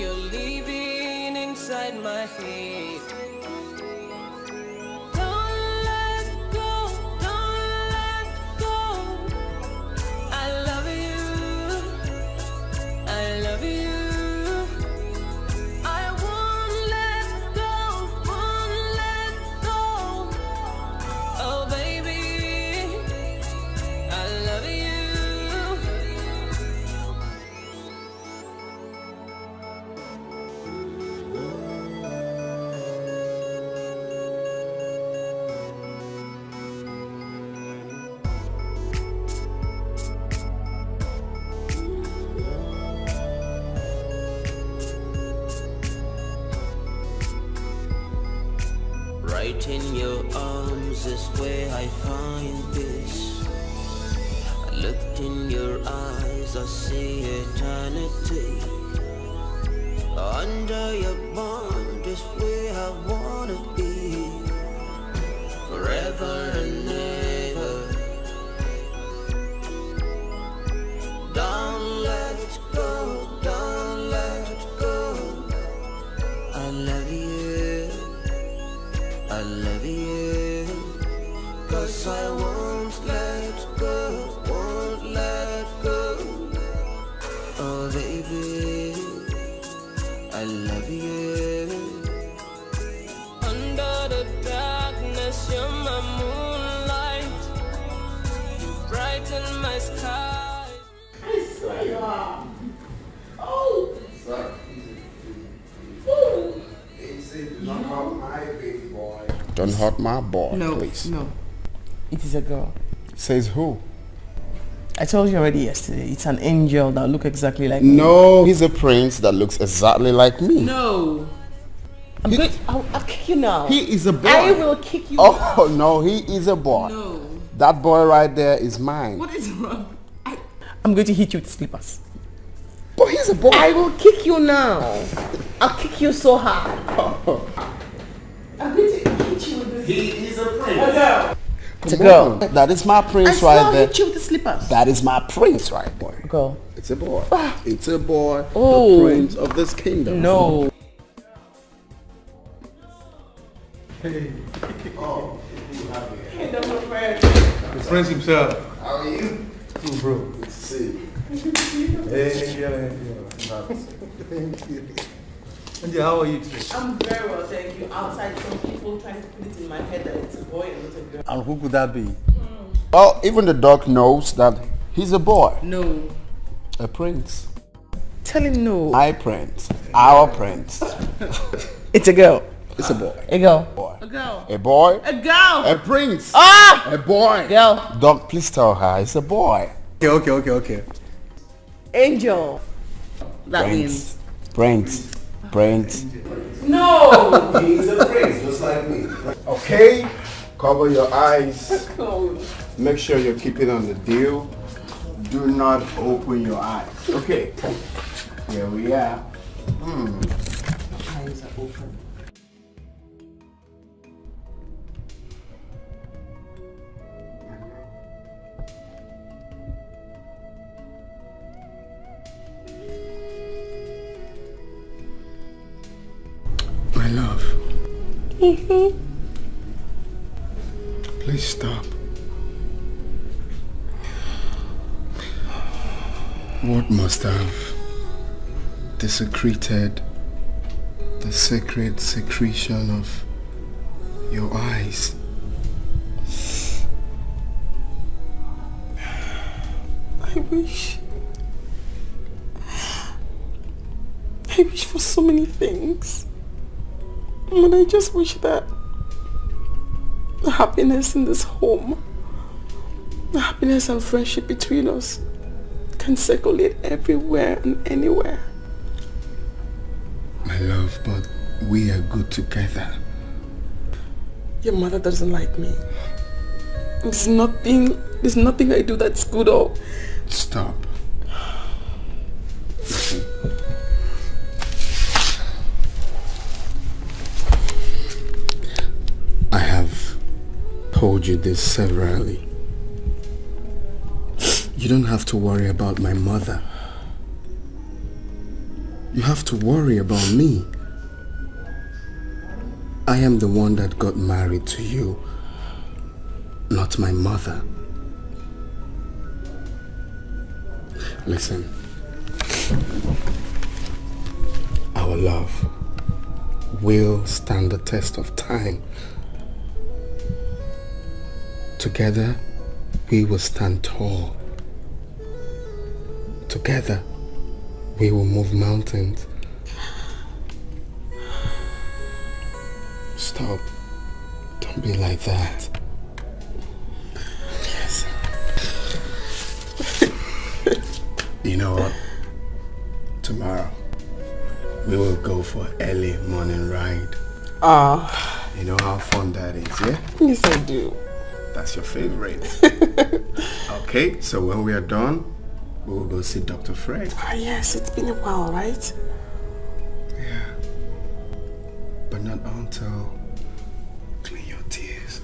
you're living inside my head. Don't let go, don't let go. I love you, I love you. I won't let go, won't let go. Oh baby, I love you. Right in your arms is where I find peace. I looked in your eyes, I see eternity. Under your bond is where I wanna be, forever and ever. Don't let go, don't let go. I love you, I love you, 'cause I won't let go, won't let go. Oh baby, I love you. Under the darkness, you're my moonlight. You brighten my sky. I swear you are. Oh! Sir. Ooh. Easy, do not hurt my baby boy. Don't hurt my boy, No, please. no. It is a girl. Says who? I told you already yesterday. It's an angel that looks exactly like me. No, he's a prince that looks exactly like me. No. I'll kick you now. He is a boy. I will kick you Oh, now. no, he is a boy. No. That boy right there is mine. What is wrong? I'm going to hit you with slippers. But he's a boy. I will kick you now. I'll kick you so hard. I'm going to hit you with this. He is a prince. It's a girl. That is my prince I right there. hit you with the slippers. That is my prince right there. Girl. It's a boy. It's a boy. Oh. The prince of this kingdom. No. Hey, Oh. the prince himself. How are you? Cool, bro. Good to see you. Hey, yeah. Thank you. And yeah, how are you today? I'm very well, thank you. Outside, some people trying to put it in my head that it's a boy and not a girl. And who could that be? Well, even the dog knows that he's a boy. No. A prince. Tell him no. My prince. Our prince. It's a girl. It's a boy. A girl. Boy. A girl. A boy. A girl. A prince. Ah! A boy. Girl. Dog, please tell her it's a boy. Okay. Angel. That means. Prince. Prince. No! He's a prince, just like me. Okay, cover your eyes. Make sure you're keeping on the deal. Do not open your eyes. Okay, here we are. Eyes are open. My love. Please stop. What must have desecrated the sacred secretion of your eyes? I wish for so many things. But I just wish that the happiness in this home, the happiness and friendship between us can circulate everywhere and anywhere. My love, but we are good together. Your mother doesn't like me. There's nothing I do that's good or... Stop. Listen. I have told you this severally. You don't have to worry about my mother. You have to worry about me. I am the one that got married to you, not my mother. Listen. Our love will stand the test of time. Together, we will stand tall. Together, we will move mountains. Stop. Don't be like that. Yes. You know what? Tomorrow, we will go for an early morning ride. You know how fun that is, yeah? Yes, I do. That's your favorite. Okay, so when we are done, we will go see Dr. Fred. Yes, it's been a while, right? Yeah. But not until clean your tears.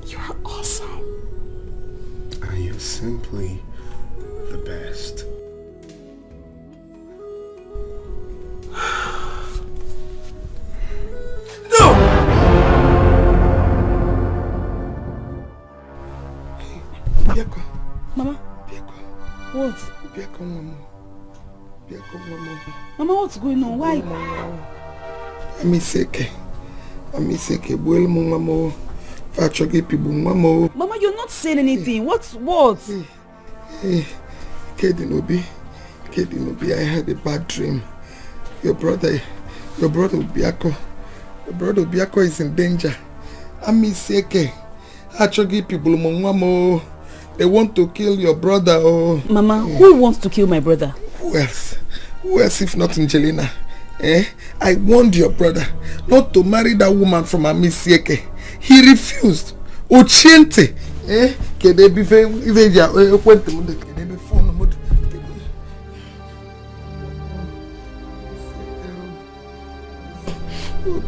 You're awesome. And you're simply the best. No! Biako. Mama? Biako. What? Biako, Mama. Biako, Mama. Mama, what's going on? Why? I'm sick. Well, Mama. Mama, you're not saying anything. What? Hey, Kedinobi, I had a bad dream. Your brother Biako is in danger. I'm sick. Actually, people, Mama, they want to kill your brother. Oh, Mama, who wants to kill my brother? Who else if not Angelina? I warned your brother not to marry that woman from Amisieke. He refused. Ochente. Can they be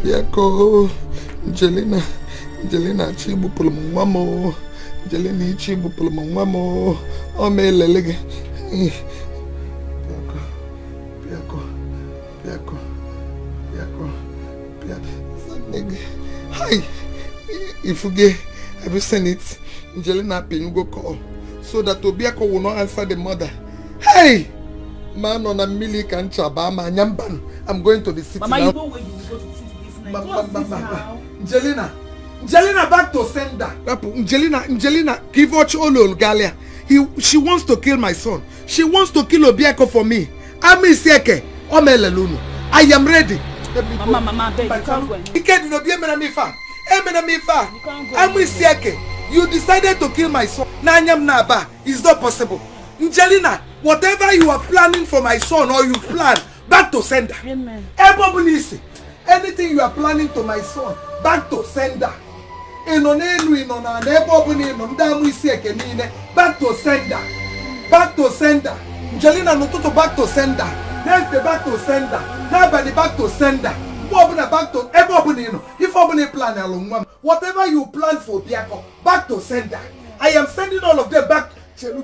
Biako, Angelina chibu pulmamo. Angelina chibu pulmamo. O me lelege. Biako. Hi. If you get, have you sent it? Angelina Pin go call so that Obiako will not answer the mother. Hey! Man on a millican chabama nyamban. I'm going to the city. Mama, now. you know where you will go to the city this night. What's this now? Angelina back to sender. Angelina, give watch all Galia. She wants to kill my son. She wants to kill Obiako for me. I am ready. Mama, beg you can't go. You decided to kill my son. It's not possible. Angelina, whatever you are planning for my son or you plan, back to sender. Amen. Anything you are planning to my son, back to sender. Back to sender. Back to sender. Angelina no to back to sender. Next back to sender. Nobody back to sender. Back to if plan along whatever you plan for Biako, back to sender. I am sending all of them back. Chelu.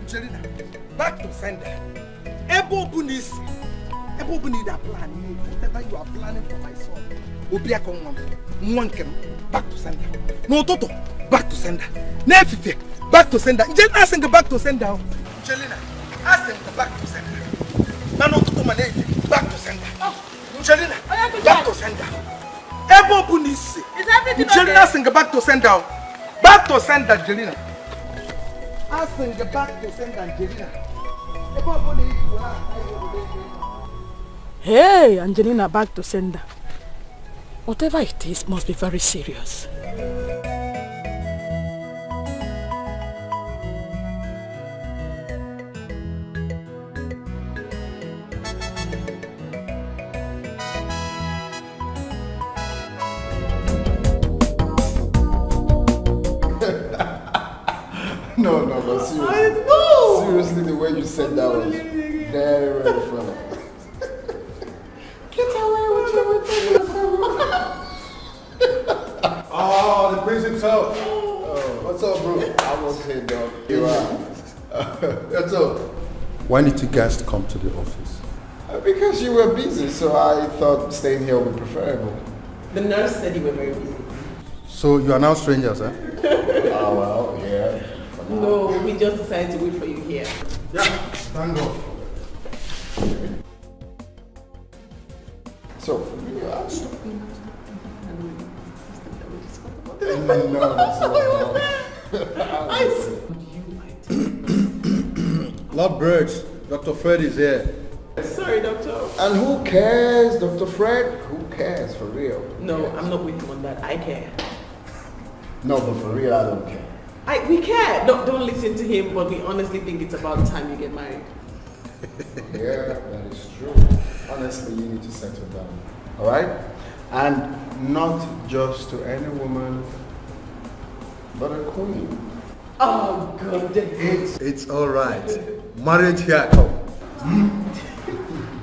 Angelina, back to sender. Ebobuni that plan. Whatever you are planning for my son. Obiako back to sender. No Toto, back to sender. Nefife, back to sender. Angelina ask back to sender. Angelina, ask them to back to sender. No Toto Manefi, back to sender. Angelina, back to sender. Ebobuni. Is everything Angelina ask back to sender. Back to sender, Angelina. Ask them back to sender, Angelina. Hey, Angelina, back to sender. Whatever it is must be very serious. No, but seriously. Seriously, the way you said that was very funny. Get away with you. Oh, the prince himself. What's up, bro? I was here, dog. You are. What's up? Why did you guys come to the office? Because you were busy, so I thought staying here would be preferable. The nurse said you were very busy. So you are now strangers, eh? Oh, well, yeah. No, we just decided to wait for you here. Yeah, thank God. So, you are stopping. No, that's not. Lord Birds, Dr. Fred is here. Sorry, doctor. And who cares, Dr. Fred? Who cares, for real? No, I'm not with you on that. I care. No, but for real, I don't care. We care. Don't listen to him, but we honestly think it's about time you get married. Yeah, that is true. Honestly, you need to settle down. Alright? And not just to any woman, but a queen. Oh, God. It's all right. Marriage here, come.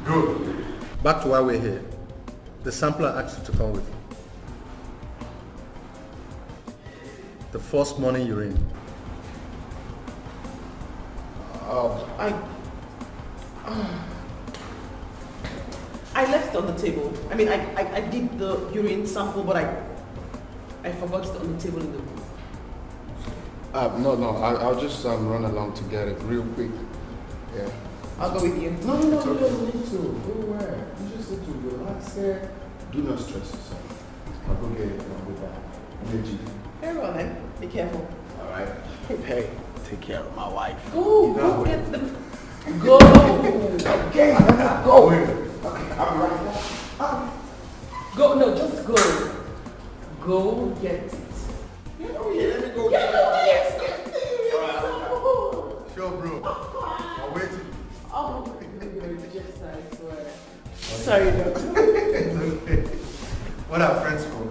Good. Back to why we're here. The sampler asked you to come with you. The first morning you're in. I left it on the table. I mean, I did the urine sample, but I forgot it on the table in the room. No, I'll just run along to get it real quick. Yeah. I'll go with you. No, you don't need to. Go where? You just need to relax there. Do not stress yourself. I'll go get it and I'll be back. Very well then. Be careful. Alright. Hey, take care of my wife. Go get them. Go. Okay, go. Okay, I'll be right back. Go, no, just go. Go get it. Yeah, let me go. Yes. Sure, bro. I'm waiting. Oh, just I swear. Sorry, doctor. It's okay. What are friends for?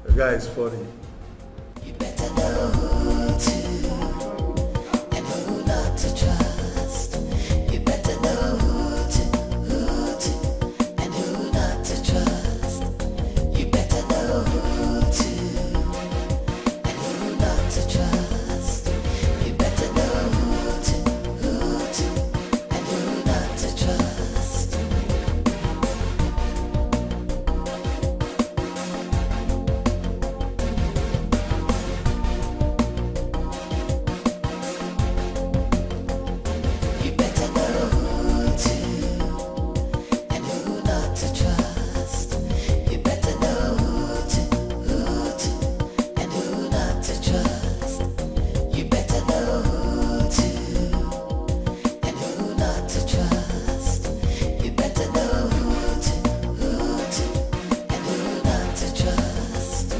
The guy is funny. You better know who to and who not to trust. You better know who to and who not to trust. You better know who to and who not to trust. You better know who to and who not to trust. You better know who to and who not to trust. You better know who to and who not to trust. You better know who to and who not to trust. You better know who to and who not to trust.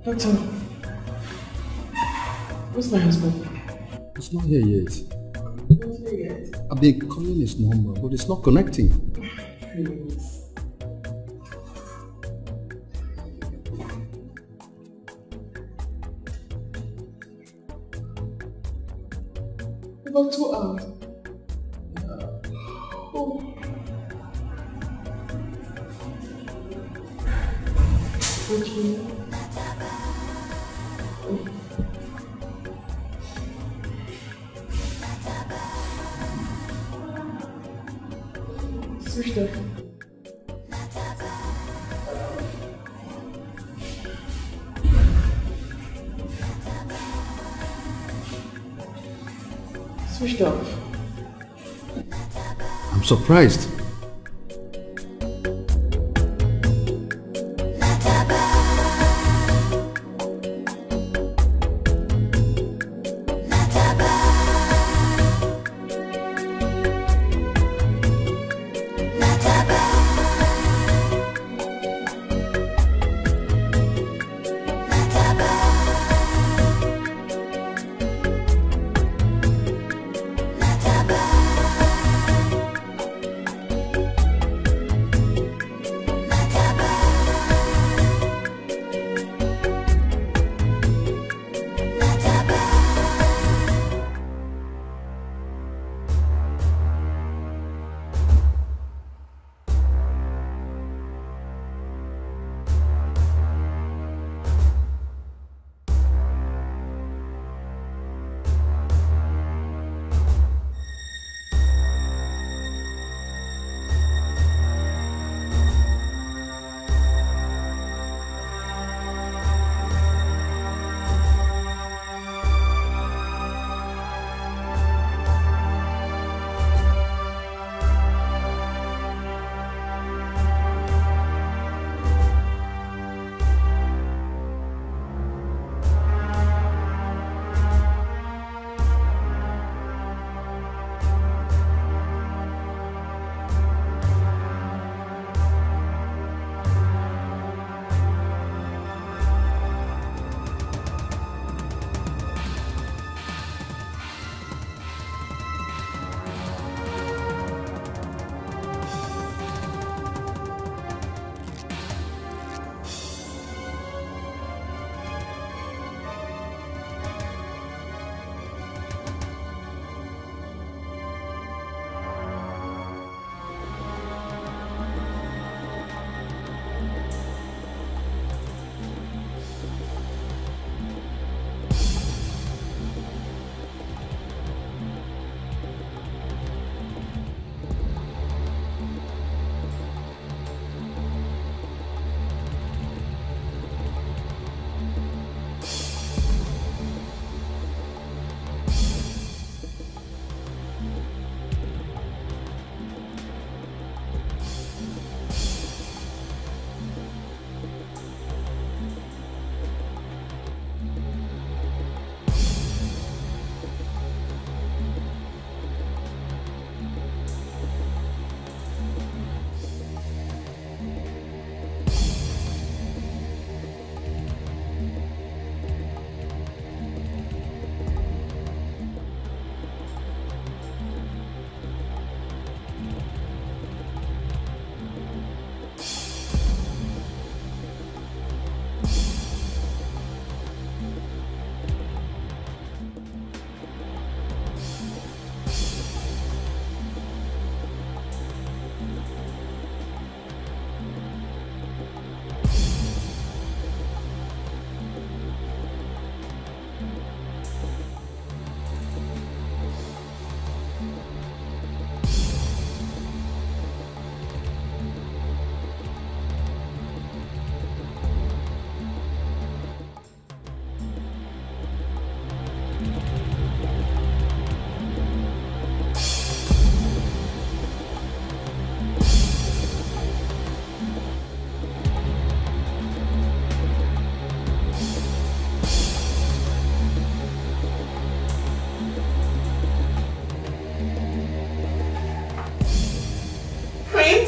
Doctor, where's my husband? It's not here yet. Not here yet. I've been calling his number, but it's not connecting. Please. About 2 hours. Oh. What do you mean? Switched off. Switched off. I'm surprised.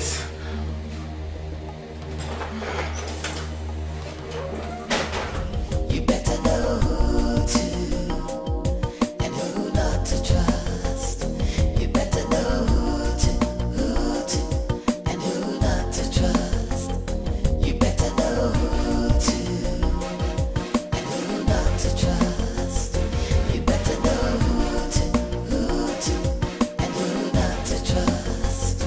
Please. You better know who to and who not to trust. You better know who to and who not to trust. You better know who to and who not to trust. You better know who to and who not to trust.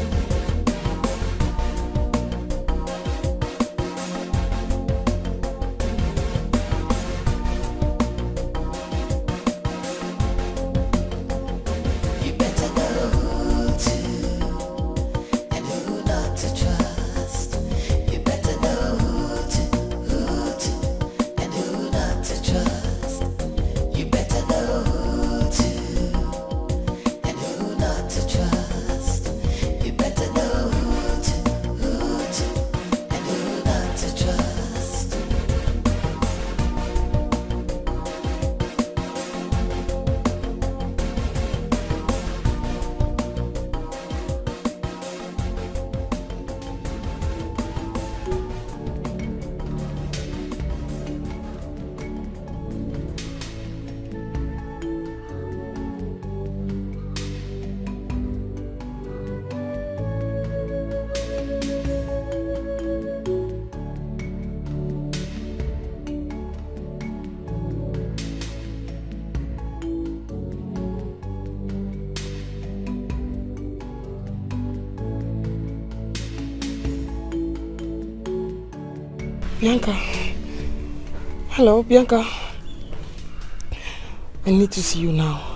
You better know who to and who not to trust. You better know who to and who not to trust. You better know who to and who not to trust. You better know who to and who not to trust. Bianca. Hello, Bianca. I need to see you now.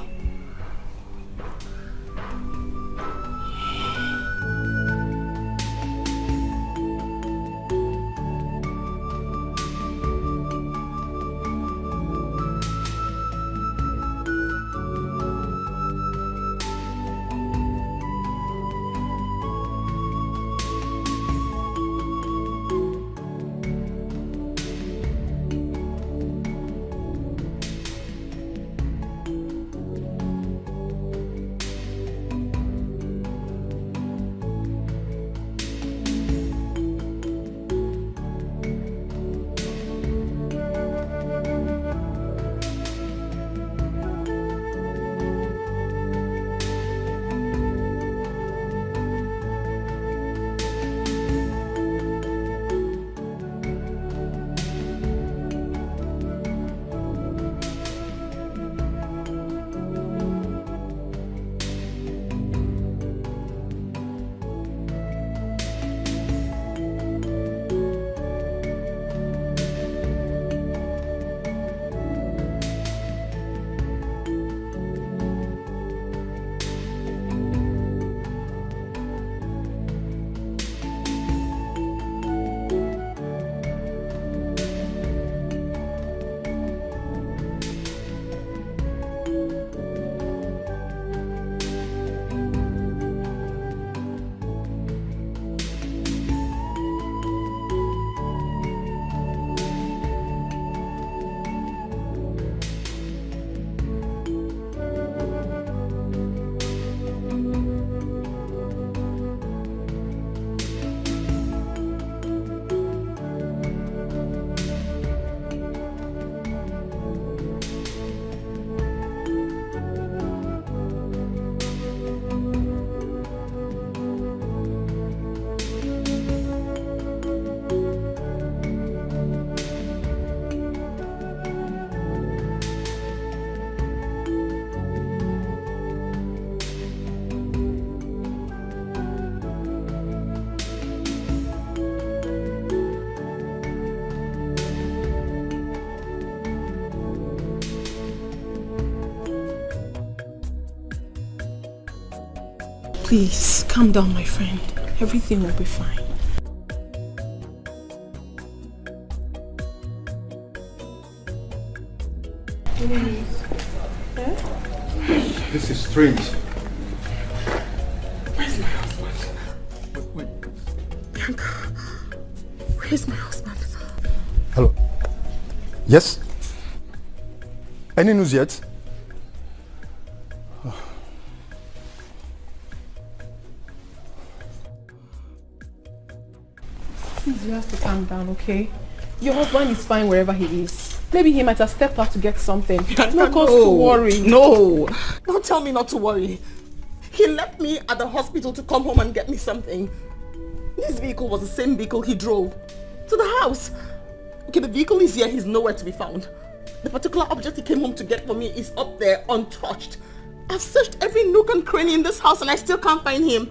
Please, calm down, my friend. Everything will be fine. This is strange. Where's my husband? Wait. Bianca, where's my husband? Hello. Yes? Any news yet? Please, you have to calm down, okay? Your husband is fine wherever he is. Maybe he might have stepped out to get something. No cause to worry. No. Don't tell me not to worry. He left me at the hospital to come home and get me something. This vehicle was the same vehicle he drove to the house. Okay, the vehicle is here. He's nowhere to be found. The particular object he came home to get for me is up there untouched. I've searched every nook and cranny in this house and I still can't find him.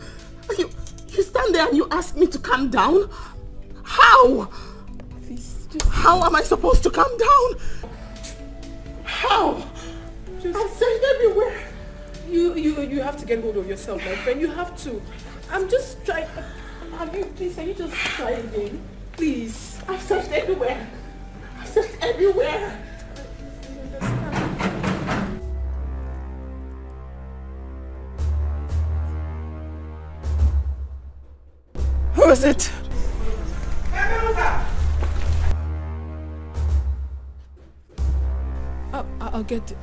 You stand there and you ask me to calm down? How? Please, just... How am I supposed to calm down? How? I've searched everywhere. You have to get hold of yourself, my friend. You have to. I'm just trying. Please, can you just try again? Please. I've searched everywhere. I've searched everywhere. I understand. Who is it? I'll get it.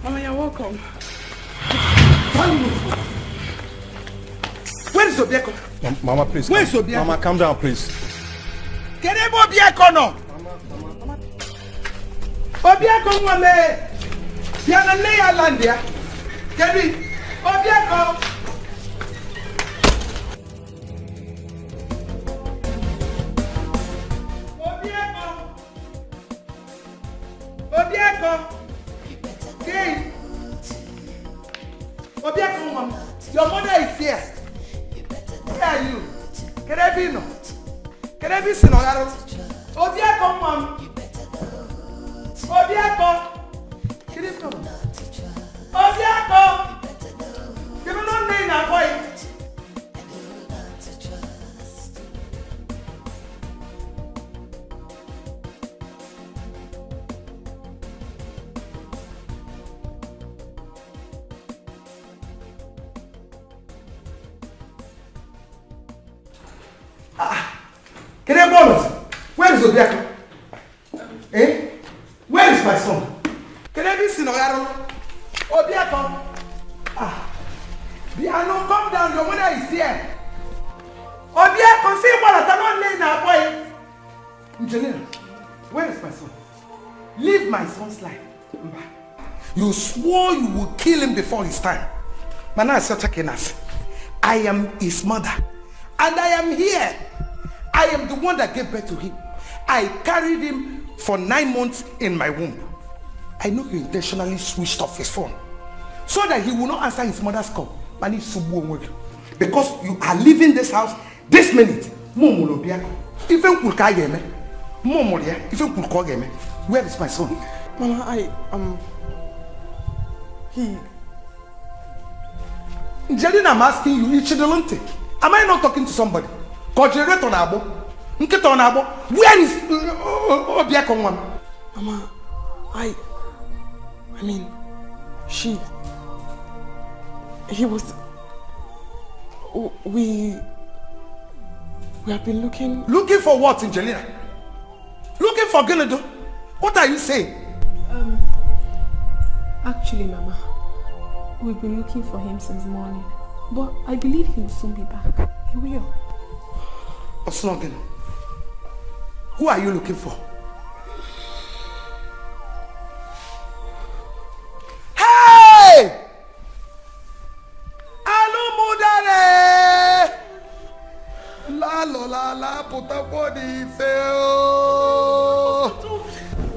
Mama, you're welcome. Where is Obieko? Mama, please. Where is Obieko? Mama, calm down, please. Can I go Obieko no? Obieko mama. Yana neya landia. Kedi. Obieko. Obieko. Hey. Obieko mama. Your mother is here. Where are you? Can I be no? Can I be sinogaro? Obieko mama. Obieko. Can you come? Obieko. You don't know name na boy. Can I bonus? Where is Obieko? Eh? Where is my son? Can I be sinogaro? Obieko. Biano, come down. Your mother is here. Obieko, see what I don't lay now, boy. Angelina, where is my son? Live my son's life. You swore you would kill him before his time. Mana is such a kenas. I am his mother, and I am here. I am the one that gave birth to him. I carried him for 9 months in my womb. I know you intentionally switched off his phone so that he will not answer his mother's call. Because you are leaving this house this minute. Even where is my son? Mama, Jelena, I'm asking you, am I not talking to somebody? Where is Obieko? Mama, I mean, he was, we have been looking. Looking for what, Angelina? Looking for Genedo? What are you saying? Actually, Mama, we've been looking for him since morning, but I believe he will soon be back. He will. Oslogan, who are you looking for? Hey! Alumudare! La la la la puta body feo.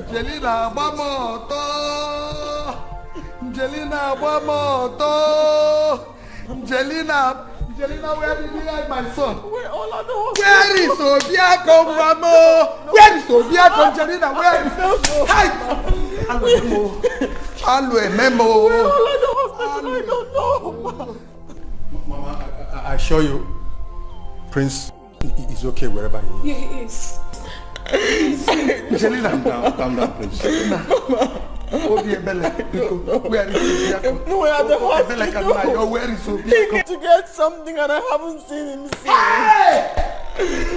Jelina Bamoto. Jelina Bamoto. Jelina Angelina, where did you hide my son? We're all at the hospital. Where is Obiako, Mamo? Where is Obiako, Angelina? Where is Hide! Alwe Memo. We're all at the hospital. I don't know. Mama, I assure you, Prince is okay wherever he is. Yeah, he is. Angelina, Calm down, please. Obiebele, where is Obiako? We're at the hospital. Where is He Obiako? came to get something and I haven't seen him since. Hey!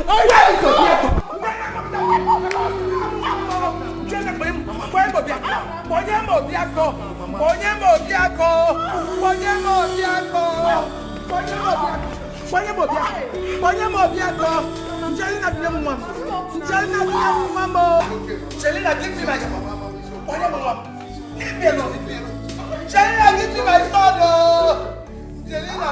Where is Obiako? Angelina, give me my son. Leave me alone. Angelina, give me my son. Angelina,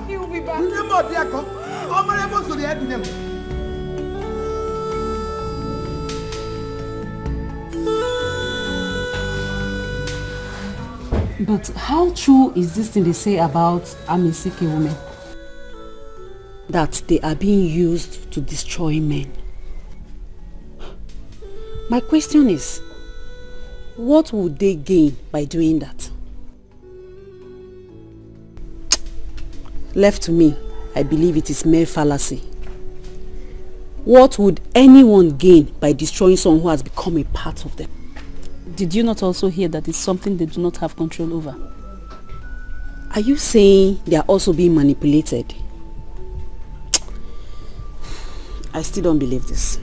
he will be back. But how true is this thing they say about Amisiki women? That they are being used to destroy men. My question is, what would they gain by doing that? Left to me, I believe it is mere fallacy. What would anyone gain by destroying someone who has become a part of them? Did you not also hear that it's something they do not have control over? Are you saying they are also being manipulated? I still don't believe this.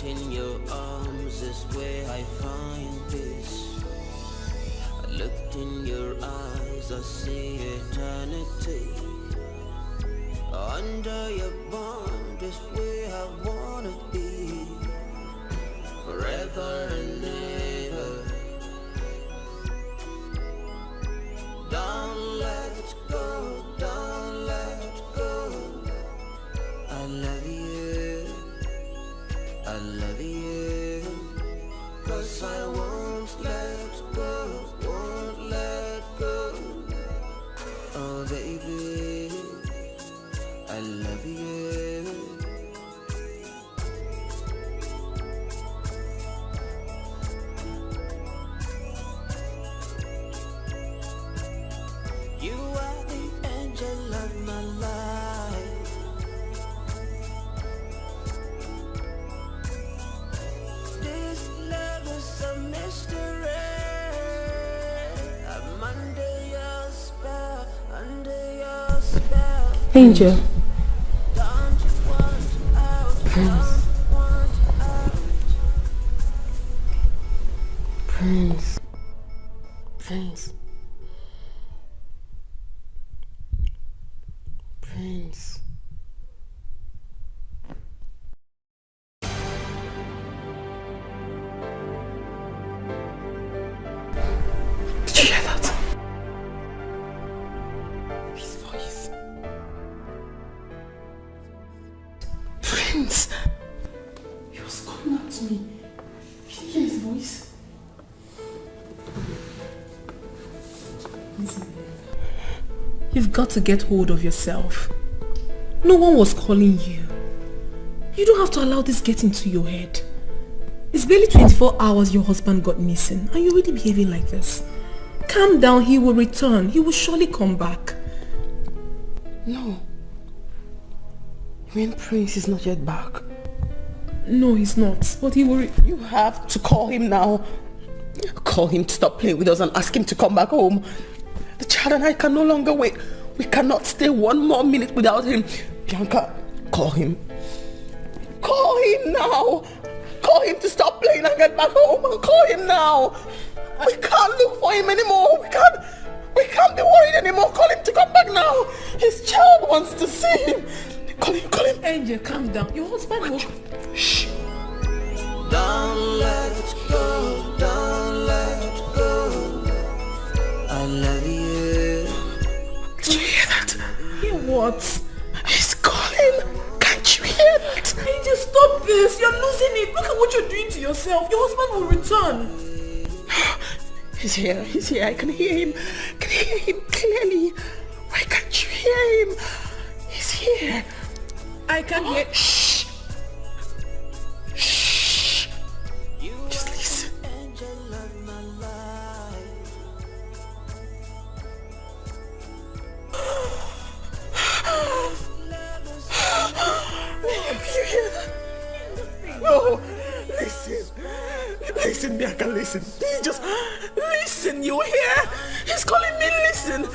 In your arms is where I find peace. I looked in your eyes, I see eternity. Under your bond is where I wanna be, forever and ever. Don't let go, don't let go. I love you. I love you, 'cause I won't let go, won't let go. Oh baby, I love you. You are the angel of my life. A mystery. I'm under your spell, under your spell. Angel. Don't want out, don't want out. Prince. Prince. Prince. Did you hear that? His voice. Prince! He was calling out to me. Did you hear his voice? Listen, you've got to get hold of yourself. No one was calling you. You don't have to allow this get into your head. It's barely 24 hours your husband got missing and you're already behaving like this. Calm down, he will return. He will surely come back. No. You mean Prince is not yet back? No, he's not. But he will... You have to call him now. Call him to stop playing with us and ask him to come back home. The child and I can no longer wait. We cannot stay 1 more minute without him. Bianca, call him. Call him now. Call him to stop playing and get back home. Call him now. We can't look for him anymore. We can't be worried anymore. Call him to come back now. His child wants to see him. Call him. Angel, calm down. Your husband will... Shh. Don't let go, don't let go. I love you. Did you hear that? Hear what? He's calling. Can't you hear that? Angel, stop this. You're losing it. Look at what you're doing to yourself. Your husband will return. He's here. I can hear him. Clearly. Why can't you hear him? He's here. I can hear... Shh. Shh. Just listen. You hear that? No. Listen, Bianca, listen. Just listen, you hear? He's calling me, listen.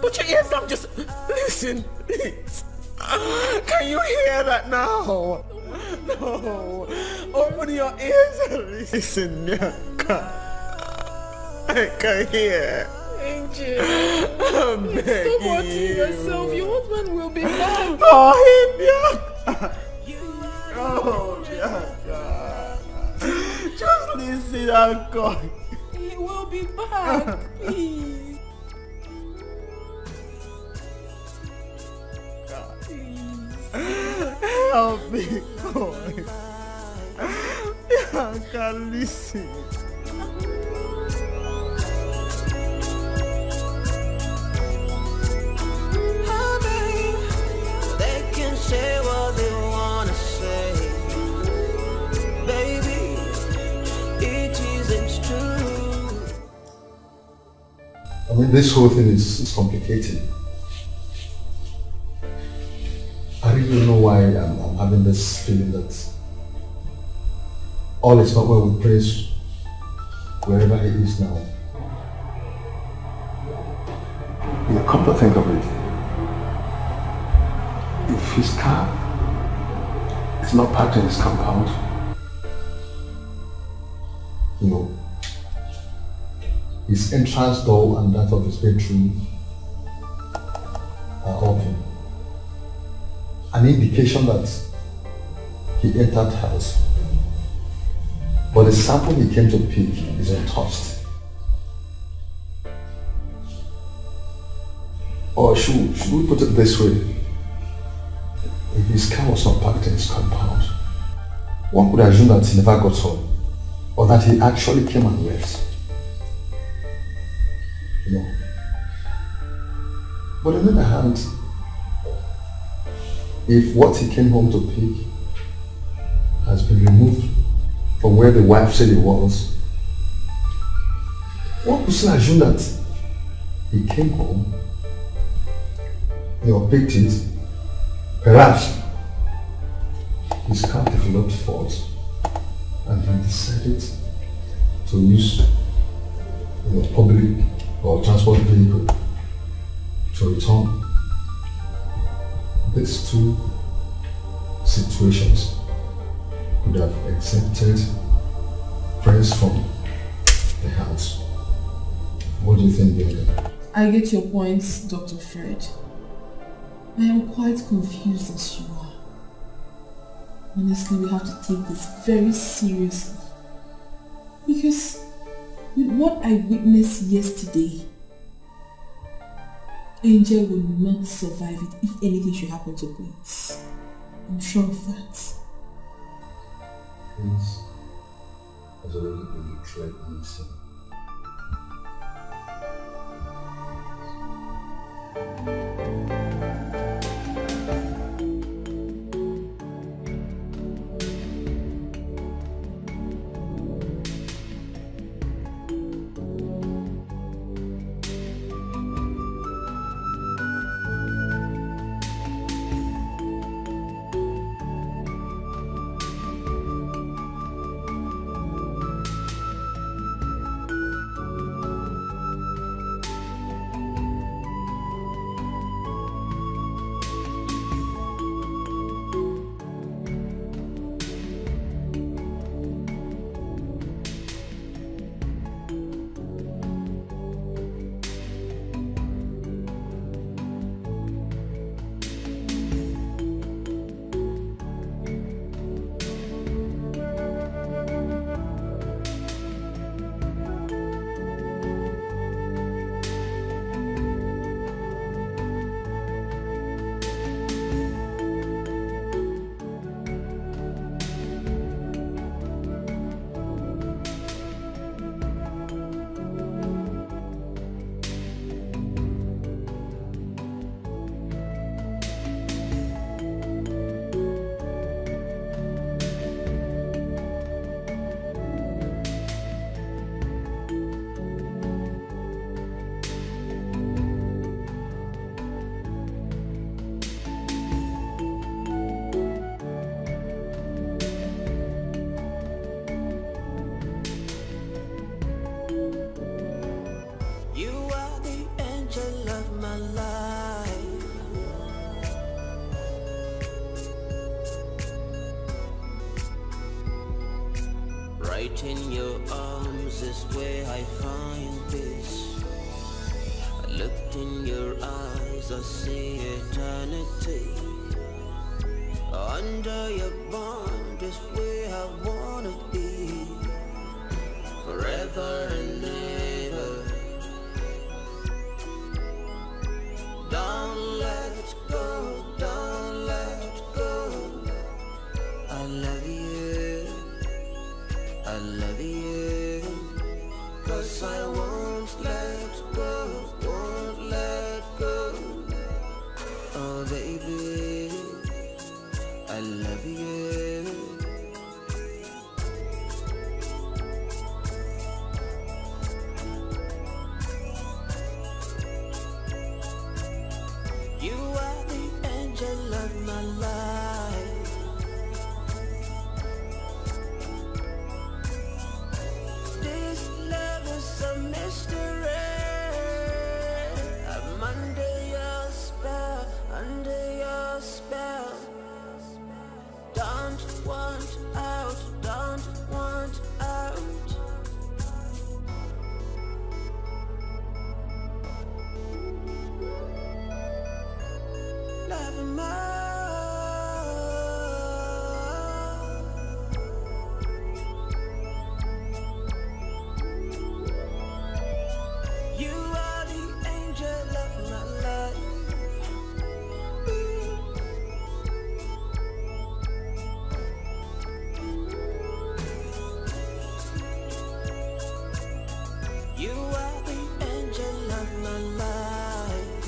Put your ears down, just listen, please. Can you hear that now? No. Open your ears and listen, Bianca. I can hear. Angel, I'm begging stop watching yourself. Your husband will be back. Oh, Bianca. Oh, Bianca. Just listen and call. He will be back, please. Help me, God. Bianca, listen. They can say what they wanna say, baby. It isn't true. I mean, this whole thing is complicated. I really don't know why I'm having this feeling that all is not well with Prince wherever he is now. Yeah, come to think of it, if his car is not parked in his compound, you know, his entrance door and that of his bedroom are open. An indication that he entered the house. But the sample he came to pick is untouched. Or should we put it this way? If his car was not parked in his compound, one could assume that he never got home, or that he actually came and left. You know. But on the other hand, if what he came home to pick has been removed from where the wife said it was, one could still assume that he came home, you know, picked it, perhaps his car developed fault and he decided to use, you know, public or transport vehicle to return. These two situations could have exempted Prince from the house. What do you think, Bianca? I get your points, Dr. Fred. I am quite confused as you are. Honestly, we have to take this very seriously. Because with what I witnessed yesterday, Angel will not survive it if anything should happen to Prince. I'm sure of that. Prince has already been betrayed in sin. Right in your arms is where I find peace. I looked in your eyes, I see eternity. Under your bond is where I wanna be, forever and ever. Don't let go, don't let go. I love you, I love you, 'cause I won't let go, won't let go. Oh baby, I love you. You are the angel of my life. This love is a mystery. I'm under your spell, under your spell. Don't want out, don't want out. Love him more. You are the angel of my life. You are the angel of my life.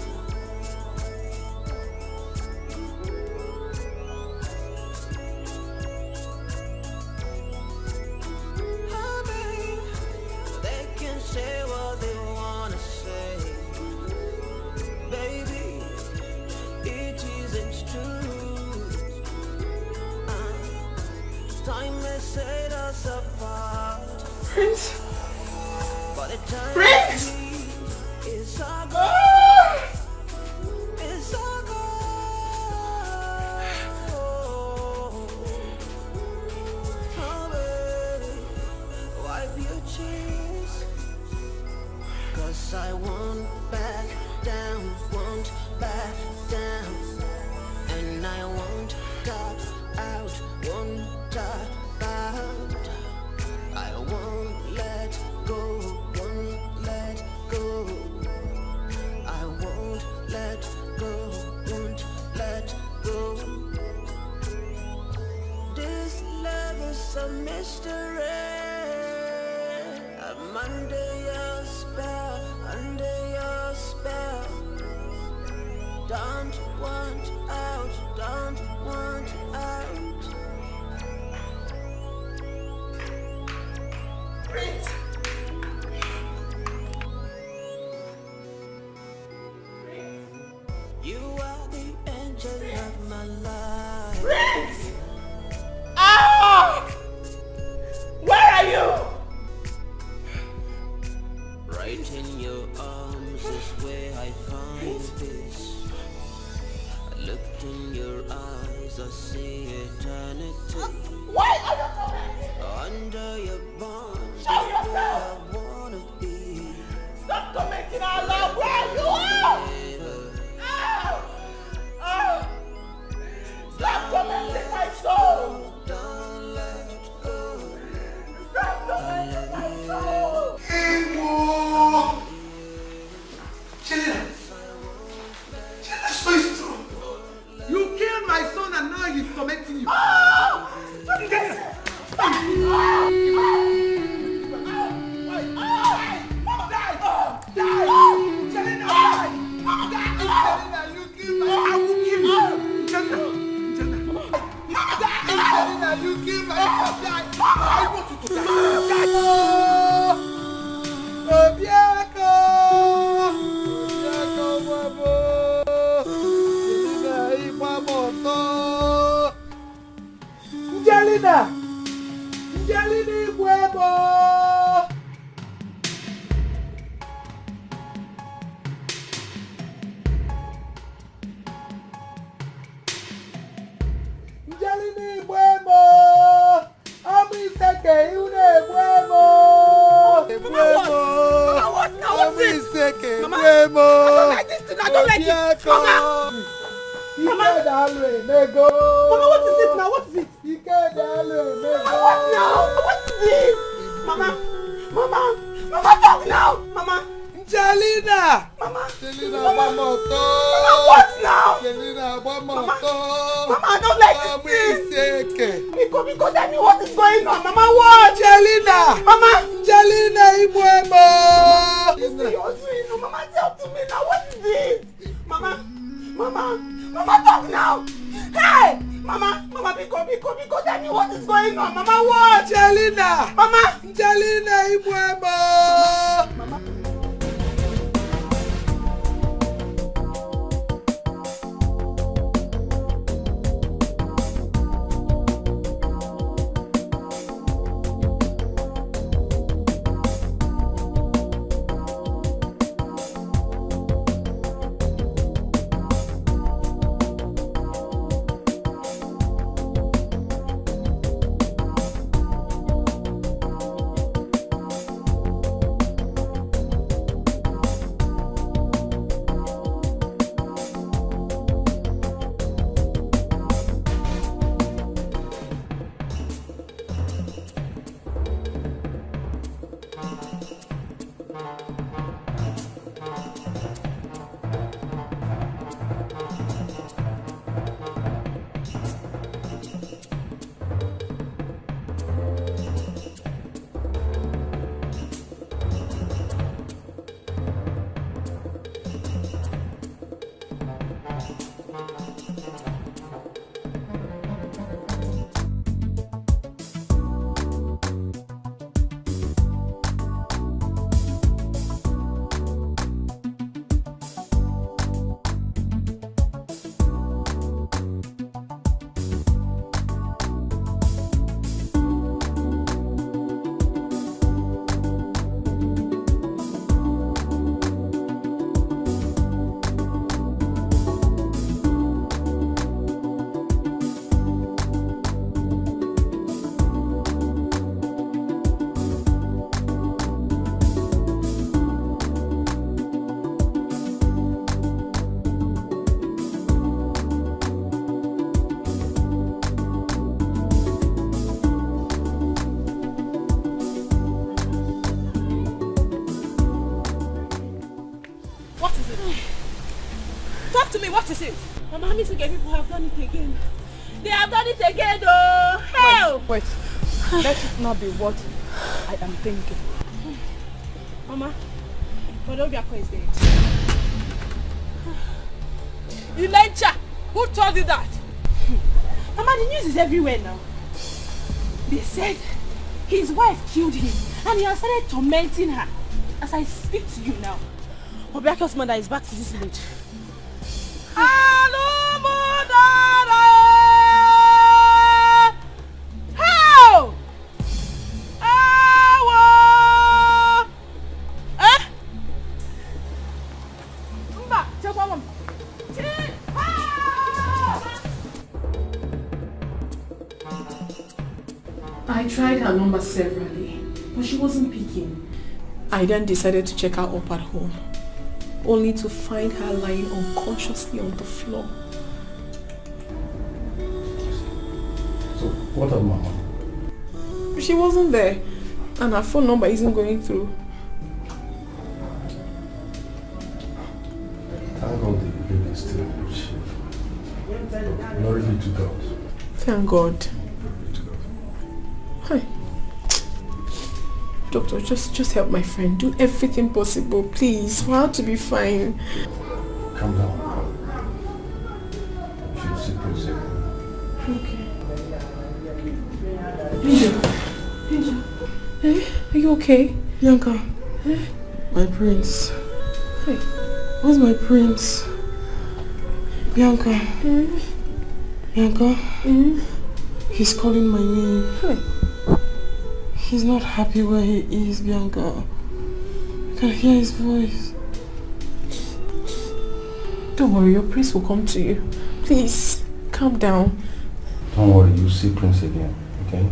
Oh, babe, they can say what they wanna say. Baby, it isn't true. Time may set us apart. Prince! But the time Prince! is all gone. It's all gone. Oh, baby, wipe your tears. 'Cause I won't back down, won't back down. And I won't tap out, won't tap out. I won't let go, won't let go. I won't let go, won't let go. it's a mystery. I'm under your spell, under your spell. Don't want out, don't want out. Prince! You are the angel of my life. Prince! Ah! Where are you? Right in your arms is where I find peace. I looked in your eyes, I see eternity. Why are you commenting? Under your bonds is Show where yourself! I wanna be. Stop commenting out loud where you are! Ah! Stop commenting my soul! Don't let go. Stop commenting my soul! Chelina! So it's true! You killed my son and now he's tormenting you! Ah! What did I say? Mama died! Die! Chelina died! Mama died! Chelina, you killed my son! I will kill you! Chelina! Mama died! Chelina, you killed my son! Die! I want you to die! Obiako! Obiako wabo! Chelina ipamoto! Chelina! Chelina iwabo! Chelina iwabo! Amiseke iune iwabo! Iwabo! Amiseke iwabo! I don't like this. Mama! Mama, what is it now? What is it? Mama, what now? What is it? Mama, talk now. Mama. Jelina. Mama. Jelina, Mama, what now? Jelina, Mama, I don't like this. Because tell me what is going on. Mama, what? Jelina. Mama. Jelina, Ibuemo. Mama, talk to me now. What is it? Mama, talk now. Hey! Mama, because tell me what is going on. Mama, what? Jelina! Mama! Jelina, Ibuemo! Mama. What is it? Mama, Mr. People have done it again. They have done it again, though. Hell! Wait. Let it not be what I am thinking. Mama, Odobiako is dead. Elijah, who told you that? Mama, the news is everywhere now. They said his wife killed him and he has started tormenting her. As I speak to you now, Obiako's mother is back to this village. How? I tried her number severally, but she wasn't picking. I then decided to check her up at home, only to find her lying unconsciously on the floor. So, what of Mama? She wasn't there, and her phone number isn't going through. Thank God the baby is still in good shape. Glory be to God. Thank God. Hi. Doctor, just help my friend. Do everything possible, please, for her to be fine. Calm down. You should see Prince. Okay. Angel. Hey, are you okay? Bianca. My prince. Hey. Where's my prince? Bianca. Bianca. He's calling my name. Hey. He's not happy where he is, Bianca. I can hear his voice. Don't worry, your prince will come to you. Please, calm down. Don't worry, you'll see Prince again, okay?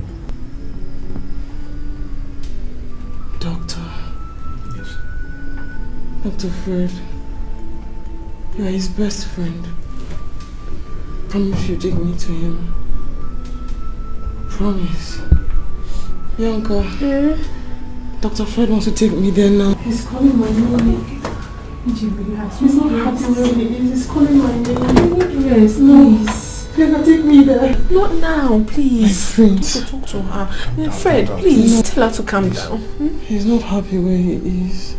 Doctor. Yes. Dr. Fred. You are his best friend. Promise you take me to him. Promise. Bianca. Dr. Fred wants to take me there now. He's calling my name. He's not happy where he is. He's calling my name. Yes, please. Bianca, take me there. Not now, please. My prince. Talk to her. Fred, please. Tell her to calm down. He's not happy where he is.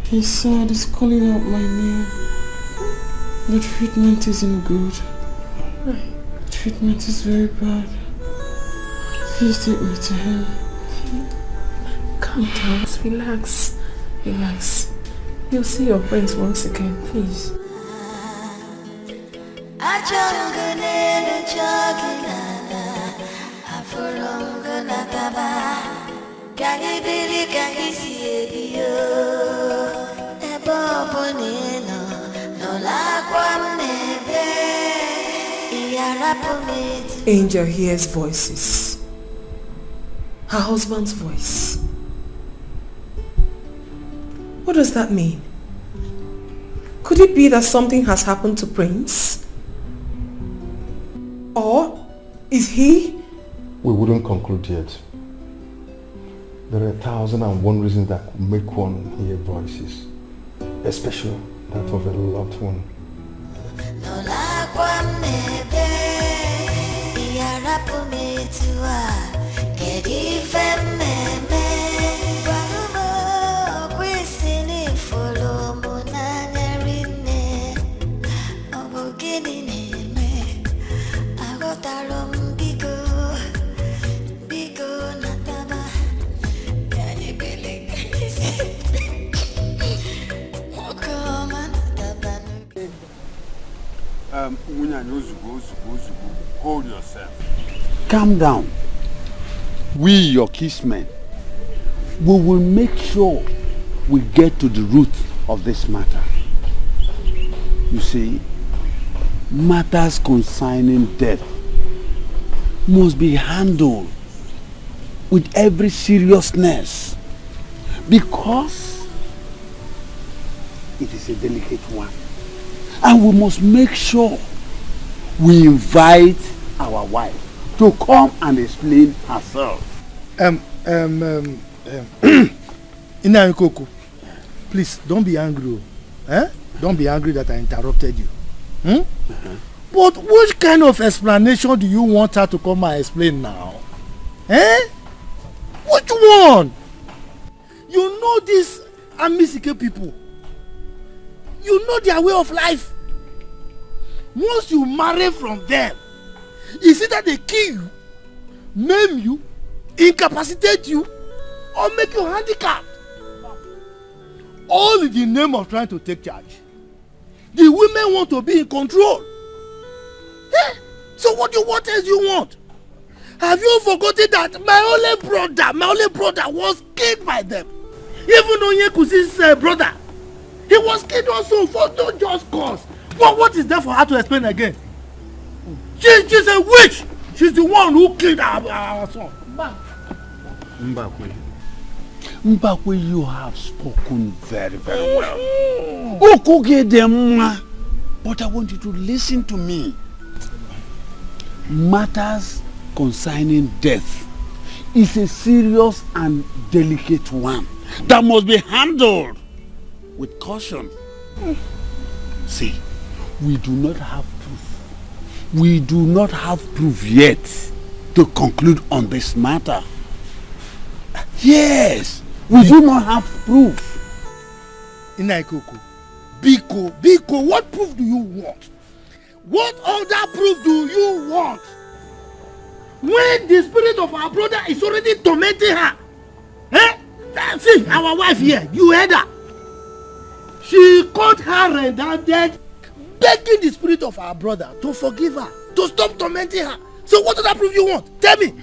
He's sad. He's calling out my name. The treatment isn't good. The treatment is very bad. Please take me to him. Calm down. Relax. Relax. You'll see your friends once again, please. Angel hears voices. Her husband's voice. What does that mean? Could it be that something has happened to Prince? Or is he? We wouldn't conclude yet. There are 1,001 reasons that could make one hear voices, especially that of a loved one. Hold yourself. Calm down. We, your kissmen, we will make sure we get to the root of this matter. You see, matters concerning death must be handled with every seriousness because it is a delicate one. And we must make sure we invite our wife to come and explain herself. Inankoko, please don't be angry. Don't be angry that I interrupted you. But which kind of explanation do you want her to come and explain now? Eh? Which one? You know these Amisike people. You know their way of life. Once you marry from them, it's either they kill you, maim you, incapacitate you, or make you handicapped. All in the name of trying to take charge. The women want to be in control. Eh? So what else you want? Have you forgotten that my only brother was killed by them? Even Onyekusi's brother, he was killed also for no just cause. But what is there for her to explain again? She's a witch. She's the one who killed our son. Mbakwe, you have spoken very, very well. But I want you to listen to me. Matters concerning death is a serious and delicate one that must be handled with caution. See, we do not have proof. We do not have proof yet to conclude on this matter. Yes, we do not have proof. Inaikoko, Biko, what proof do you want? What other proof do you want? When the spirit of our brother is already tormenting her. Eh? See, our wife here, you heard her. She caught her red-handed, begging the spirit of our brother to forgive her, to stop tormenting her. So what other proof you want? Tell me.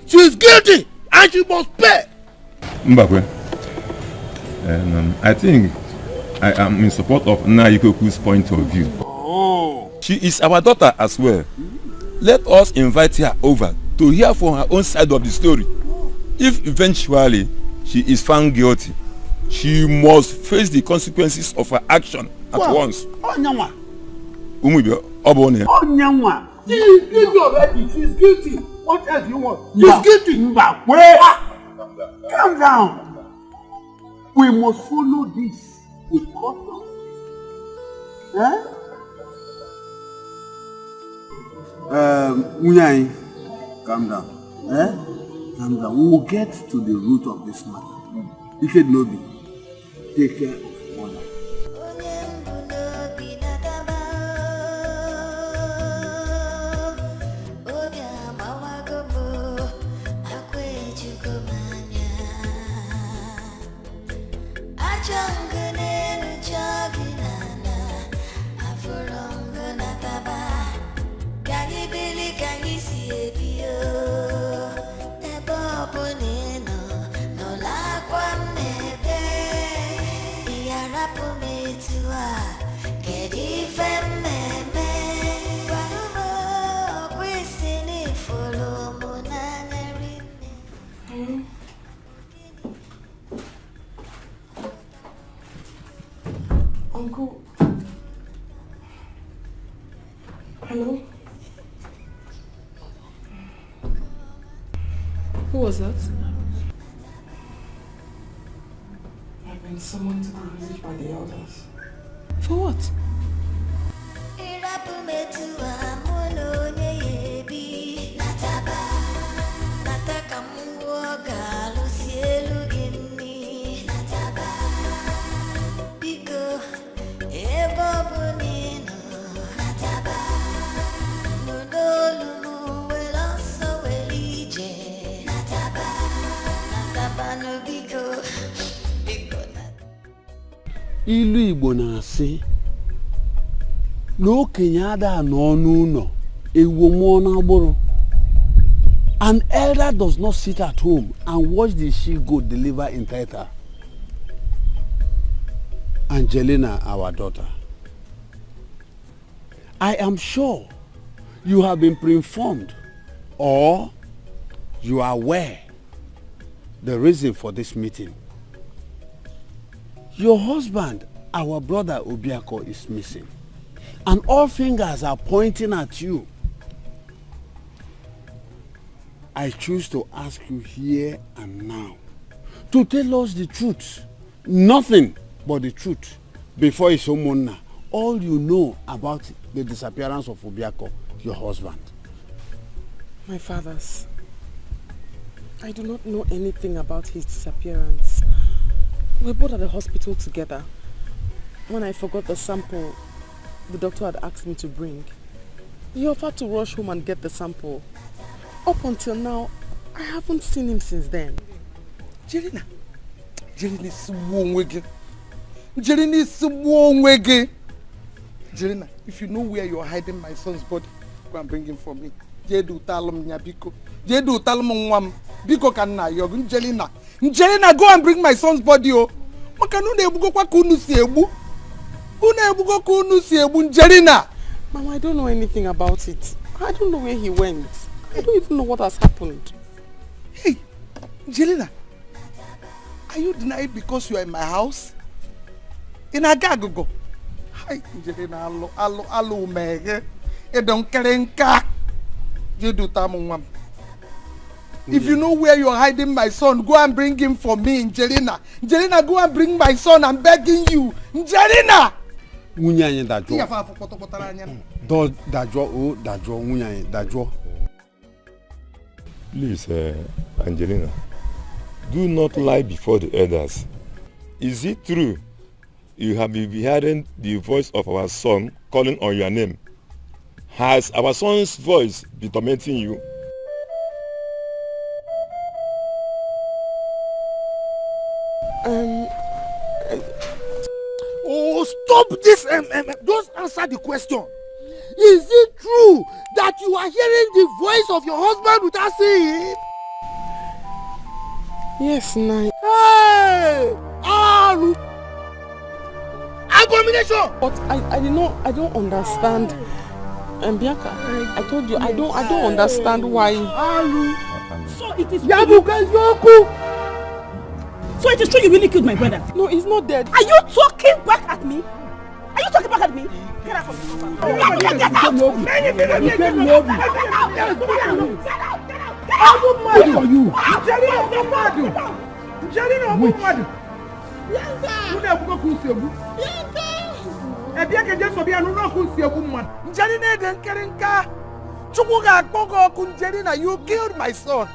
She is guilty and she must pay. Mbakwe, I think I am in support of Naikoku's point of view. Oh. She is our daughter as well. Let us invite her over to hear from her own side of the story. If eventually she is found guilty, she must face the consequences of her action at once. Onyanwa. Onyanwa. She is guilty already. She is guilty. What else do you want? She is guilty. Mbakwe. Calm down. We must follow this with caution. Eh? Unyai, calm down. Eh? Calm down. We will get to the root of this matter. If it no be, take care of one. Uncle. Hello? Who was that? I've been summoned to the village by the elders. For what? Ilu Igbo na-asị na okenye ada n'ọnụ ụlọ ewu mmụọ n'agbụrụ. An elder does not sit at home and watch the she-goat deliver in theater. Angelina, our daughter, I am sure you have been pre-informed or you are aware the reason for this meeting. Your husband, our brother Obiako, is missing. And all fingers are pointing at you. I choose to ask you here and now to tell us the truth. Nothing but the truth. Before Isomona, all you know about the disappearance of Obiako, your husband. My fathers, I do not know anything about his disappearance. We were both at the hospital together. When I forgot the sample the doctor had asked me to bring, he offered to rush home and get the sample. Up until now, I haven't seen him since then. Jelena is one way. Jelena is one way. Jelena, if you know where you are hiding my son's body, go and bring him for me. Jedu talum nyabiko. Jedu talum mwam. Biko kanna yogun Jelena. Jelena, go and bring my son's body. Oh, makanu ne bugo kwa kunu siebu. Una bugo kunu siebu Jelena. Mama, I don't know anything about it. I don't know where he went. I don't even know what has happened. Hey, Jelena, are you denying because you are in my house? In Agagogo. Hi, Jelena, allo, mege. You don't kerenka. You do tamungam. If you know where you are hiding my son, go and bring him for me, Jelena. Jelena, go and bring my son. I'm begging you, Jelena. Munyanye dajo. Do dajo dajo munyanye dajo. Please, Angelina, do not lie before the elders. Is it true you have been hearing the voice of our son calling on your name? Has our son's voice been tormenting you? Oh, stop this! Just answer the question. Is it true that you are hearing the voice of your husband without seeing it? Yes, Nai. Hey! Abomination! But I don't understand. And Bianca, I told you I don't understand why. So it is Yoku! So it is true you really killed my brother? No, he's not dead. Are you talking back at me? Are you talking back at me? Get out from the compound. Get out! You killed my son.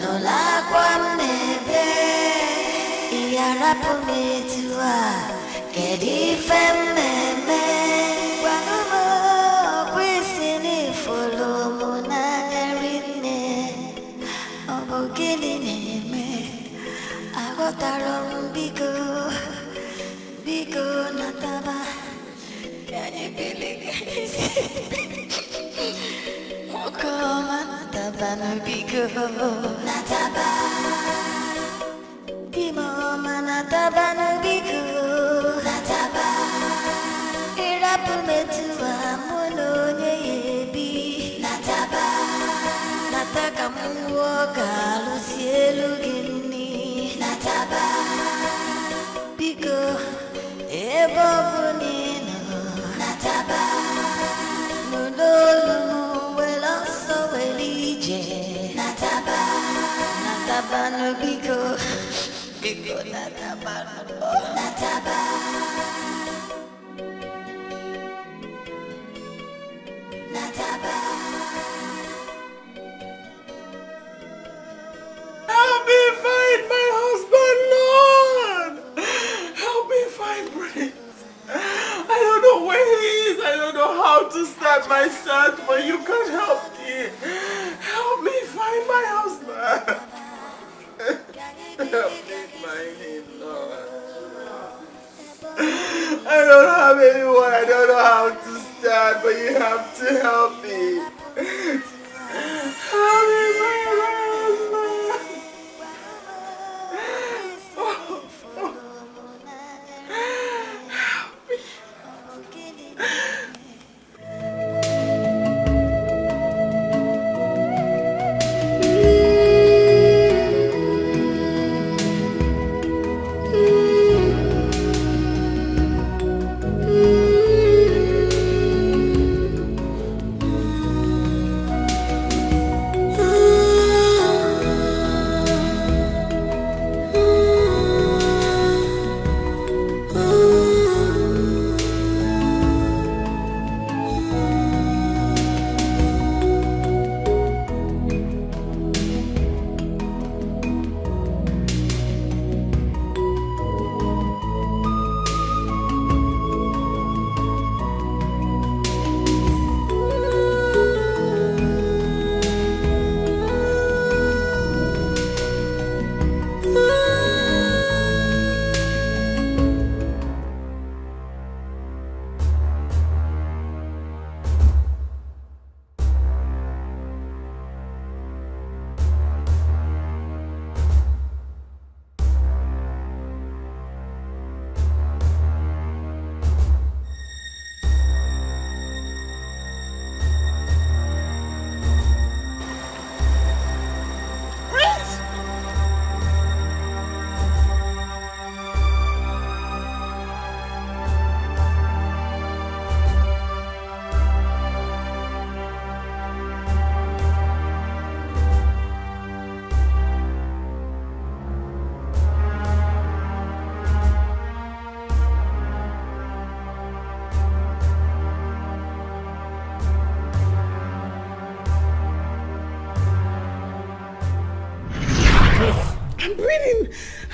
No la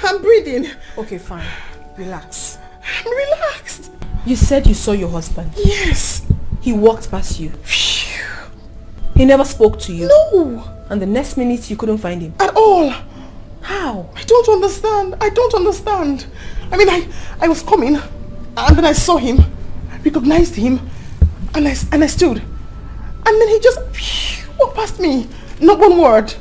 I'm breathing. Okay, fine. Relax. I'm relaxed. You said you saw your husband? Yes. He walked past you? He never spoke to you? No. And the next minute you couldn't find him? At all. How? I don't understand. I don't understand. I mean, I was coming and then I saw him, recognized him, and I stood. And then he just walked past me. Not one word.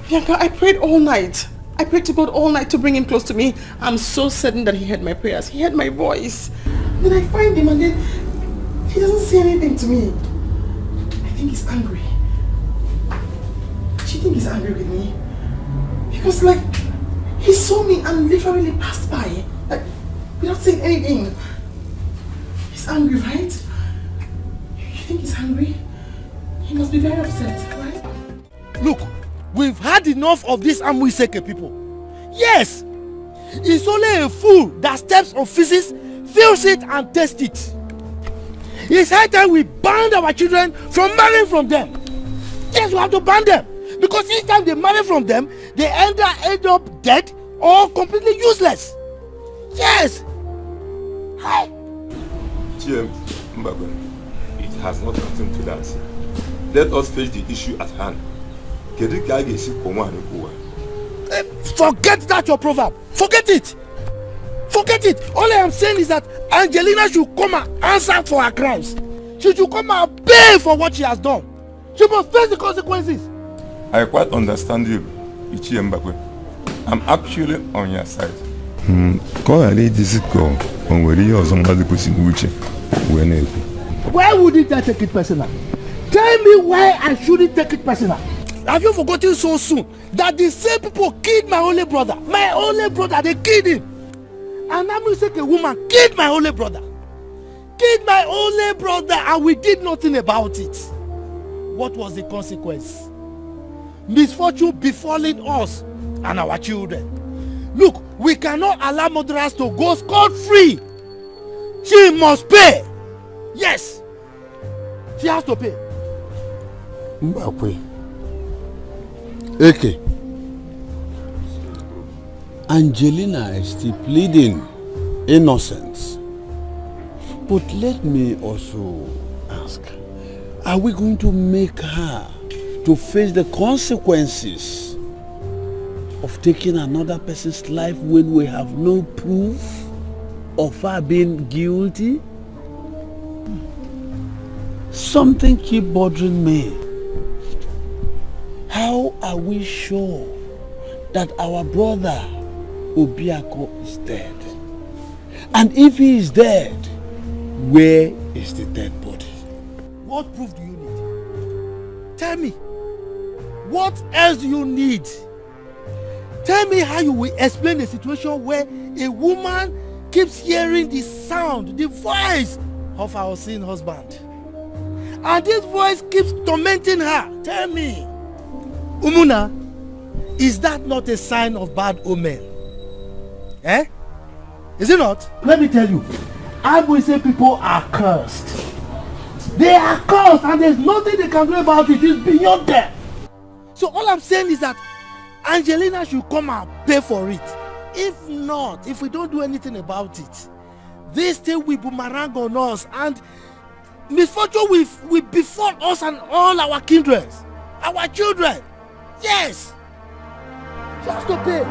Bianca, I prayed all night. I prayed to God all night to bring him close to me. I'm so certain that he heard my prayers. He heard my voice. Then I find him and then he doesn't say anything to me. I think he's angry. Do you think he's angry with me? Because like, he saw me and literally passed by. Like, without saying anything. He's angry, right? You think he's angry? He must be very upset, right? Look, we've had enough of these Amwiseke people. Yes! It's only a fool that steps on physics, feels it and tastes it. It's high time we ban our children from marrying from them. Yes, we have to ban them. Because each time they marry from them, they either end up dead or completely useless. Yes. Hi. TM, Mbagwe, it has not gotten to that. Let us face the issue at hand. Forget that your proverb. Forget it. Forget it. All I am saying is that Angelina should come and answer for her crimes. She should come and pay for what she has done. She must face the consequences. I quite understand you, Ichi Mbagwe. I'm actually on your side. Why would it take it personal? Tell me why I shouldn't take it personal. Have you forgotten so soon that the same people killed my only brother? My only brother, they killed him. And I'm going to say a woman killed my only brother. Killed my only brother and we did nothing about it. What was the consequence? Misfortune befalling us and our children. Look, we cannot allow murderers to go scot-free. She must pay. Yes. She has to pay. Mbakwe. Okay. Angelina is still pleading innocence. But let me also ask, are we going to make her to face the consequences of taking another person's life when we have no proof of her being guilty? Something keeps bothering me. How are we sure that our brother Obiako is dead? And if he is dead, where is the dead body? What proof do you need? Tell me. What else do you need? Tell me how you will explain a situation where a woman keeps hearing the sound, the voice of her unseen husband. And this voice keeps tormenting her. Tell me. Umuna, is that not a sign of bad omen? Eh? Is it not? Let me tell you. I will say people are cursed. They are cursed and there's nothing they can do about it. It's beyond them. So all I'm saying is that Angelina should come and pay for it. If not, if we don't do anything about it, this thing will boomerang on us and misfortune will befall us and all our kindred, our children. Yes. She has to pay.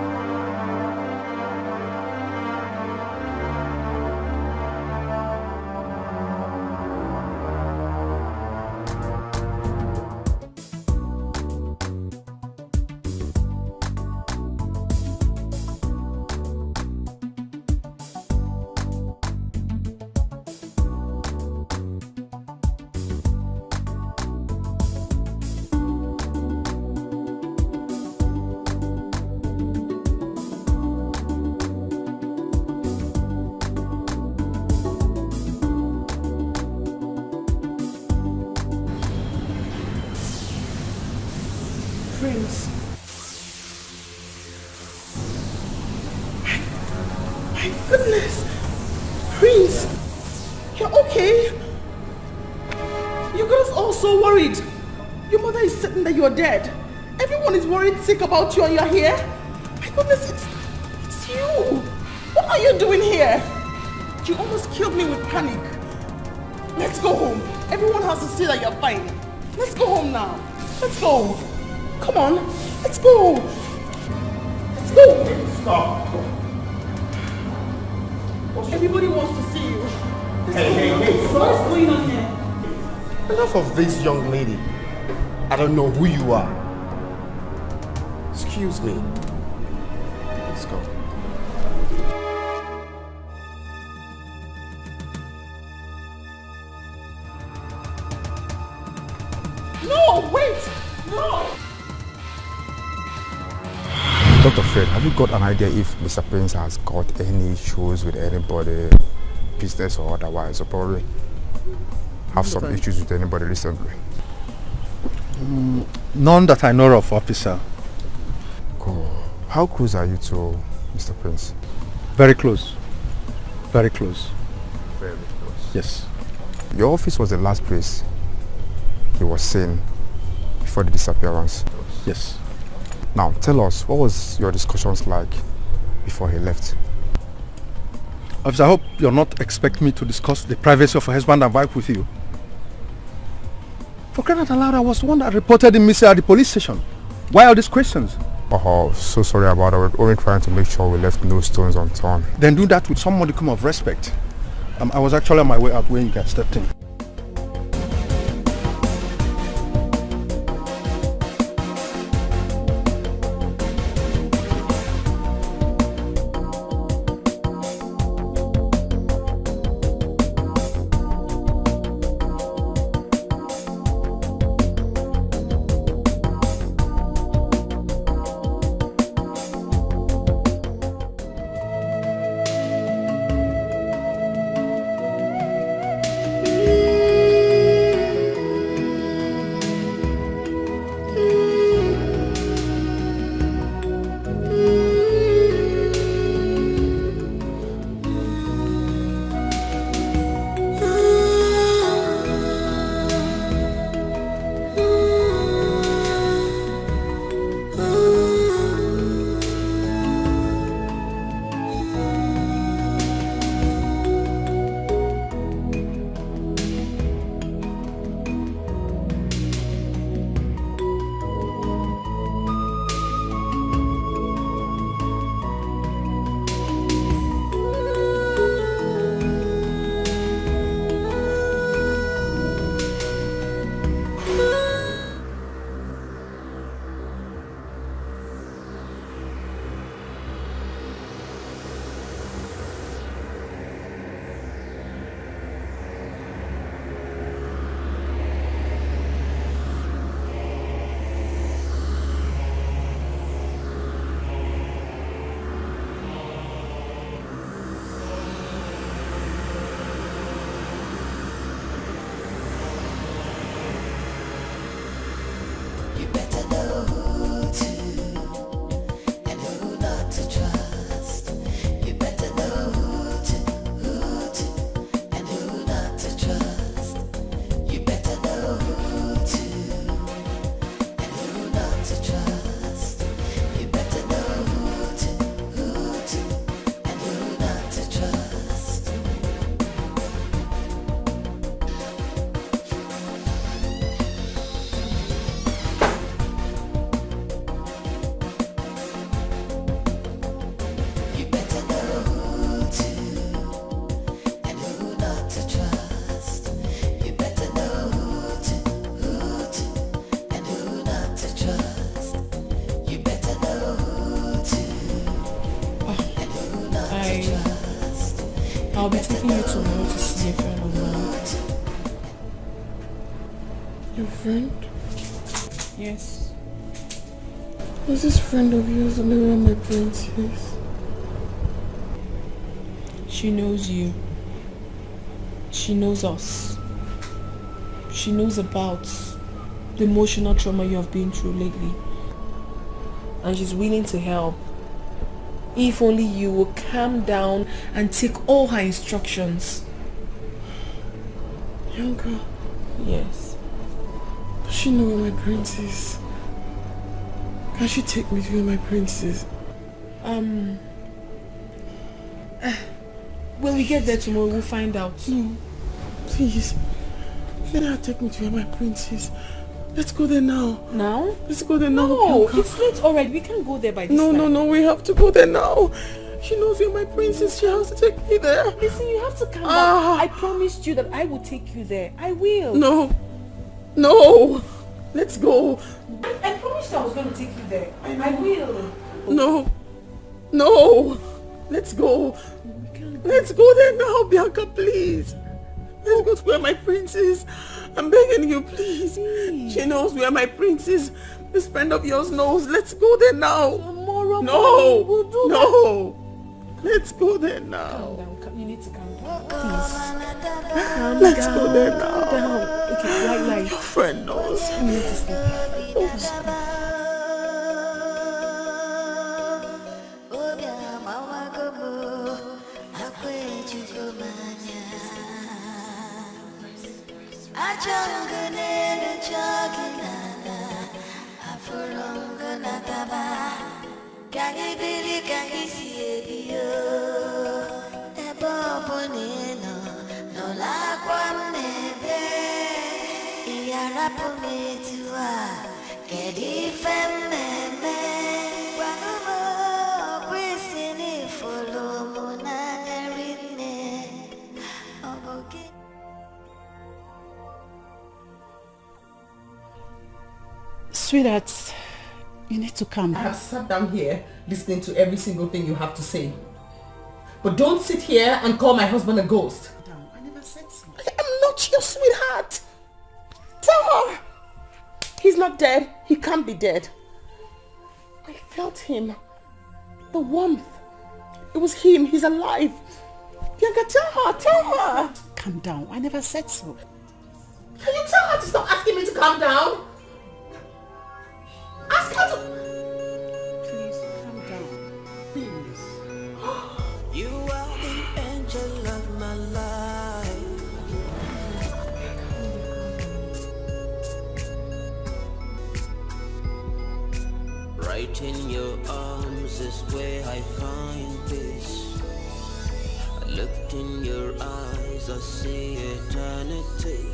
Dead. Everyone is worried sick about you and you're here. My goodness, it's you. What are you doing here? You almost killed me with panic. Let's go home. Everyone has to see that you're fine. Let's go home now. Let's go. Come on. Let's go. Let's go. Stop. Everybody wants to see you. Hey. What's going on here? Enough of this young lady. I don't know who you are. Excuse me. Let's go. No, wait! No! Dr. Fred, have you got an idea if Mr. Prince has got any issues with anybody, business or otherwise, or probably have some issues with anybody recently? None that I know of, officer. Cool. How close are you to Mr. Prince? Very close. Very close. Very close. Yes. Your office was the last place he was seen before the disappearance. Yes. Now, tell us, what was your discussions like before he left. Officer, I hope you're not expecting me to discuss the privacy of a husband and wife with you. For crying out loud, I was the one that reported him missing at the police station. Why all these questions? Oh, so sorry about it. We're only trying to make sure we left no stones unturned. Then do that with some modicum of respect. I was actually on my way out when you guys stepped in. I'll be taking you tomorrow to see a friend of mine. Your friend? Yes. Was this friend of yours the where my prince is? She knows you. She knows us. She knows about the emotional trauma you have been through lately. And she's willing to help. If only you will calm down and take all her instructions. Young girl? Yes. Does she know where my prince is? Can she take me to where my prince is? When we get there tomorrow, we'll find out. No. Please. Let her take me to where my prince is. Let's go there now. Now? Let's go there now. No, it's late already. We can't go there by this time. No, we have to go there now. She knows where my prince is. She has to take me there. Listen, you have to calm down. I promised you that I will take you there. I will. No. Let's go. I promised I was going to take you there. I will. No. Let's go. Let's go there now, Bianca, please. Let's go to where my prince is. I'm begging you, please. She knows where my prince is. This friend of yours knows. Let's go there now. Tomorrow we'll do that. Let's go there now. Calm down. You need to calm down. Please. Let's go there now. Calm down. Okay, right. Your friend knows. You need to sleep. Can you believe, can you see Sweetheart, you need to calm I down. have sat down here listening to every single thing you have to say. But don't sit here and call my husband a ghost. I never said so. I'm not your sweetheart. Tell her. He's not dead. He can't be dead. I felt him. The warmth. It was him. He's alive. Bianca, tell her. Calm down. I never said so. Can you tell her to stop asking me to calm down? Ask her to... Please, calm down. Please. You are the angel of my life. Right in your arms is where I find peace. I looked in your eyes, I see eternity.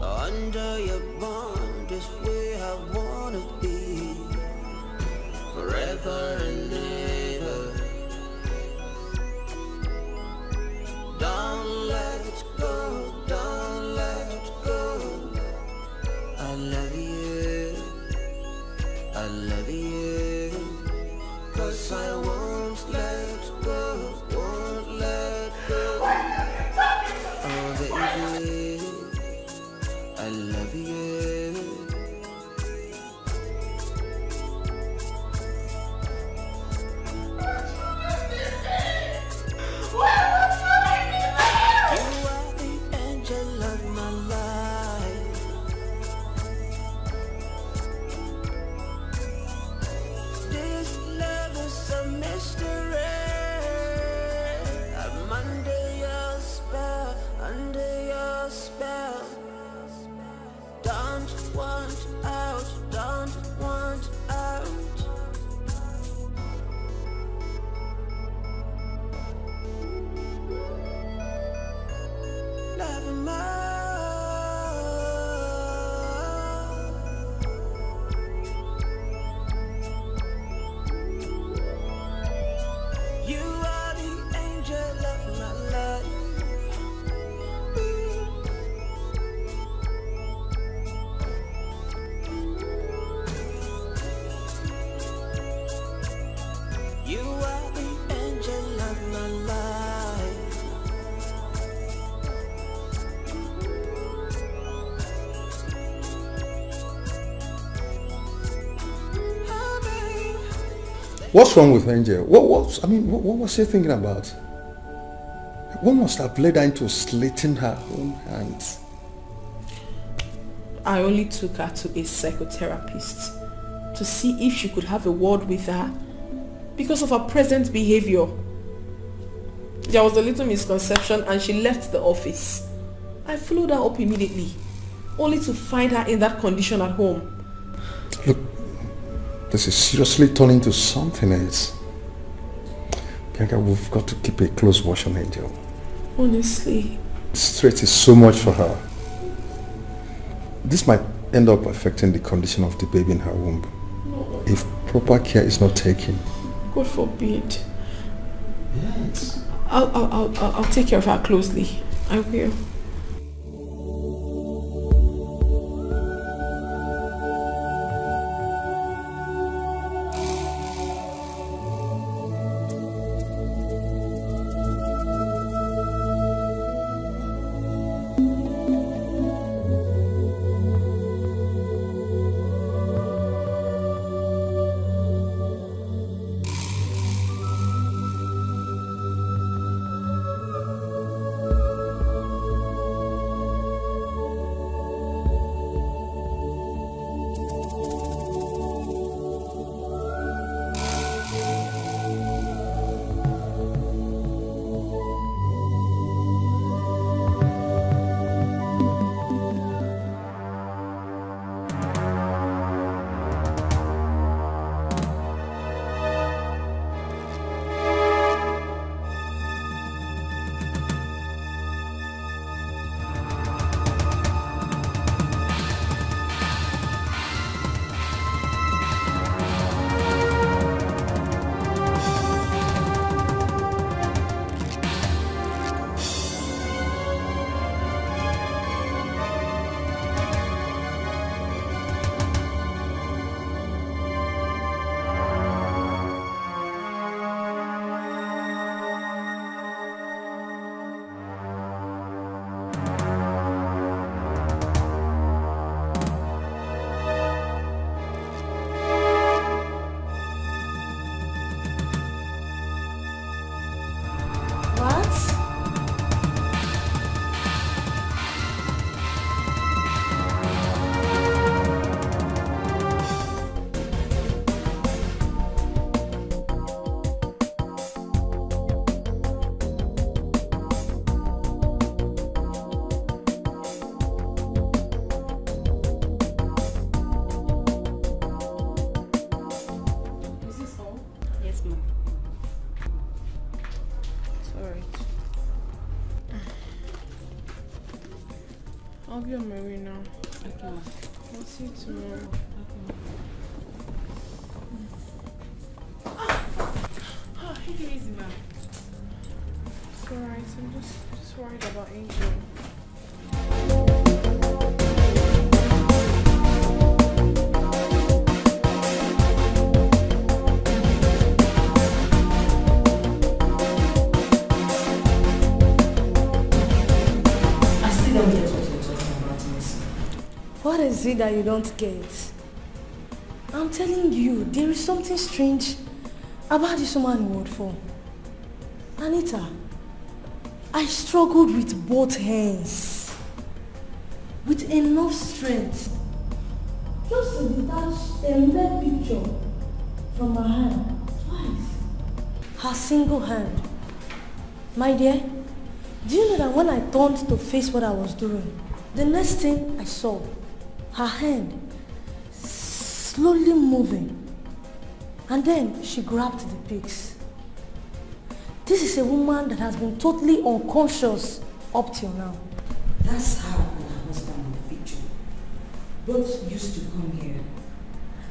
Under your bond is where I wanna be, forever and ever. Don't let go, don't let go. I love you, I love you, 'cause I won't let go, won't let go. Oh baby, I love you. You are the angel of my life. This love is a mystery. I'm under your spell, under your spell. Don't want out, don't want out. Love more. You are the angel of my life. You are the angel of my life. What's wrong with Angel? What was she thinking about? What must have led her into slitting her own hands? I only took her to a psychotherapist to see if she could have a word with her because of her present behavior. There was a little misconception and she left the office. I followed her up immediately, only to find her in that condition at home. Look, this is seriously turning to something else. Bianca, we've got to keep a close watch on Angel. Honestly. Stress is so much for her. This might end up affecting the condition of the baby in her womb. No. If proper care is not taken. God forbid. Yes. I'll take care of her closely. I will. be on my way now. Okay. I'll see you tomorrow. Okay. Take it easy, man. It's alright. I'm just worried about Angel. What is it that you don't get? I'm telling you, there is something strange about this woman you work for. Anita, I struggled with both hands, with enough strength, just to detach a red picture from her hand, twice. Her single hand. My dear, do you know that when I turned to face what I was doing, the next thing I saw, her hand slowly moving, and then she grabbed the pics. This is a woman that has been totally unconscious up till now. That's her and her husband in the picture. Both used to come here,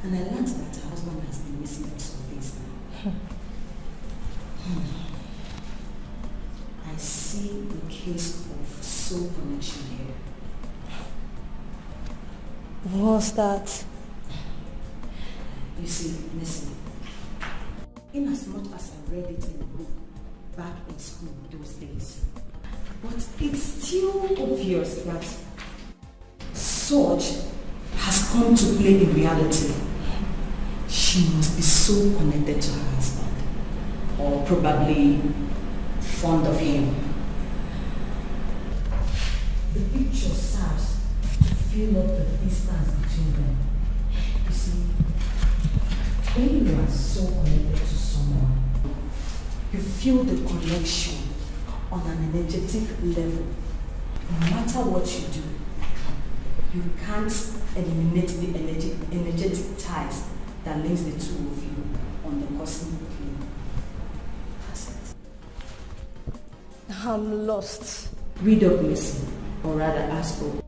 and I learned that her husband has been missing for some days now. I see the case of soul connection here. What's that? You see, listen. In as much as I read it in a book back in school those days, but it's still obvious that such has come to play in reality. She must be so connected to her husband, or probably fond of him. The picture serves to fill up the distance between them. You see, when you are so connected to someone, you feel the connection on an energetic level. No matter what you do, you can't eliminate the energetic ties that links the two of you on the cosmic plane. That's it. I'm lost. Read up, listen, or rather ask for.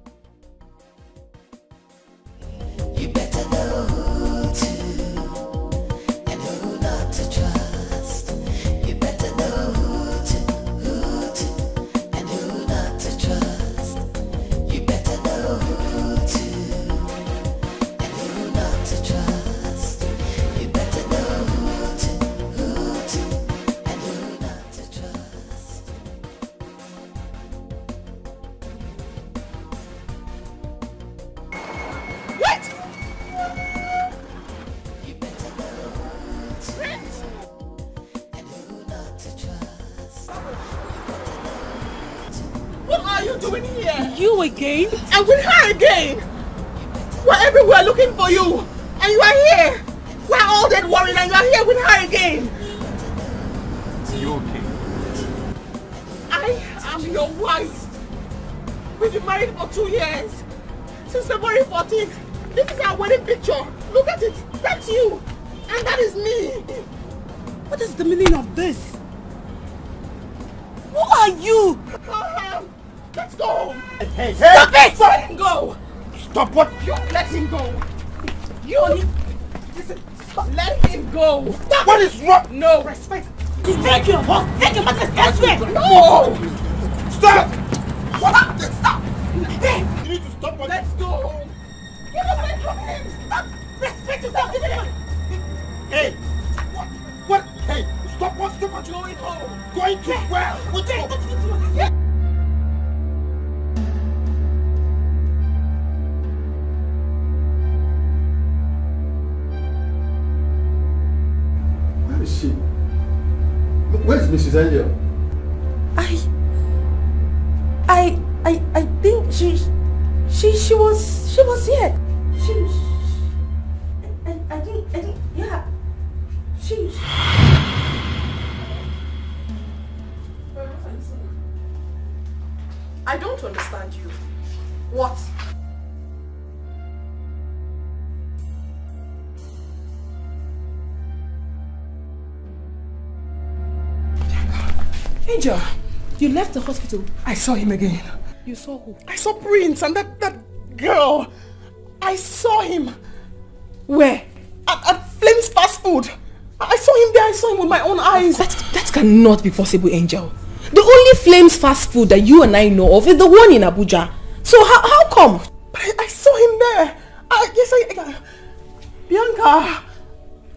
You better know who to and who not to trust. You better know who to and who not to trust. You better know who to and who not to trust. You better know who to and who not to trust. What? What are you doing here? You again? And with her again? We're everywhere looking for you. And you are here. We're all dead worried and you are here with her again. Are you okay? I am your wife. We've been married for 2 years. Since February 14th. This is our wedding picture. Look at it. That's you. And that is me. What is the meaning of this? Who are you? Let's go. Hey, Stop it! Let him go. Stop what? You let him go. You listen. Stop. Let him go. Stop. What is wrong? No respect. Take your horse. Take your mother's elsewhere. No. Stop. Stop. Stop. Hey. You need to stop what? Let's go. Get away from him. Stop. Respect yourself. Hey. What? Hey. Stop what? Stop what? Going home. Going to where? Which home? Yeah. Where is she? Where is Mrs. Angel? I think she was here. I think, yeah. I don't understand you. What? Angel, you left the hospital. I saw him again. You saw who? I saw Prince and that girl. I saw him. Where? At Flames Fast Food. I saw him there. I saw him with my own eyes. That cannot be possible, Angel. The only Flames Fast Food that you and I know of is the one in Abuja. So how come? I saw him there. Bianca,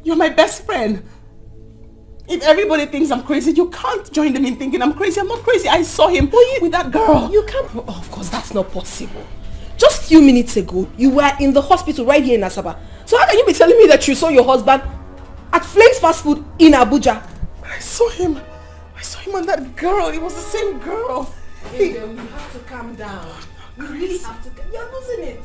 you're my best friend. If everybody thinks I'm crazy, you can't join them in thinking I'm crazy. I'm not crazy. I saw him with that girl. You can't. Oh, of course, that's not possible. Just a few minutes ago, you were in the hospital right here in Asaba. So how can you be telling me that you saw your husband at Flames Fast Food in Abuja? I saw him. I saw him and that girl. It was the same girl. Hey, girl, you have to calm down. You really have to. You're losing it.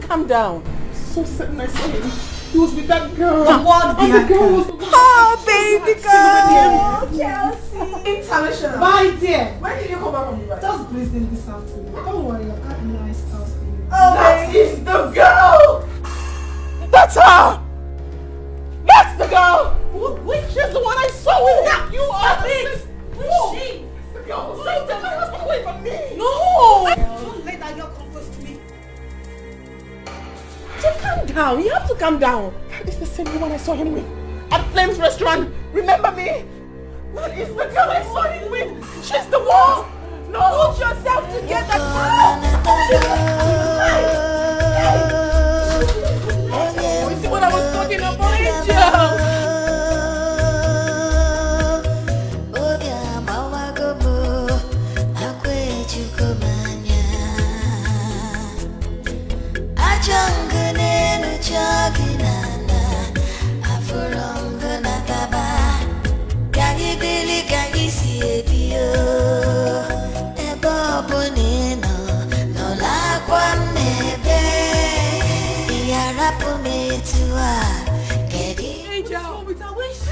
Calm down. So certain I saw him. He was with that girl. What? And the girl was... Oh, baby girl. Chelsea. International. Bye, dear. When did you come back from Dubai? Just breathing this out to me. Don't worry, I've got nice house for you. Oh, that is the girl! That's her! That's the girl! Which is the one I saw with him? You are it! Who? She! The girl! Don't take my husband away from me! No! Don't let that girl come close to me. So calm down. You have to calm down. That is the same woman I saw him with. At Flames Restaurant. Remember me? That is the girl I saw him with. She's the one! No! Put yourself together! You see what I was talking about, Angel?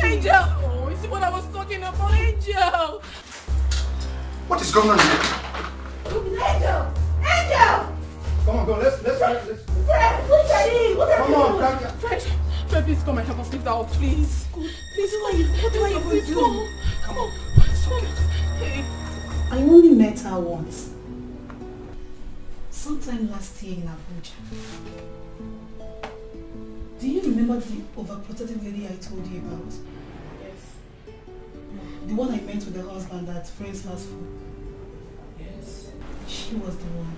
Angel! Oh, you see what I was talking about, Angel? What is going on here? Angel! Angel! Come on, go. Let's. Fred, look at him! Come on, Fred, please come and help us leave that out, please. Please come. What do I even do? Come on. It's okay. Hey. I only met her once. Sometime last year in Abuja. Do you remember the overprotective lady I told you about? Yes. The one I met with the husband at Friends Fast Food? Yes. She was the one.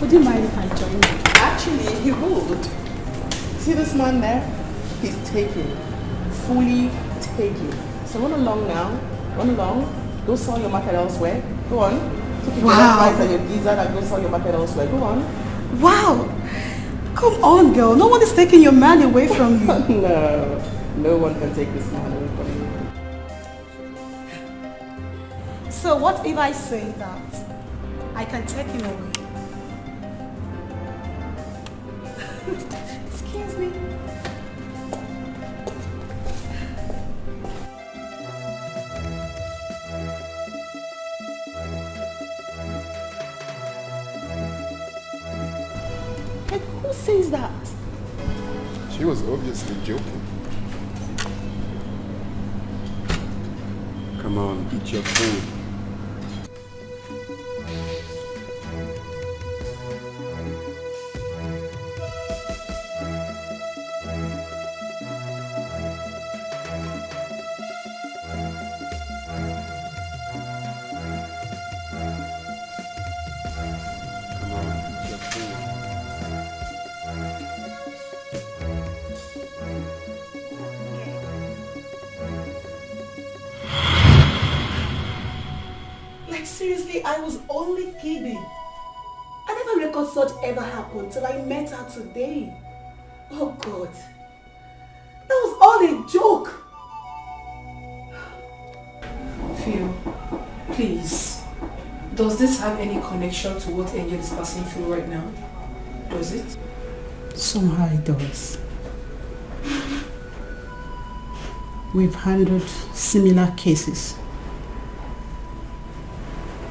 Would you mind if I join you? Actually, he would. See this man there? He's taken. Fully taken. So run along now. Run along. Go sell your market elsewhere. Go on. So if you Wow. get your visa and go sell your market elsewhere. Go on. Wow! Come on, girl. No one is taking your man away from you. No. No one can take this man away from you. So what if I say that I can take him away? Excuse me. And who says that? She was obviously joking. Come on, eat your food. Seriously, I was only kidding. I never record such ever happened till I met her today. Oh God. That was all a joke. Phil, please. Does this have any connection to what Angel is passing through right now? Does it? Somehow it does. We've handled similar cases.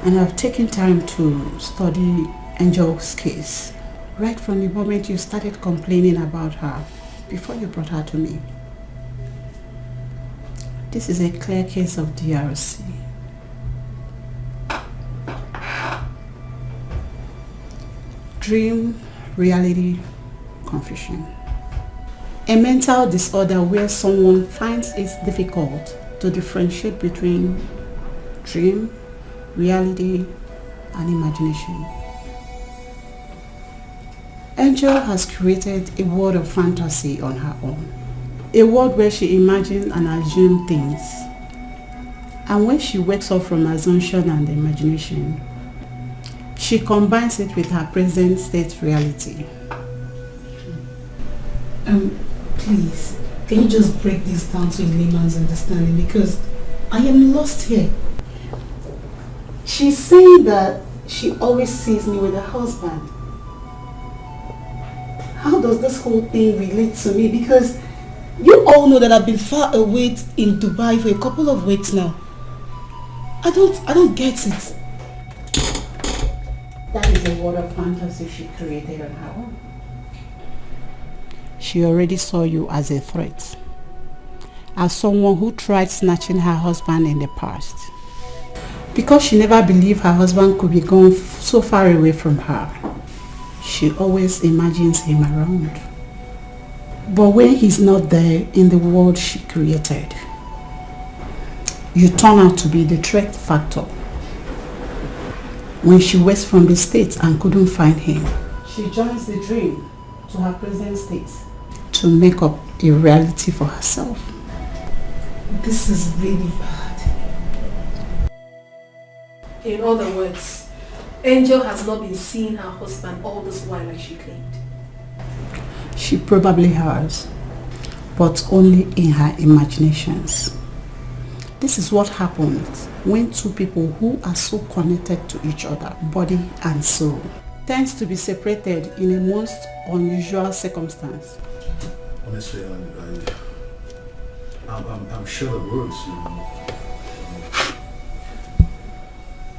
And I've taken time to study Angel's case right from the moment you started complaining about her before you brought her to me. This is a clear case of DRC. Dream, reality, confusion. A mental disorder where someone finds it difficult to differentiate between dream, reality, and imagination. Angel has created a world of fantasy on her own. A world where she imagines and assumes things. And when she wakes up from assumption and imagination, she combines it with her present state reality. Please, can you just break this down to a layman's understanding, because I am lost here. She's saying that she always sees me with her husband. How does this whole thing relate to me? Because you all know that I've been far away in Dubai for a couple of weeks now. I don't get it. That is a world of fantasy she created on her own. She already saw you as a threat, as someone who tried snatching her husband in the past. Because she never believed her husband could be gone so far away from her, she always imagines him around. But when he's not there in the world she created, you turn out to be the threat factor. When she wakes from the States and couldn't find him, she joins the dream to her present state to make up a reality for herself. This is really bad. In other words, Angel has not been seeing her husband all this while like she claimed. She probably has, but only in her imaginations. This is what happens when two people who are so connected to each other, body and soul, tends to be separated in a most unusual circumstance. Honestly, I'm sure the words,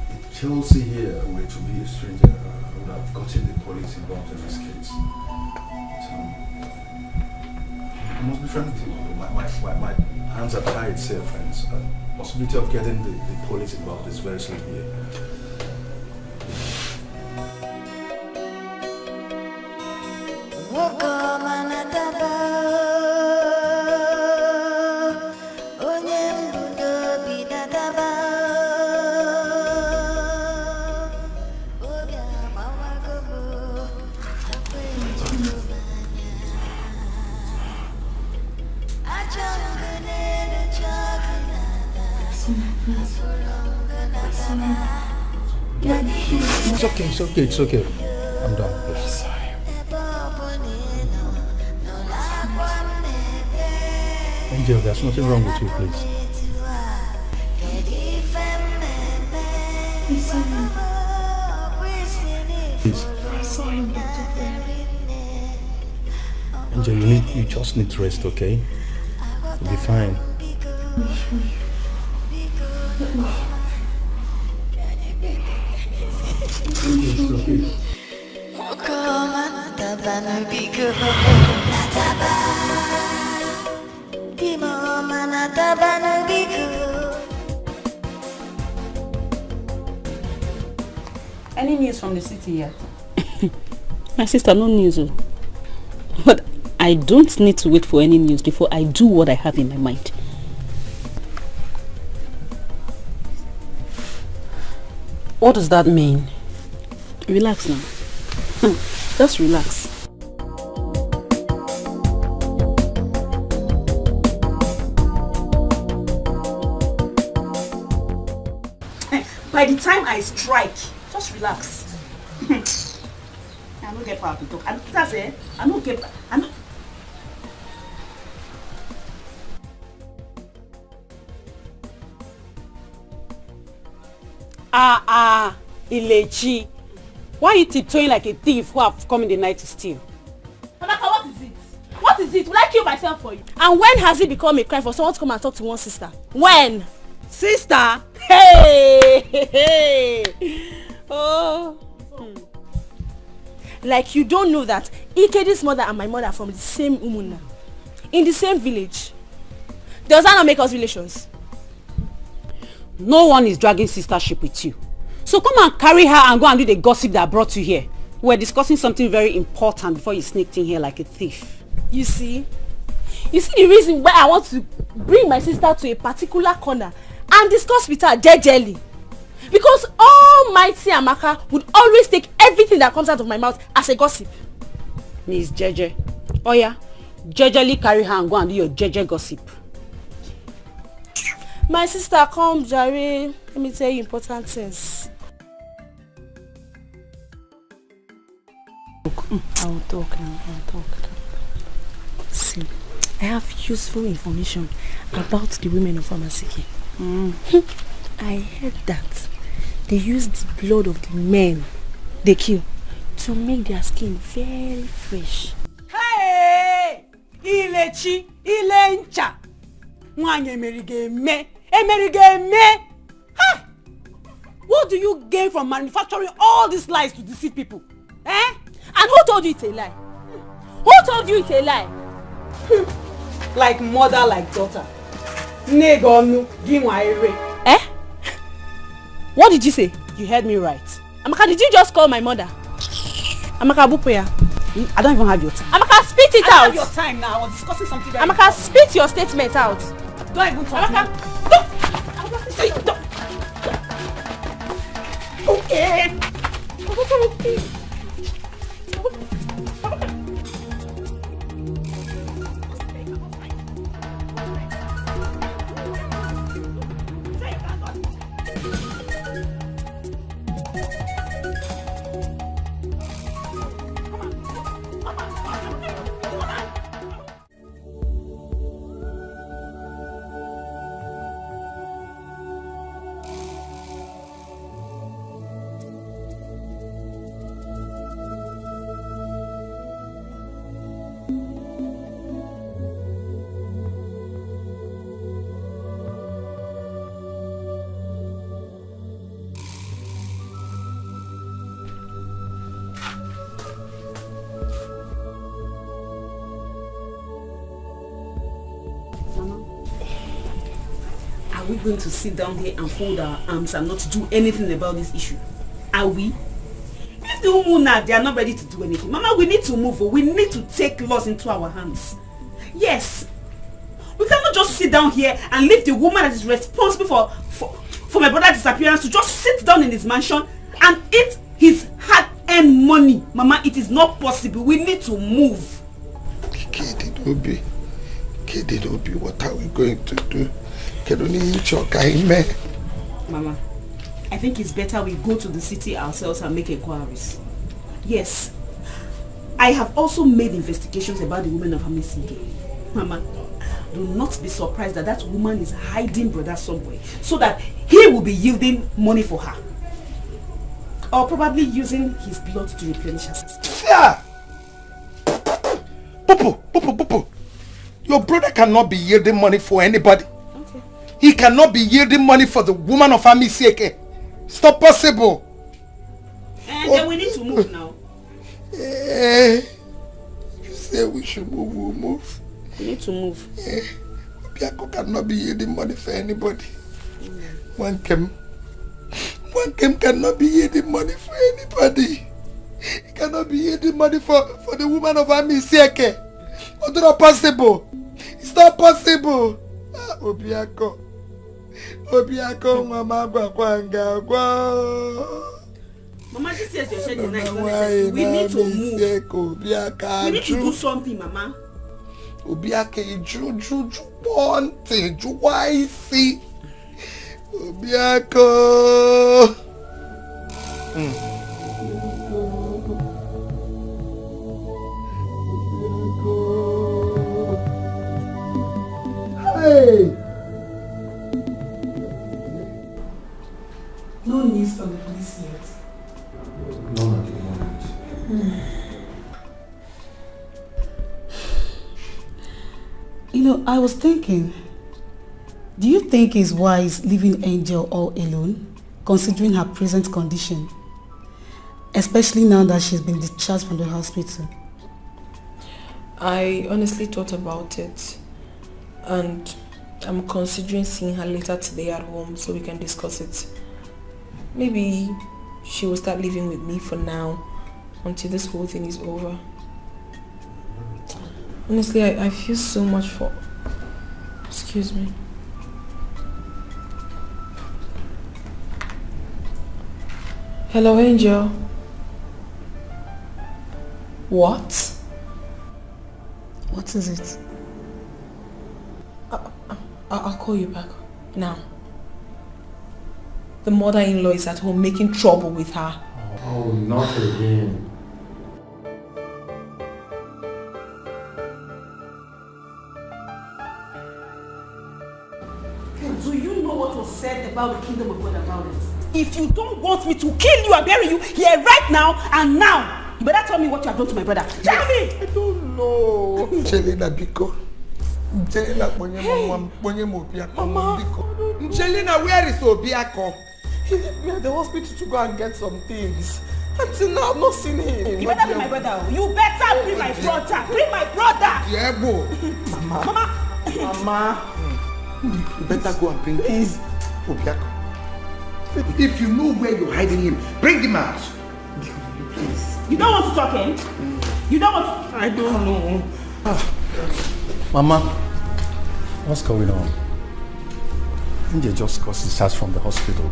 if Chelsea here were to be a stranger, I would have gotten the police involved in this case. I must be frank with you. My hands are tied, sir, friends. Possibility of getting the police involved is very slim here. It's okay. I'm done, please. Angel, there's nothing wrong with you, please. Please. Angel, you just need to rest, okay? You'll be fine. It's okay. natabana biko nataba Dimoma natabana biko. Any news from the city yet? My sister, no news. But I don't need to wait for any news before I do what I have in my mind. What does that mean? Relax now. Just relax. By the time I strike, just relax. I don't get power to talk. And that's it. I don't get. I don't. Ilechi. Why are you tiptoeing like a thief who have come in the night to steal? Amaka, what is it? What is it? Will I kill myself for you? And when has it become a crime for someone to come and talk to one sister? When? Sister? Hey! Oh. Like you don't know that Ikede's mother and my mother are from the same Umuna. In the same village. Does that not make us relations? No one is dragging sistership with you. So come and carry her and go and do the gossip that brought you here. We're discussing something very important before you sneaked in here like a thief. You see? You see the reason why I want to bring my sister to a particular corner and discuss with her jejely. Because Almighty Amaka would always take everything that comes out of my mouth as a gossip. Miss Jeje. Oh yeah? Jejely carry her and go and do your Jeje gossip. My sister, come Jare. Let me tell you important things. I'll talk now. I'll talk. See, I have useful information about the women of Amasiki. I heard that they use the blood of the men they kill to make their skin very fresh. Hey! Ilechi! Ilencha! Mwanye emerige me! Ha! What do you gain from manufacturing all these lies to deceive people? Eh? And who told you it's a lie? Who told you it's a lie? Like mother, like daughter. Negonu, ginwaere. Eh? What did you say? You heard me right. Amaka, did you just call my mother? Amaka, Bupoya. I don't even have your time. Amaka, spit it out. I don't have your time now. I was discussing something very Amaka, spit your statement out. Don't even talk Amaka, don't. Okay. Are we going to sit down here and fold our arms and not do anything about this issue? Are we? If the Umuna, they are not ready to do anything. Mama, we need to move. We need to take laws into our hands. Yes. We cannot just sit down here and leave the woman that is responsible for my brother's disappearance to just sit down in his mansion and eat his hard-earned money. Mama, it is not possible. We need to move. Kedidobi, what are we going to do? Mama, I think it's better we go to the city ourselves and make inquiries. Yes. I have also made investigations about the women of Amisike. Mama, do not be surprised that that woman is hiding brother somewhere so that he will be yielding money for her. Or probably using his blood to replenish her system. Yeah! Popo! Your brother cannot be yielding money for anybody. Okay. He cannot be yielding money for the woman of Amiseke. It's not possible. And then we need to move now. say we should move, we'll move. We need to move. Yeah. Biako cannot be yielding money for anybody. One came cannot be yielding money for anybody. He cannot be yielding money for the woman of Ami Sieke. It's not possible. It's not possible. Obiako, Mama Gwanga. Mama, this is your shedding night. We need to move. We need to do something, Mama. Obiake, Juju, Ponte, Juwaisi. Obiako. Hey! No news from the police yet. None at the moment. You know, I was thinking, do you think it's wise leaving Angel all alone, considering her present condition? Especially now that she's been discharged from the hospital. I honestly thought about it. And I'm considering seeing her later today at home so we can discuss it. Maybe she will start living with me for now until this whole thing is over. Honestly, I feel so much for... Excuse me. Hello, Angel. What? What is it? I'll call you back. Now. The mother-in-law is at home making trouble with her. Oh, not again. Do you know what was said about the kingdom of God about it? If you don't want me to kill you and bury you here right now and now, you better tell me what you have done to my brother. Tell me! I don't know. Jelena Biko. Jelena Mama. Jelena, where is Obiako? He left me at the hospital to go and get some things. Until now, I've not seen him. You better bring my brother. You better bring my brother. Bring my brother. Diego. Mama. Mama. You better go and bring his Obiako. If you know where you're hiding him, bring him out. Please. You don't want to talk him? You don't want to... I don't know. Mama, what's going on? India just got discharged from the hospital.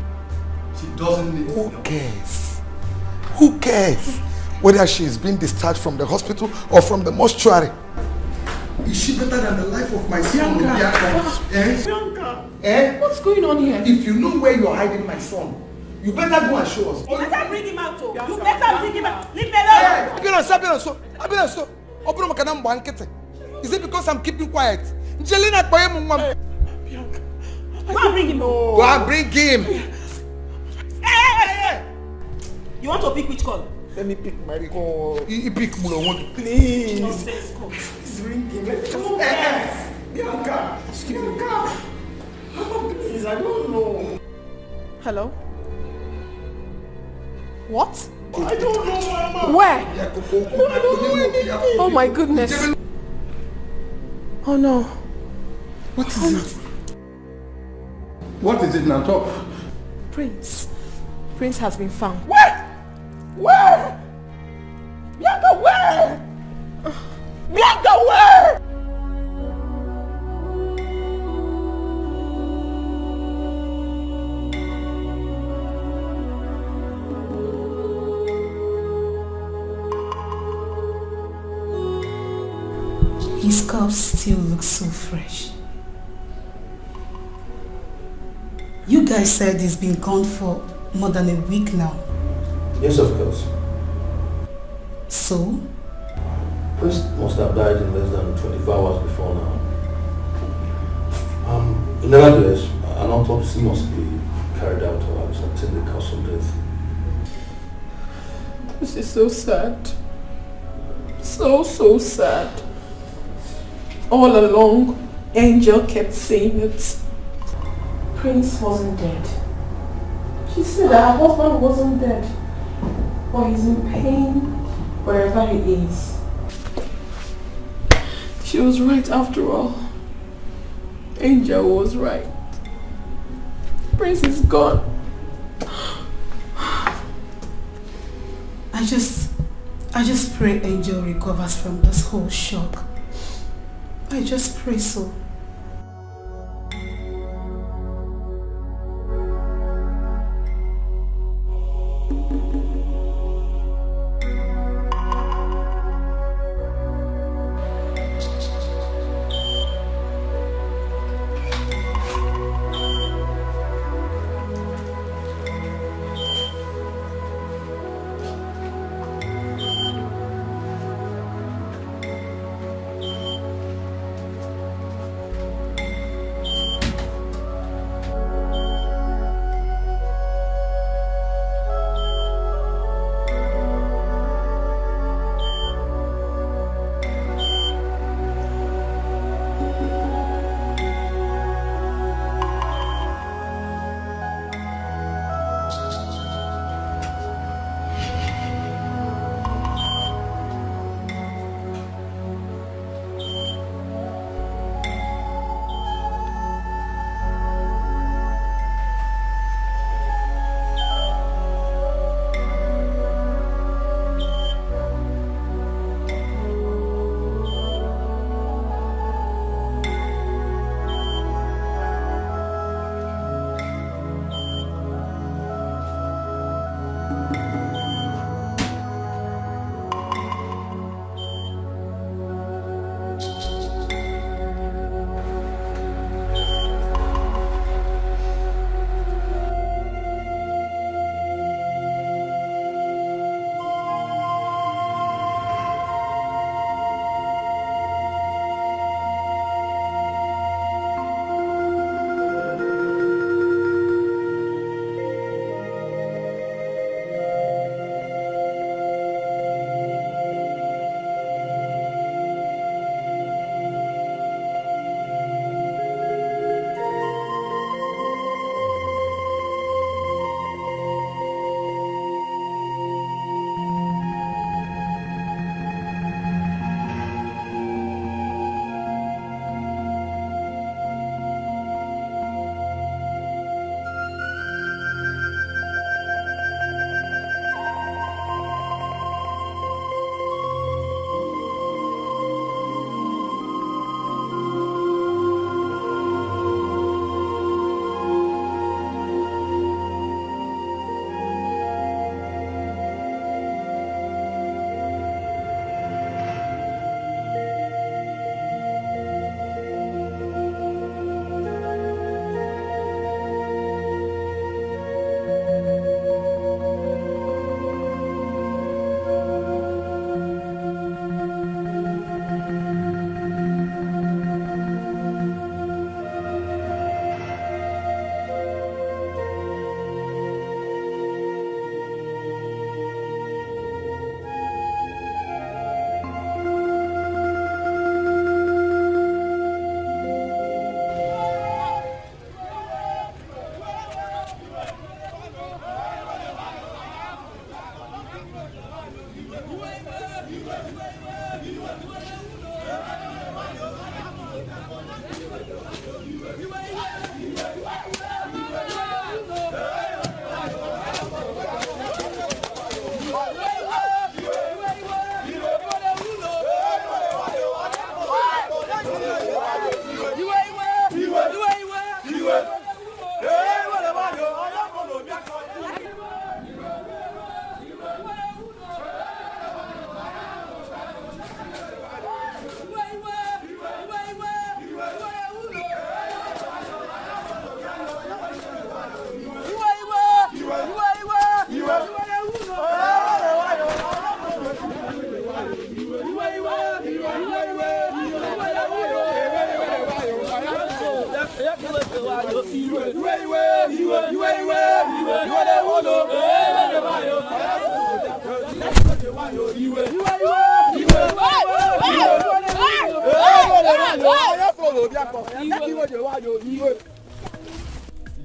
She doesn't need... Who cares? Who cares? Whether she's been discharged from the hospital or from the mortuary. Is she better than the life of my son? Bianca! What's going on here? If you know where you're hiding my son, you better go and show us. You better bring him out, too. You better bring him out. Leave me alone. Is it because I'm keeping quiet? Jelena, go and bring him. Go and bring him. Hey! You want to pick which call? Let me pick my call. You pick Mulo. Please. Please ring him. Bianca. Excuse me. Bianca. Please, I don't know. Hello? What? I don't know, Mama. Where? I don't know anything. Oh my goodness. Oh no. What is it? What is it now? Talk. Prince. Prince has been found. Where? Where? Bianca, where? Bianca, where? His cup still looks so fresh. You guys said he's been gone for more than a week now. Yes, of course. So? Prince must have died in less than 24 hours before now. Nevertheless, an autopsy must be carried out to ascertain the cause of death. This is so sad. So sad. All along, Angel kept saying it. Prince wasn't dead. She said that her husband wasn't dead. But he's in pain wherever he is. She was right after all. Angel was right. Prince is gone. I just pray Angel recovers from this whole shock. I just pray so.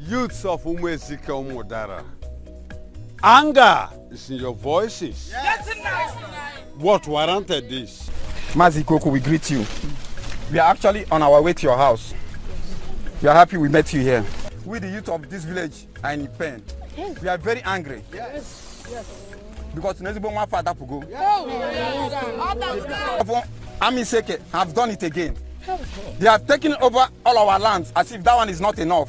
Youths of Umwezika Umudara, anger is in your voices. What warranted this? Mazikoku, we greet you. We are actually on our way to your house. We are happy we met you here. We, the youth of this village, are in pain. Yes. We are very angry. Yes. Yes. Because one father to go. Ami Seke have done it again. They have taken over all our lands as if that one is not enough.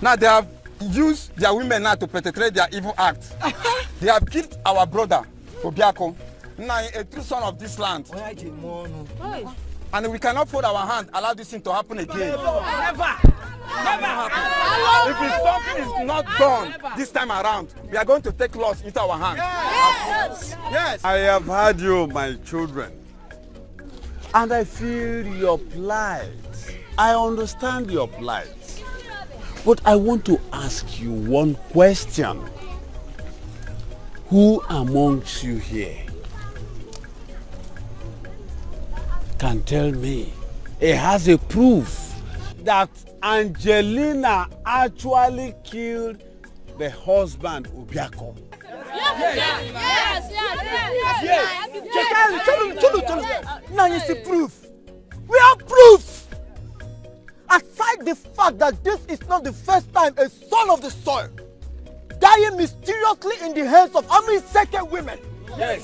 Now they have used their women now to perpetrate their evil acts. They have killed our brother, Obiako, now a true son of this land. And we cannot fold our hand, allow this thing to happen again. Never. If something is not done this time around, we are going to take laws into our hands. Yes. I have heard you, my children. And I feel your plight. I understand your plight. But I want to ask you one question. Who amongst you here can tell me it has a proof that Angelina actually killed the husband Obiako? Yes. Now you see proof. We have proof. Aside the fact that this is not the first time a son of the soil dying mysteriously in the hands of second women. Yes.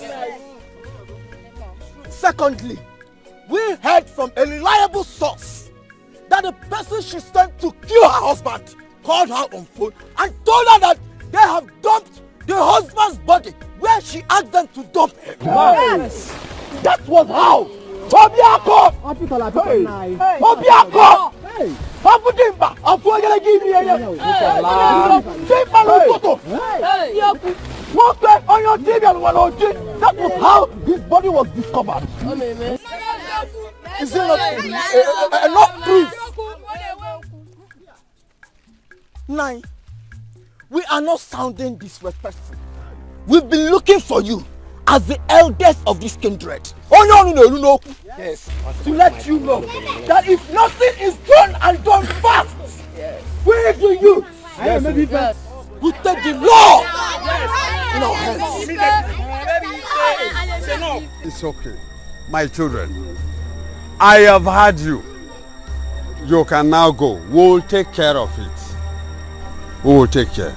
Secondly, we heard from a reliable source that the person she sent to kill her husband called her on phone and told her that they have dumped the husband's body where she asked them to dump him. Yes. That was how Obiako! Obiako! Abudimba! Abuagele give me a on your TV and that was how his body was discovered. Is it not enough proof? 9. We are not sounding disrespectful. We've been looking for you as the eldest of this kindred. Yes. To let you know that if nothing is done and done fast, we do you. We take the law in our hands. It's okay. My children, I have heard you. You can now go. We'll take care of it. We will take care.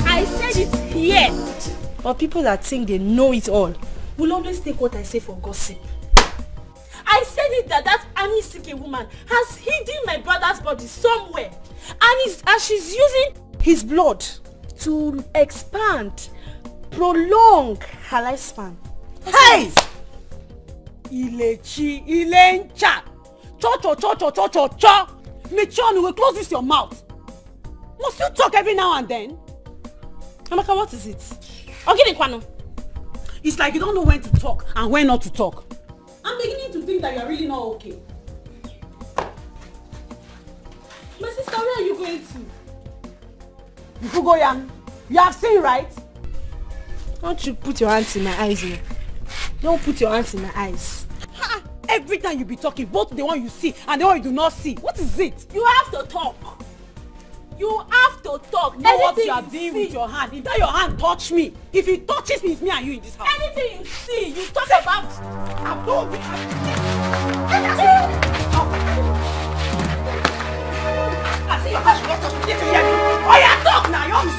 I said it here. But people that think they know it all will always take what I say for gossip. I said it that Amisike woman has hidden my brother's body somewhere, and she's using his blood to expand, prolong her lifespan. Hey! Ilechi, Ilencha, cho. Mechon, will close this your mouth. Must you talk every now and then? Amaka, what is it? It's like you don't know when to talk and when not to talk. I'm beginning to think that you're really not okay. My sister, where are you going to? Ifugoyan, you have seen, right? Don't you put your hands in my eyes here. Don't put your hands in my eyes. Ha! Every time you be talking, both the one you see and the one you do not see. What is it? You have to talk. You have to talk. Know what you are doing with your hand. If that your hand touch me, if it touches me, it's me and you in this house. Anything you see, you talk about. I've told you. I see your hand. Oh yeah, talk now, young.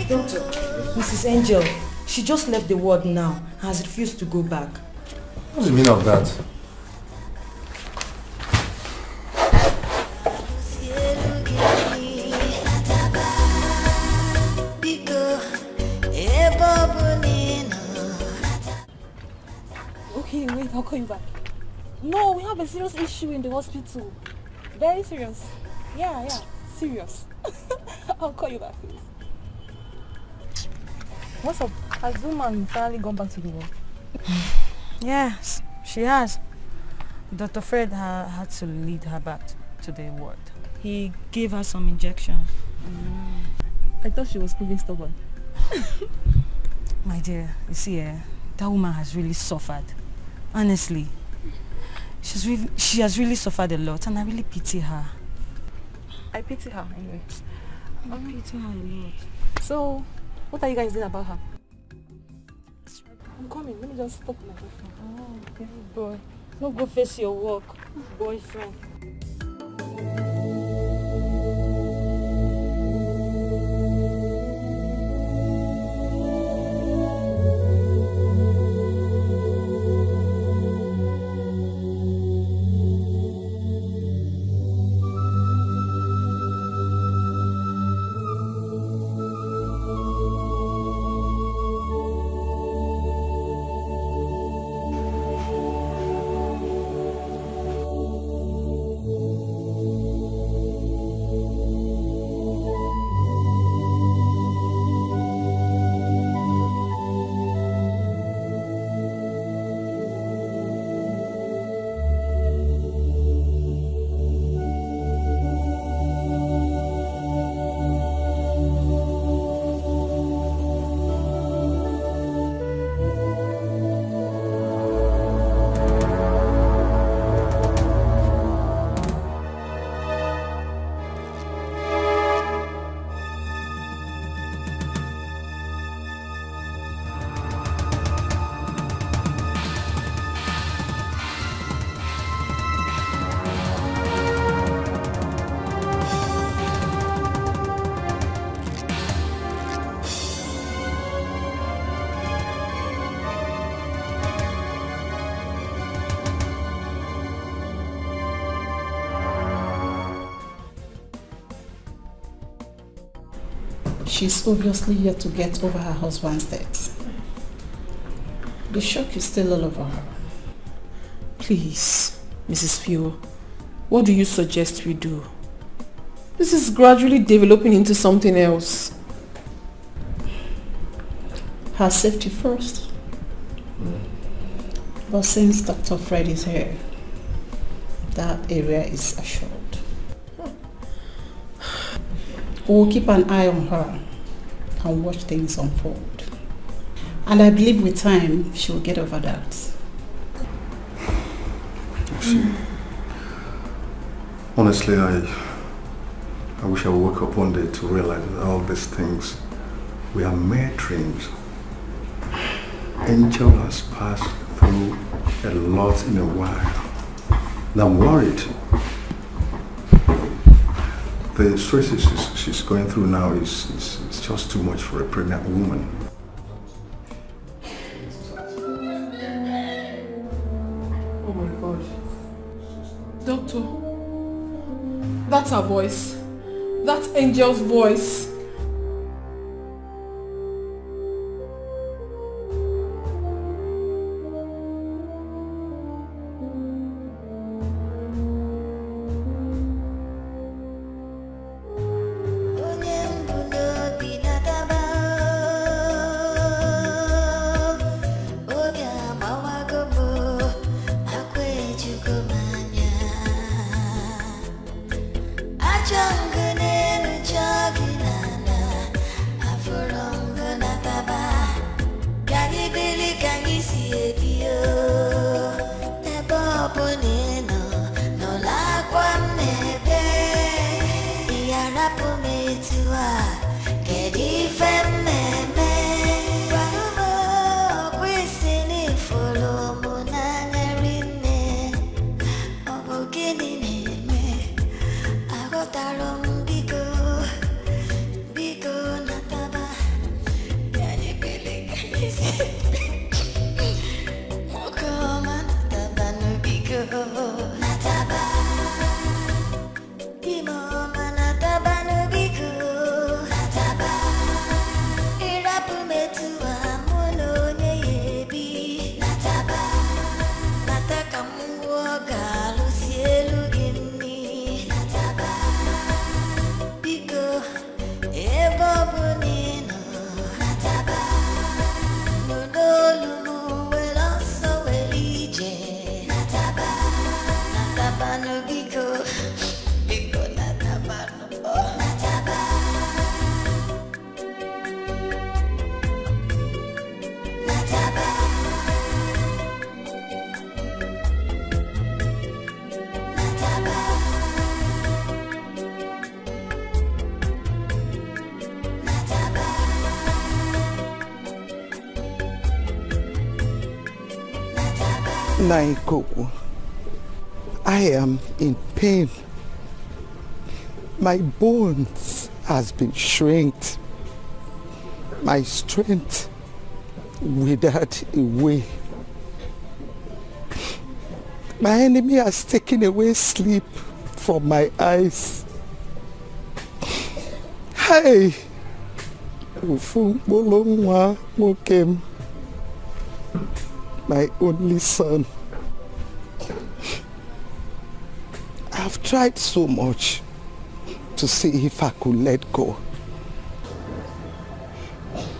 Doctor, Mrs. Angel, she just left the ward now and has refused to go back. What's the meaning of that? Okay, wait, I'll call you back. No, we have a serious issue in the hospital. Very serious. Yeah, serious. I'll call you back, please. What's up? Has Zuman finally gone back to the work? Yes, she has. Dr. Fred had to lead her back to the ward. He gave her some injections. I thought she was proving stubborn. My dear, you see, that woman has really suffered. Honestly. She has really suffered a lot and I really pity her. I pity her anyway. I pity her a lot. So, what are you guys doing about her? I'm coming. Let me just stop my boyfriend. Oh, okay. Boy, don't go face your work, boyfriend. She's obviously yet to get over her husband's death. The shock is still all over her. Please, Mrs. Fio, what do you suggest we do? This is gradually developing into something else. Her safety first. But since Dr. Fred is here, that area is assured. We'll keep an eye on her and watch things unfold. And I believe with time, she will get over that. See, honestly, I wish I woke up one day to realize that all these things were mere dreams. Angel has passed through a lot in a while. And I'm worried. The stresses she's going through now is just just too much for a pregnant woman. Oh my God. Doctor, that's her voice. That's Angel's voice. Naikoko, I am in pain. My bones has been shrinked. My strength withered away. My enemy has taken away sleep from my eyes. Hey, my only son. I've tried so much to see if I could let go.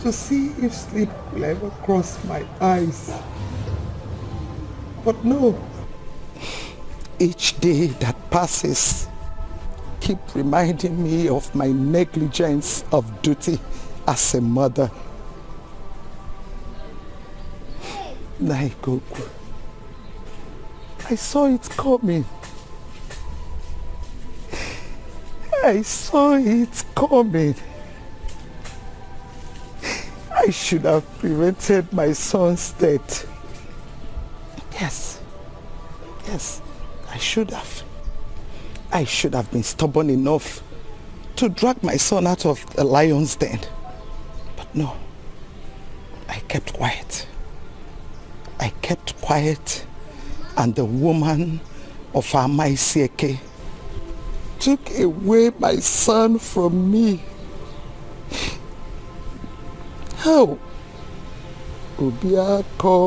To see if sleep will ever cross my eyes. But no. Each day that passes keep reminding me of my negligence of duty as a mother. Naikoku, I saw it coming. I saw it coming. I should have prevented my son's death. Yes, I should have. I should have been stubborn enough to drag my son out of the lion's den. But no, I kept quiet. I kept quiet, and the woman of Amaisieke took away my son from me. How? Obiako.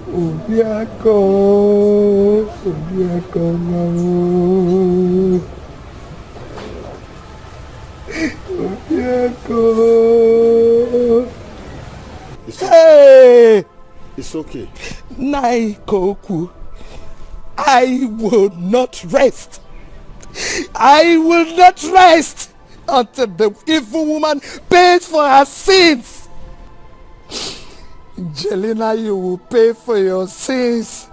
Obiako. Obiako no. Obiako. Hey! It's okay. Naikoku, I will not rest. I will not rest until the evil woman pays for her sins. Jelena, you will pay for your sins.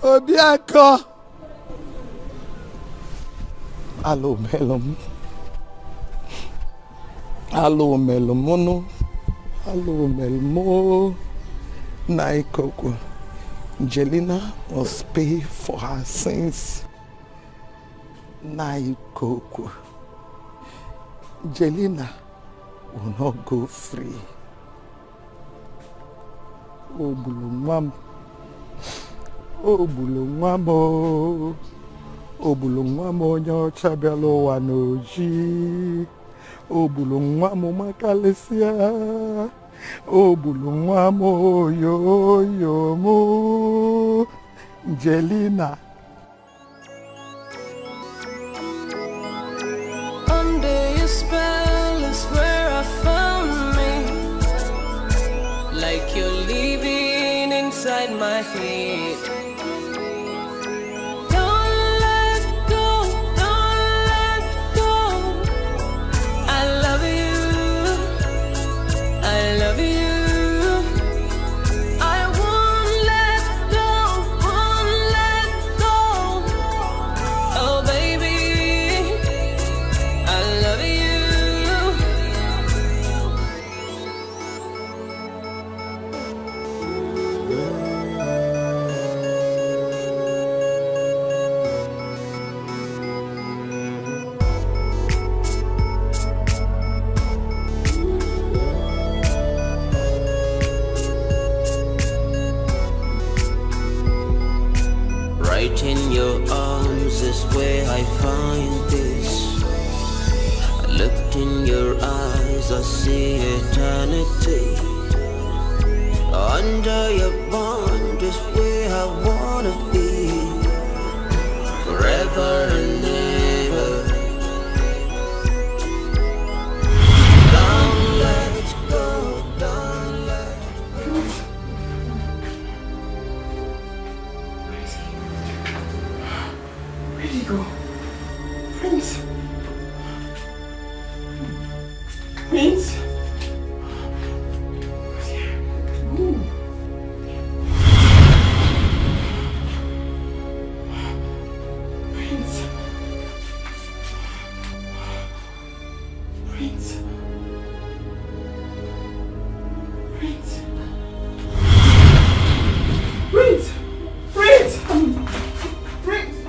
Obiako. Allo melom. Allo melomono. Allo melmo. Naikoko. Angelina must pay for her sins. Naikoko. Angelina will not go free. Oh, Bulungwam. Oh, Bulungwamo. Oh, Bulungwamo nyocha belo wanoji. Oh, Bulungwamo makalesia. Oh, Bulungwamo yo yo mo. Angelina. Under your spell is where I found me. Like you're living inside my head. Don't let go, don't let go. I love you, I love you. I won't let go, won't let go. Oh baby, I love you. Right in your arms is where I find this. I looked in your eyes, I see eternity. Under your bond is where I wanna be. Forever and ever. Don't let go, don't let go. Where'd he go? Prince? Prince? Ooh. Prince? Prince? Prince? Prince? Prince? Prince?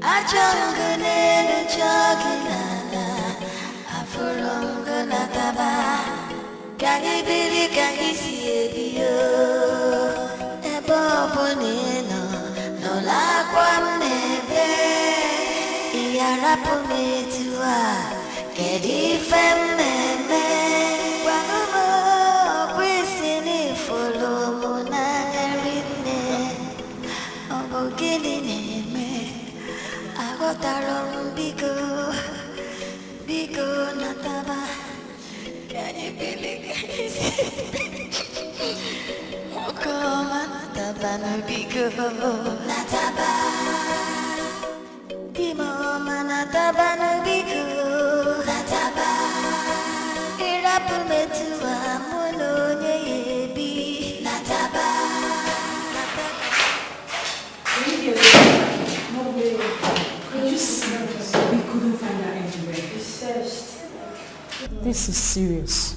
Achangane chagilana afurongana taba kagi bili kagi siebio ebobonino no la kwamnebe iyarapumetua kedi femmeme wanumo kwisini folomo nagarine obogini neme agotaron bigo nataba kagi bili kagi okoma nataba no bigo nataba Dimo manataba no bigo nataba irapumetua mono nyebi nataba No way. Could you see us? We couldn't find her anywhere. We searched. This is serious.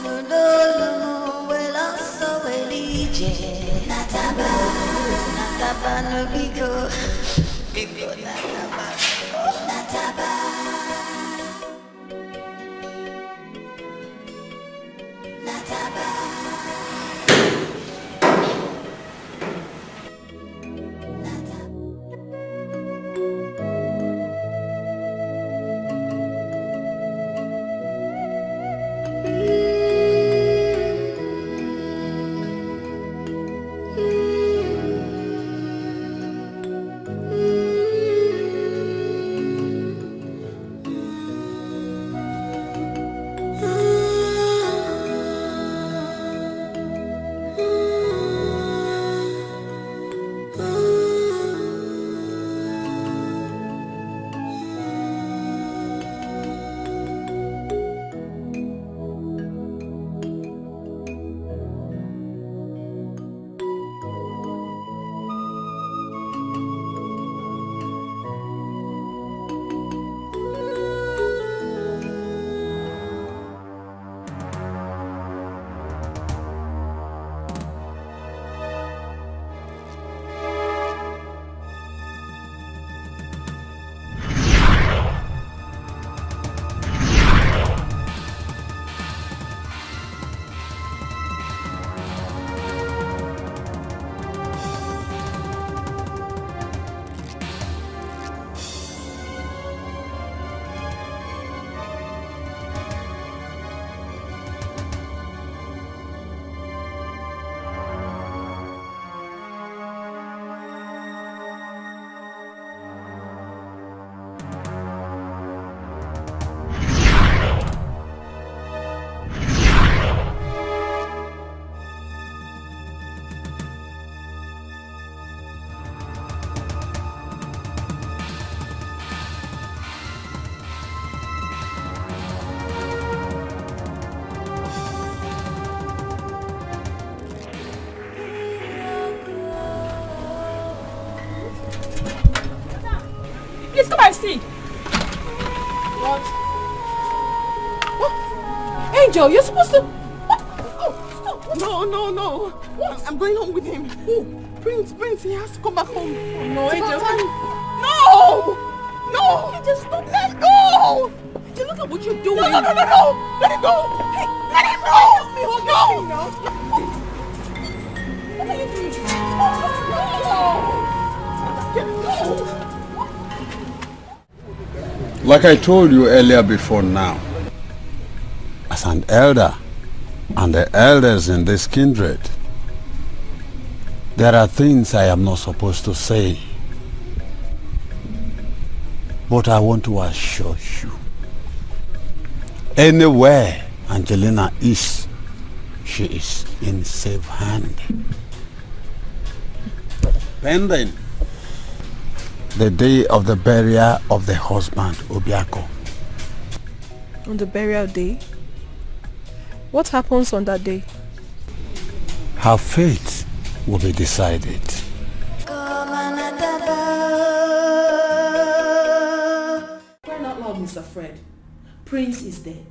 no well so elije nataba no bigo nataba Please come and see. What? What? Angel, you're supposed to... What? Oh, stop. No. What? I'm going home with him. Who? Prince, he has to come back home. Oh, no, Angel. No! Just stop. Let go! Angel, look at what you're doing. No! Let it go! Hey, let him go! Hold no! What are you doing? No! Like I told you earlier before now, as an elder and the elders in this kindred, there are things I am not supposed to say. But I want to assure you, anywhere Angelina is, she is in safe hand. Pending the day of the burial of the husband, Obiako. On the burial day? What happens on that day? Her fate will be decided. Crying out loud, Mr. Fred. Prince is dead.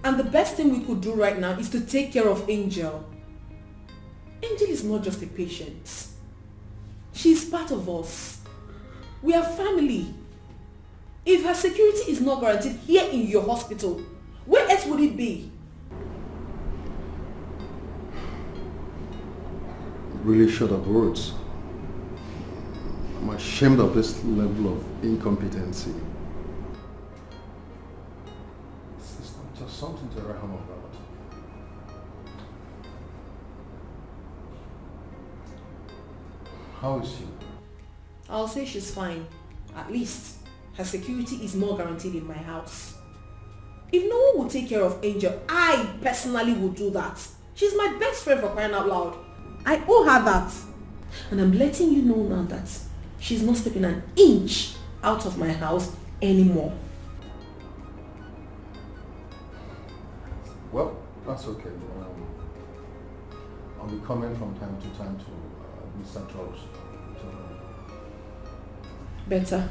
And the best thing we could do right now is to take care of Angel. Angel is not just a patient. She's part of us. We are family. If her security is not guaranteed here in your hospital, where else would it be? Really short of words. I'm ashamed of this level of incompetency. It's not just something to write home about. How is she? I'll say she's fine. At least her security is more guaranteed in my house. If no one will take care of Angel, I personally will do that. She's my best friend, for crying out loud. I owe her that. And I'm letting you know now that she's not stepping an inch out of my house anymore. Well, that's okay. I'll be coming from time to time to Mr. Charles. Better.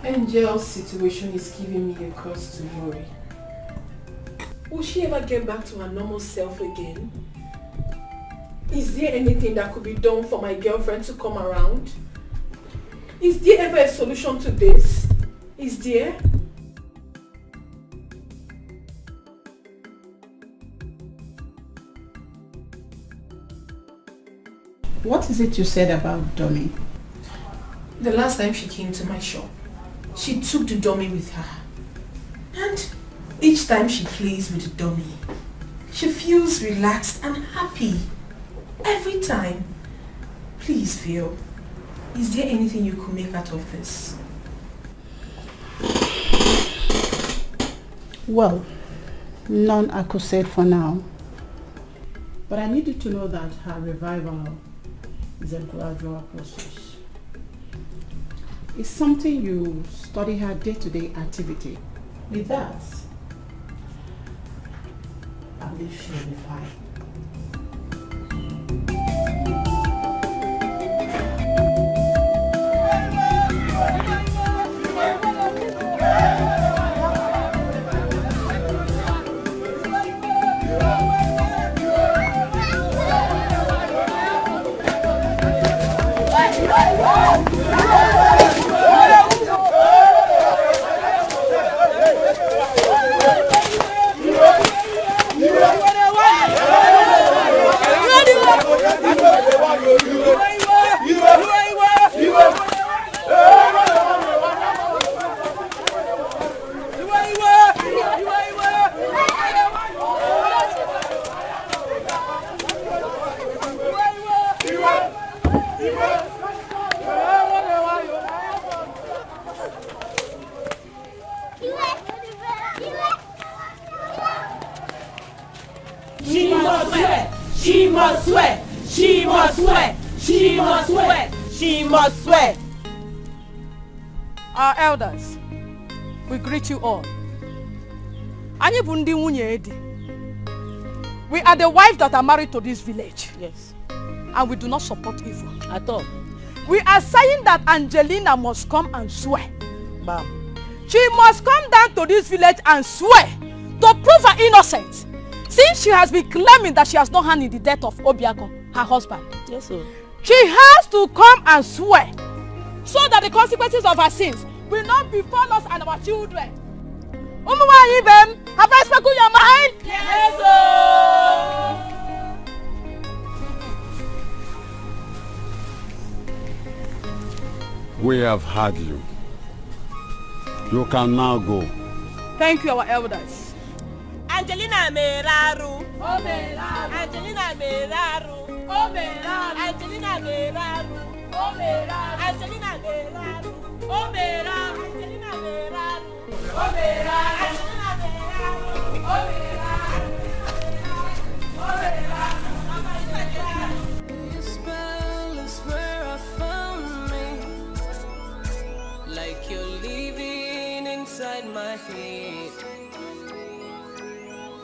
Angel's situation is giving me a cause to worry. Will she ever get back to her normal self again? Is there anything that could be done for my girlfriend to come around? Is there ever a solution to this? Is there? What is it you said about dummy? The last time she came to my shop, she took the dummy with her. And each time she plays with the dummy, she feels relaxed and happy. Every time. Please, Phil, is there anything you could make out of this? Well, none I could say for now. But I need you to know that her revival is a gradual process. It's something you study her day-to-day activity. With that, I believe she'll be fine. Our elders, we greet you all. We are the wives that are married to this village. Yes. And we do not support evil. At all. We are saying that Angelina must come and swear. Bam. She must come down to this village and swear to prove her innocence. Since she has been claiming that she has no hand in the death of Obiako, her husband. Yes, sir. She has to come and swear so that the consequences of her sins will not befall us and our children. Have I spoken your mind? Yes, sir. We have had you. You can now go. Thank you, our elders. Angelina Meraru. Oh, Meraru. Angelina Meraru. Oh, Meraru. Angelina Meraru. Oh, Meraru. Angelina Meraru. Oh, Meraru. Angelina Meraru. Oh, Meraru. Angelina Meraru. Oh, Meraru. Oh, Meraru. Your spell is where I found me, like you're living inside my head.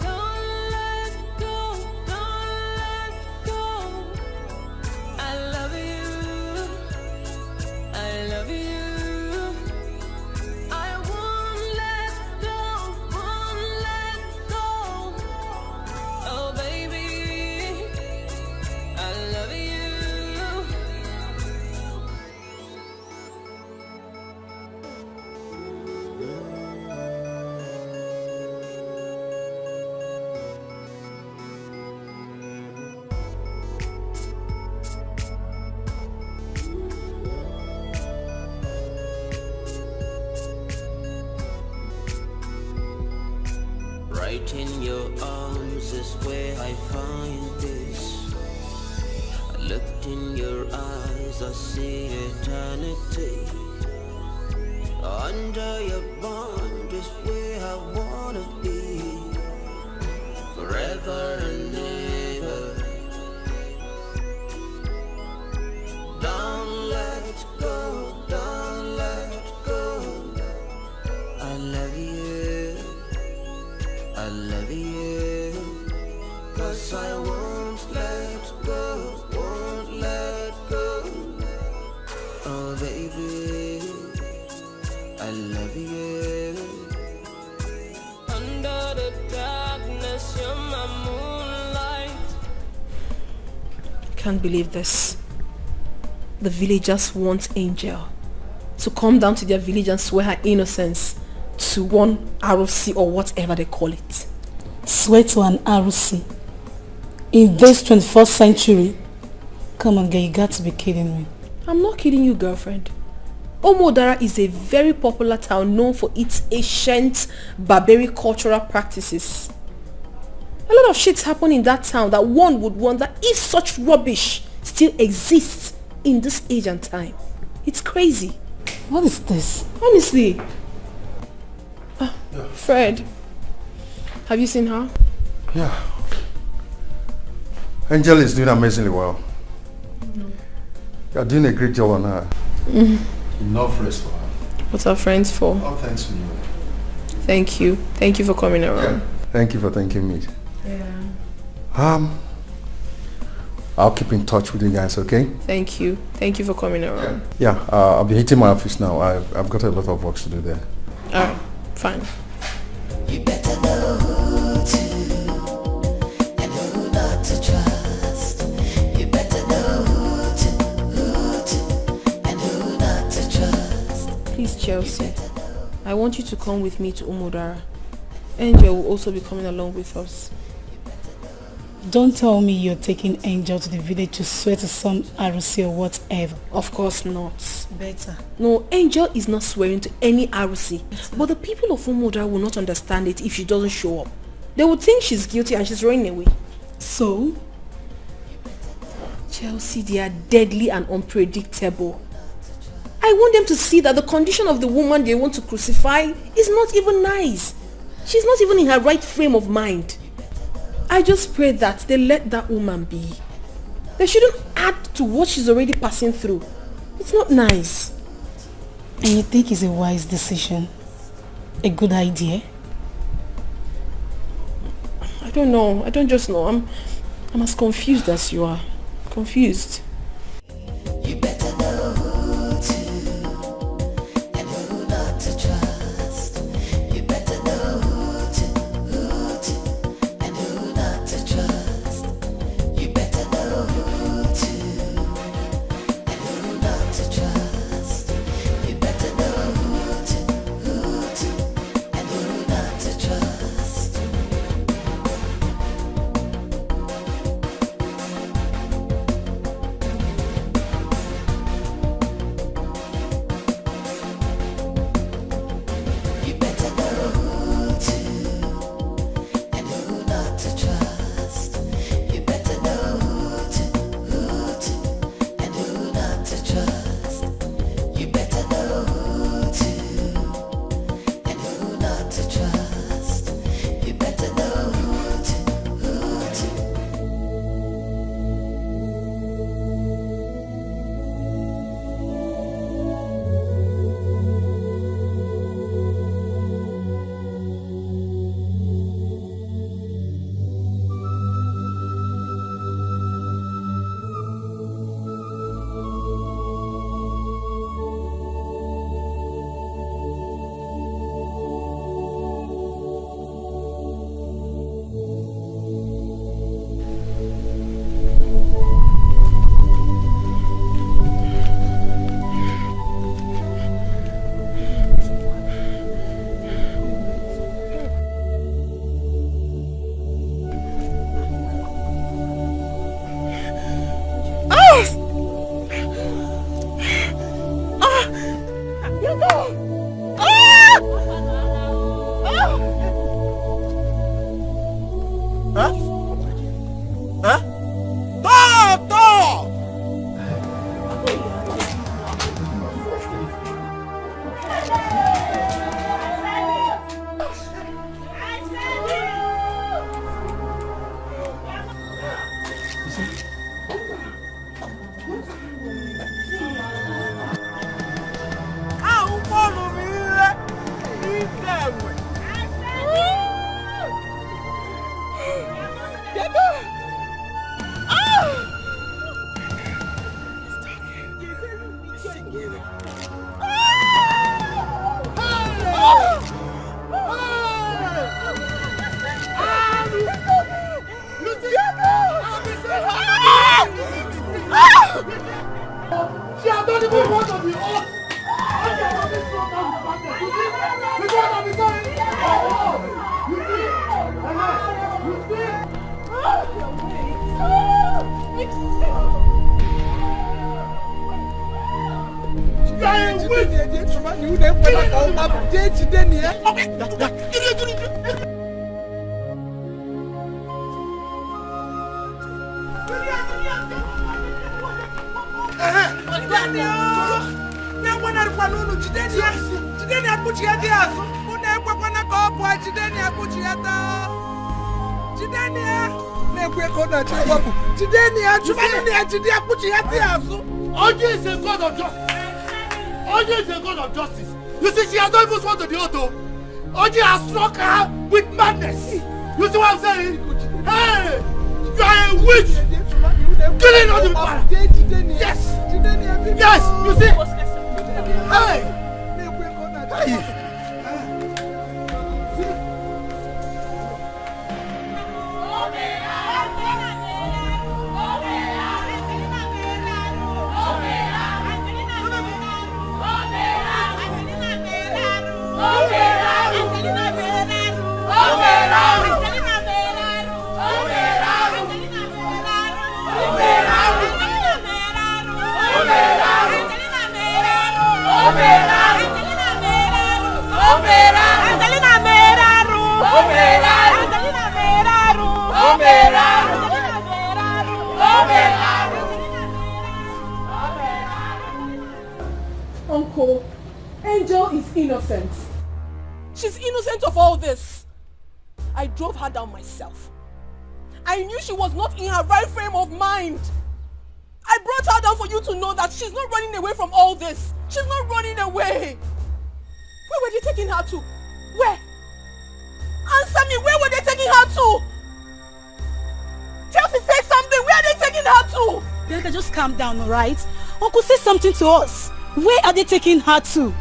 Don't let go, don't let go. I love you, I love you. I won't let go, won't let go. Oh baby, I love you. Right in your arms is where I find this. I looked in your eyes, I see eternity. Under your bond is where I wanna be, forever and ever. Don't let go, don't let go. I love you, I love you, 'cause I won't let go, won't let go. Oh baby, I love you. Under the darkness, you're my moonlight. Can't believe this. The villagers want Angel to come down to their village and swear her innocence to one ROC or whatever they call it. Swear to an ROC in this 21st century? Come on, girl, you got to be kidding me. I'm not kidding you, girlfriend. Omodara is a very popular town known for its ancient barbaric cultural practices. A lot of shit happen in that town that one would wonder if such rubbish still exists in this age and time. It's crazy. What is this? Honestly. Fred, have you seen her? Yeah. Angel is doing amazingly well. You're doing a great job on her. Enough rest for her. What's our friends for? All thanks to you. Thank you. Thank you for coming around. Yeah. Thank you for thanking me. Yeah. I'll keep in touch with you guys, okay? Thank you. Thank you for coming around. Yeah, I'll be hitting my office now. I've got a lot of work to do there. Alright, fine. You better know who to and who not to trust. You better know who to and Chelsea, I want you to come with me to Umudara. Angel will also be coming along with us. Don't tell me you're taking Angel to the village to swear to some RC or whatever. Of course not. Better. No, Angel is not swearing to any RC. But the people of Umudara will not understand it if she doesn't show up. They would think she's guilty and she's running away. So? Chelsea, they are deadly and unpredictable. I want them to see that the condition of the woman they want to crucify is not even nice. She's not even in her right frame of mind. I just pray that they let that woman be. They shouldn't add to what she's already passing through. It's not nice. And you think it's a wise decision? A good idea? I don't know. I don't just know. I'm as confused as you are. Confused. You better know who to and who not to trust. You better know who to and who not to trust. You better know who to and who not to trust. You better know who to and who not to trust. Oji is a god of justice. Oji is a god of justice. You see, she has not even sworn to the oath. Oji has struck her with madness. You see what I'm saying? Hey, you are a witch. Killing all the people. Yes. Yes, you see? Hey. Hey. Angel is innocent. She's innocent of all this. I drove her down myself. I knew she was not in her right frame of mind. I brought her down for you to know that she's not running away from all this. She's not running away. Where were they taking her to? Where? Answer me, where were they taking her to? Chelsea, say something. Where are they taking her to? Bianca, just calm down, alright? Uncle, say something to us. Where are they taking her to?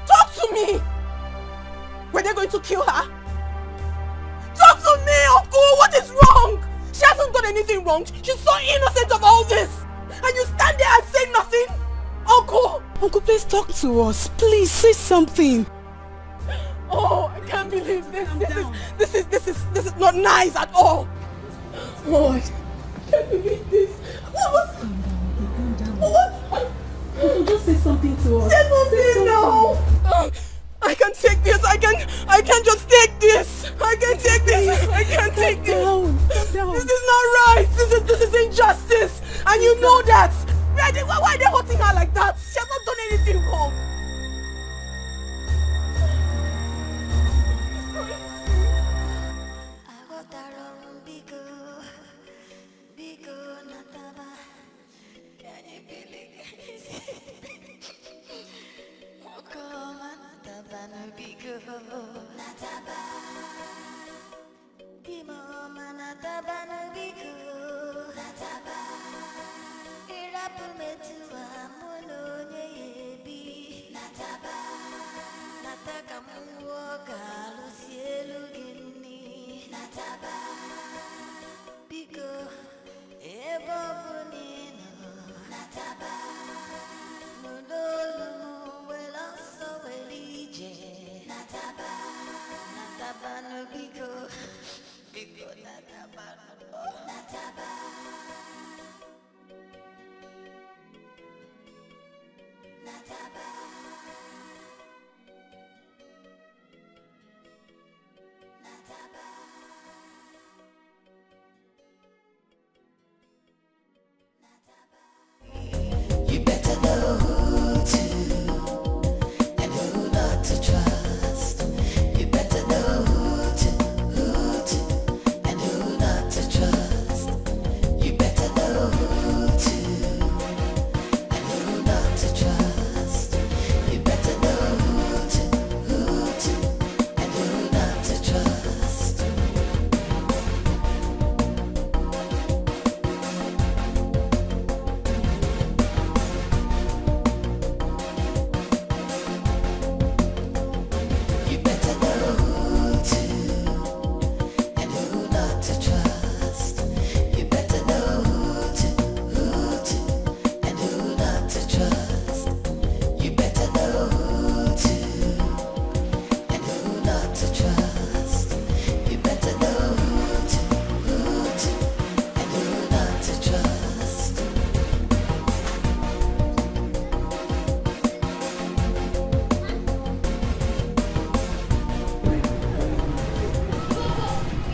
Talk to me. Were they going to kill her? Talk to me, Uncle. What is wrong? She hasn't done anything wrong. She's so innocent of all this. And you stand there and say nothing? Uncle. Uncle, please talk to us. Please, say something. Oh, I can't believe this. This is not nice at all. Oh, I can't believe this. What? Uncle, just say something to us. Say something now. I can't take this. I can't just take this. I can't take this. I can't take this. This is not right. This is injustice. And you know that. Why are they hurting her like that? She has not done anything wrong.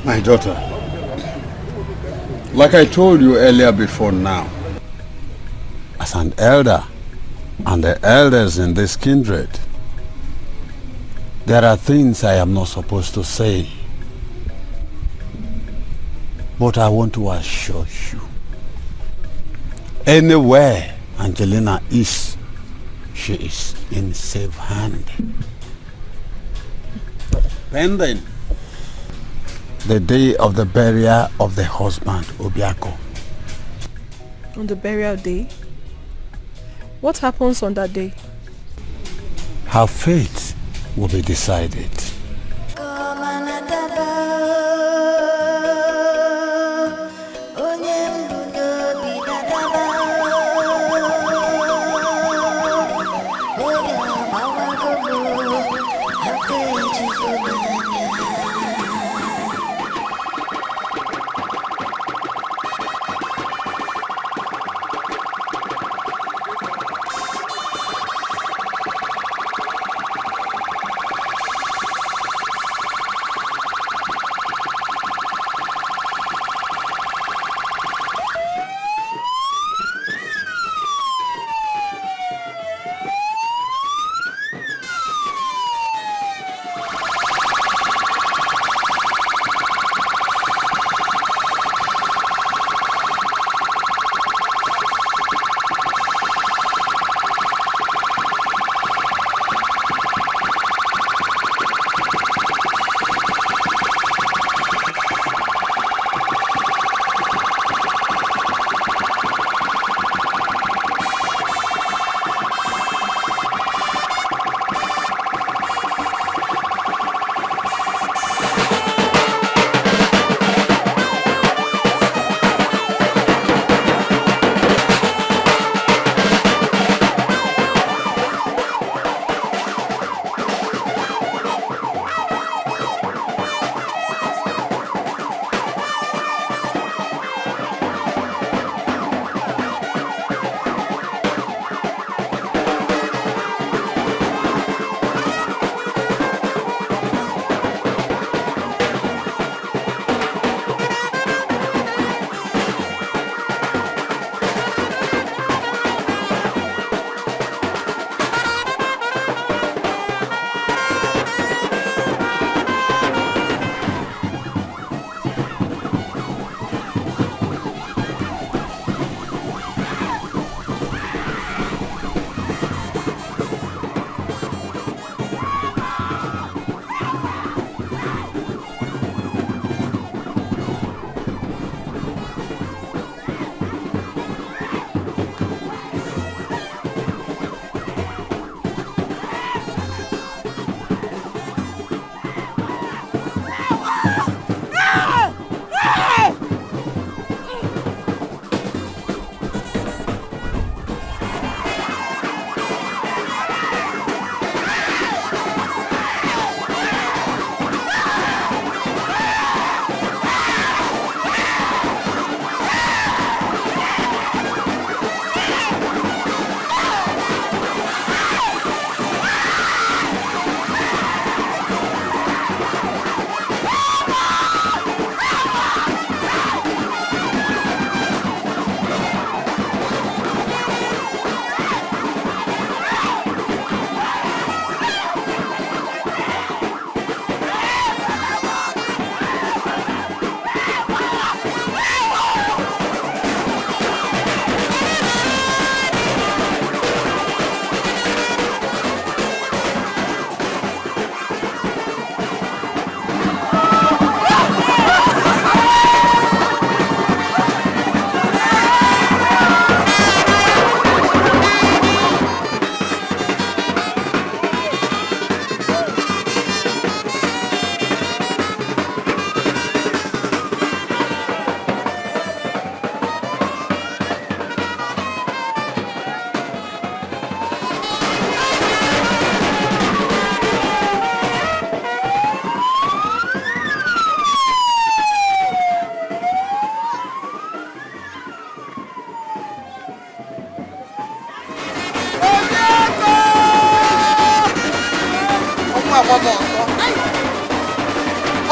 My daughter, like I told you earlier before now, as an elder and the elders in this kindred, there are things I am not supposed to say. But I want to assure you, anywhere Angelina is, she is in safe hand. Pending the day of the burial of the husband, Obiako. On the burial day? What happens on that day? Her fate will be decided.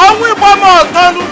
ọnwụ ịgba m ọtọnụ.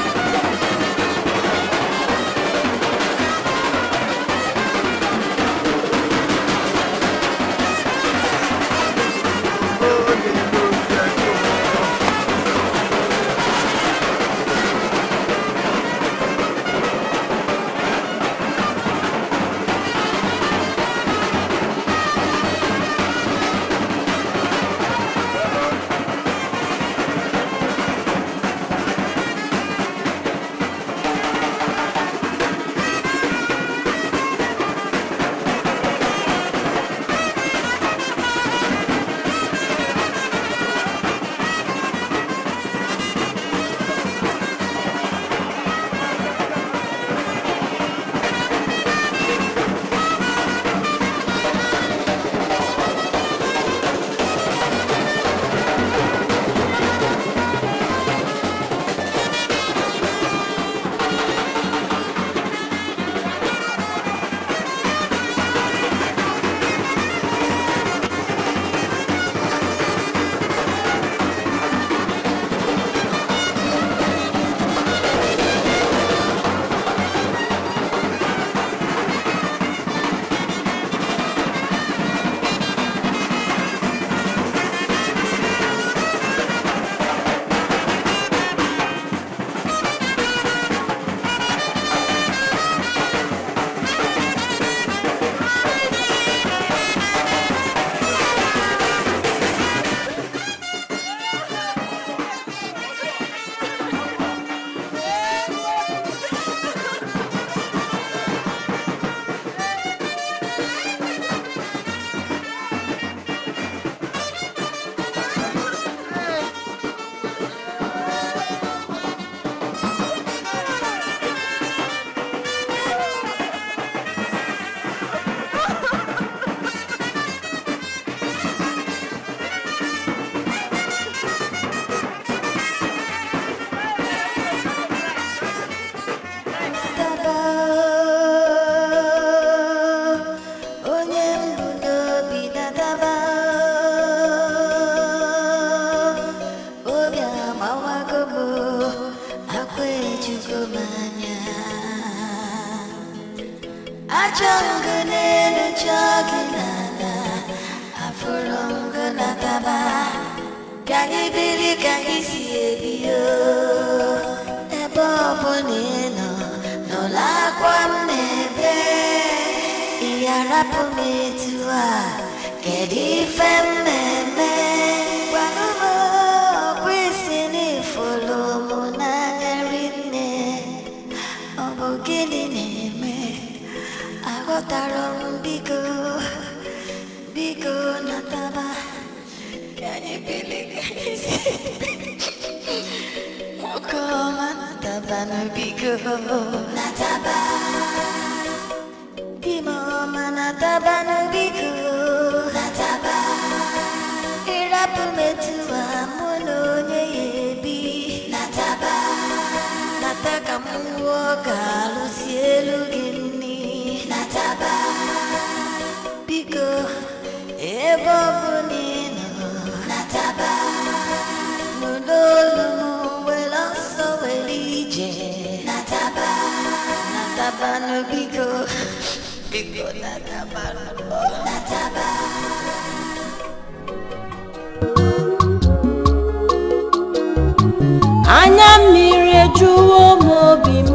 Anya mmiri ejuwo m obi m,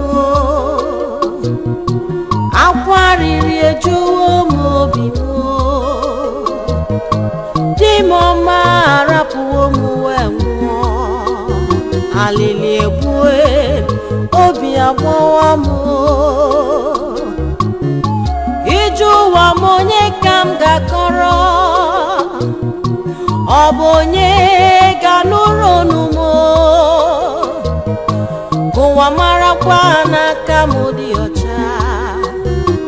akwa riri ejuwo m obi m, di m ọma arapụwo m wee nwụọ, alili egbue obi agbawa m, ije ụwa m onye ka m ga-akọrọ, ọ bụ onye ga-anụrụ ọnụ m, ụwa marakwa n'aka m dị ọcha,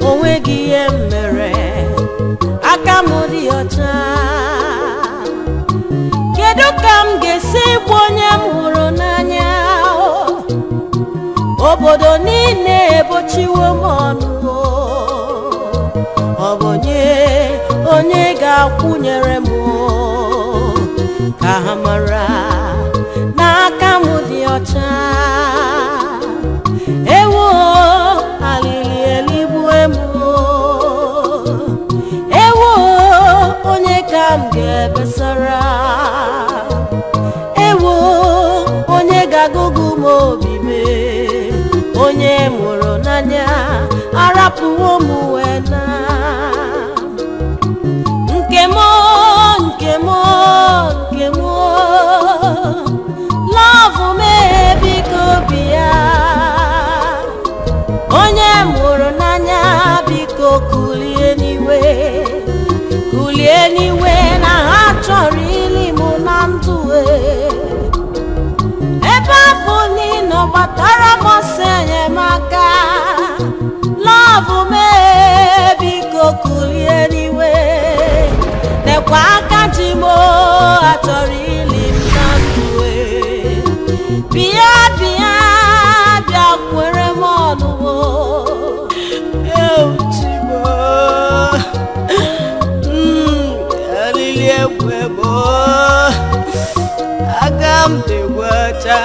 onweghị ihe m mere, aka m dị ọcha. Kedu ka m ga-esi gbu onye m hụrụ n'anya, obodo niile ebochiwo m ọnụ, ọ bụ onye ga-akwụnyere m ka ha mara n'aka m dị ọcha. ọcha. Ewo alili eligbu emu. Ewo onye ka m ga-ebesara. Ewo onye ga-agụgụ m obi me. Onye mụrụ n'anya arapụwo m wee na. Nkemo love me biko bịa. Onye mụrụ n'anya biko kulie n'iwe na ha chọrọ ili mụ na ndụ. Ebe abụ n'ịnọ gbatara m ọsọ enyemaka. Love me biko kulie n'iwe. Nekwa aka ji m achọrọ ili m na ndụ. Bịa kwere m ọnụ. Chibo alili ekwe m aka m dịgwa ọcha.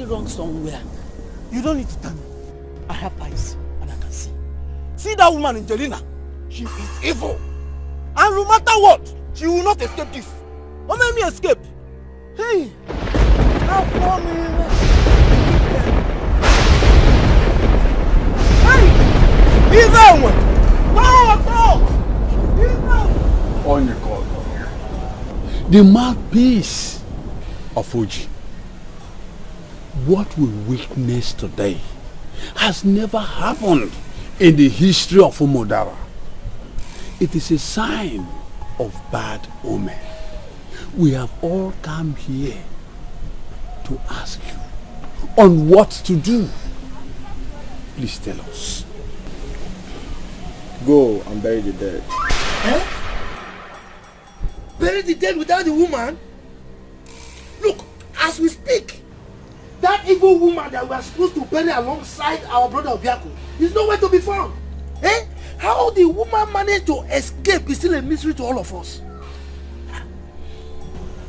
Wrong somewhere. You don't need to tell me. I have eyes and I can see. See that woman Angelina? She is evil. And no matter what, she will not escape this. What made me escape? Hey, how funny. Hey, evil one. On your call. The mouthpiece of Fuji. What we witness today has never happened in the history of Umodara. It is a sign of bad omen. We have all come here to ask you on what to do. Please tell us. Go and bury the dead. Eh? Bury the dead without the woman? Look, as we speak, that evil woman that we are supposed to bury alongside our brother Obiako is nowhere to be found. Eh? How the woman managed to escape is still a mystery to all of us.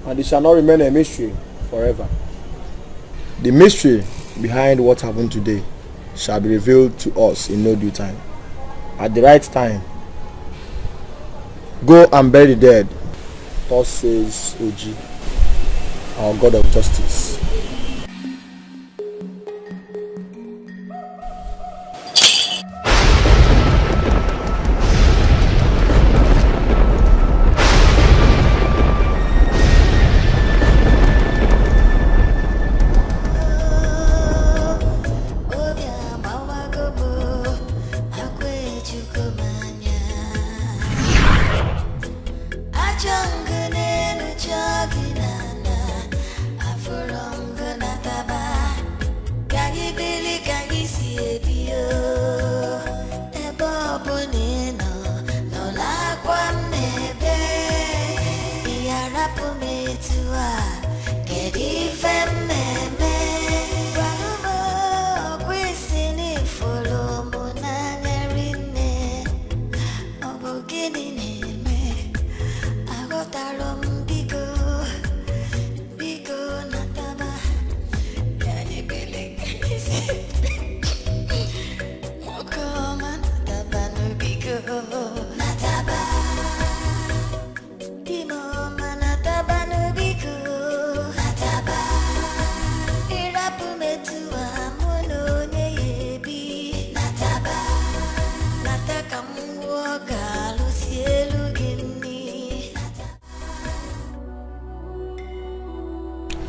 And it shall not remain a mystery forever. The mystery behind what happened today shall be revealed to us in no due time. At the right time. Go and bury the dead. Thus says Oji, our God of justice. For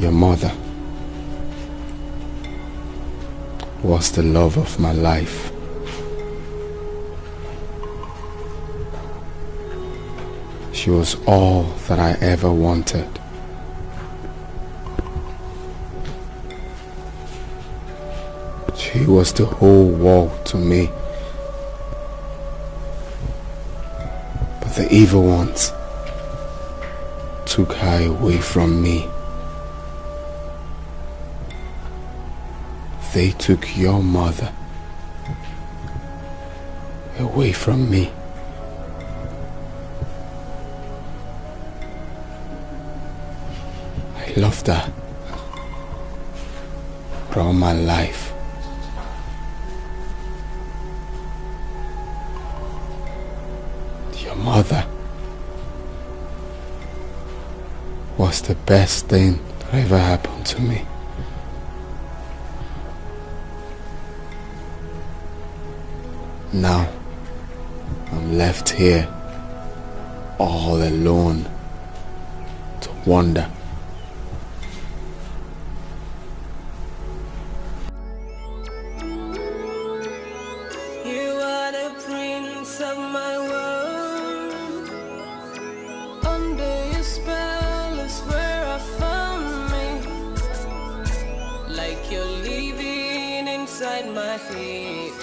Your mother was the love of my life. She was all that I ever wanted. She was the whole world to me. But the evil ones took her away from me. They took your mother away from me. I loved her for all my life. Your mother was the best thing that ever happened to me. Now, I'm left here, all alone, to wonder. You are the prince of my world. Under your spell is where I found me. Like you're living inside my head.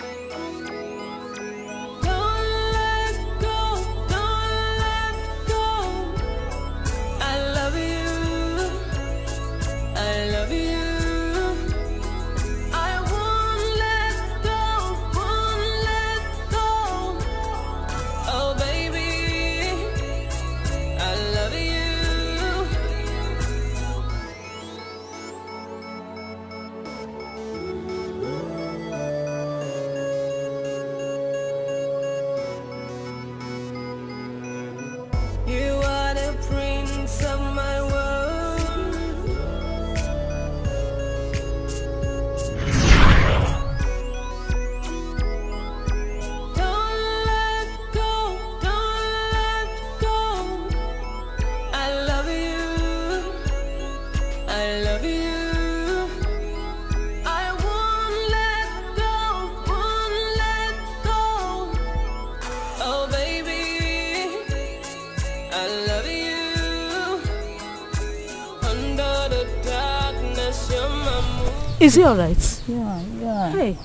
Is he alright? Yeah. Hey.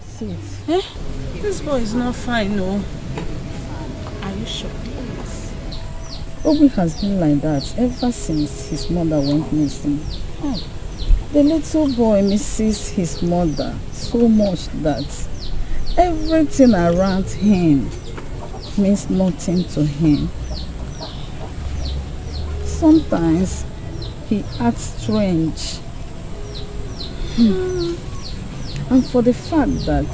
Sit. Eh? This boy is not fine, no. Are you sure? Yes. Obi has been like that ever since his mother went missing. Oh. The little boy misses his mother so much that everything around him means nothing to him. Sometimes he acts strange. And for the fact that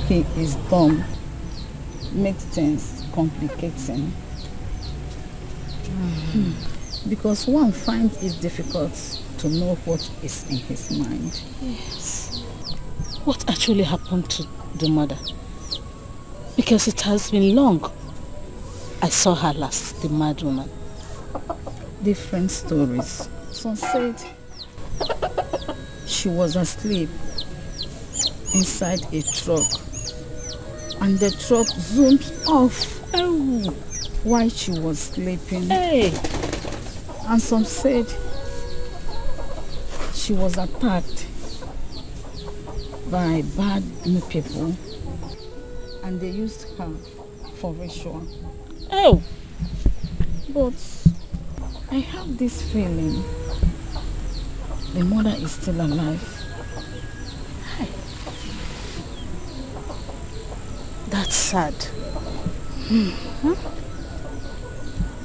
he is dumb makes things complicating. Because one finds it difficult to know what is in his mind. Yes. What actually happened to the mother? Because it has been long. I saw her last, the mad woman. Different stories. Some said she was asleep inside a truck and the truck zoomed off while she was sleeping. Hey. And some said she was attacked by bad people and they used her for ritual. Oh. But I have this feeling the mother is still alive. That's sad.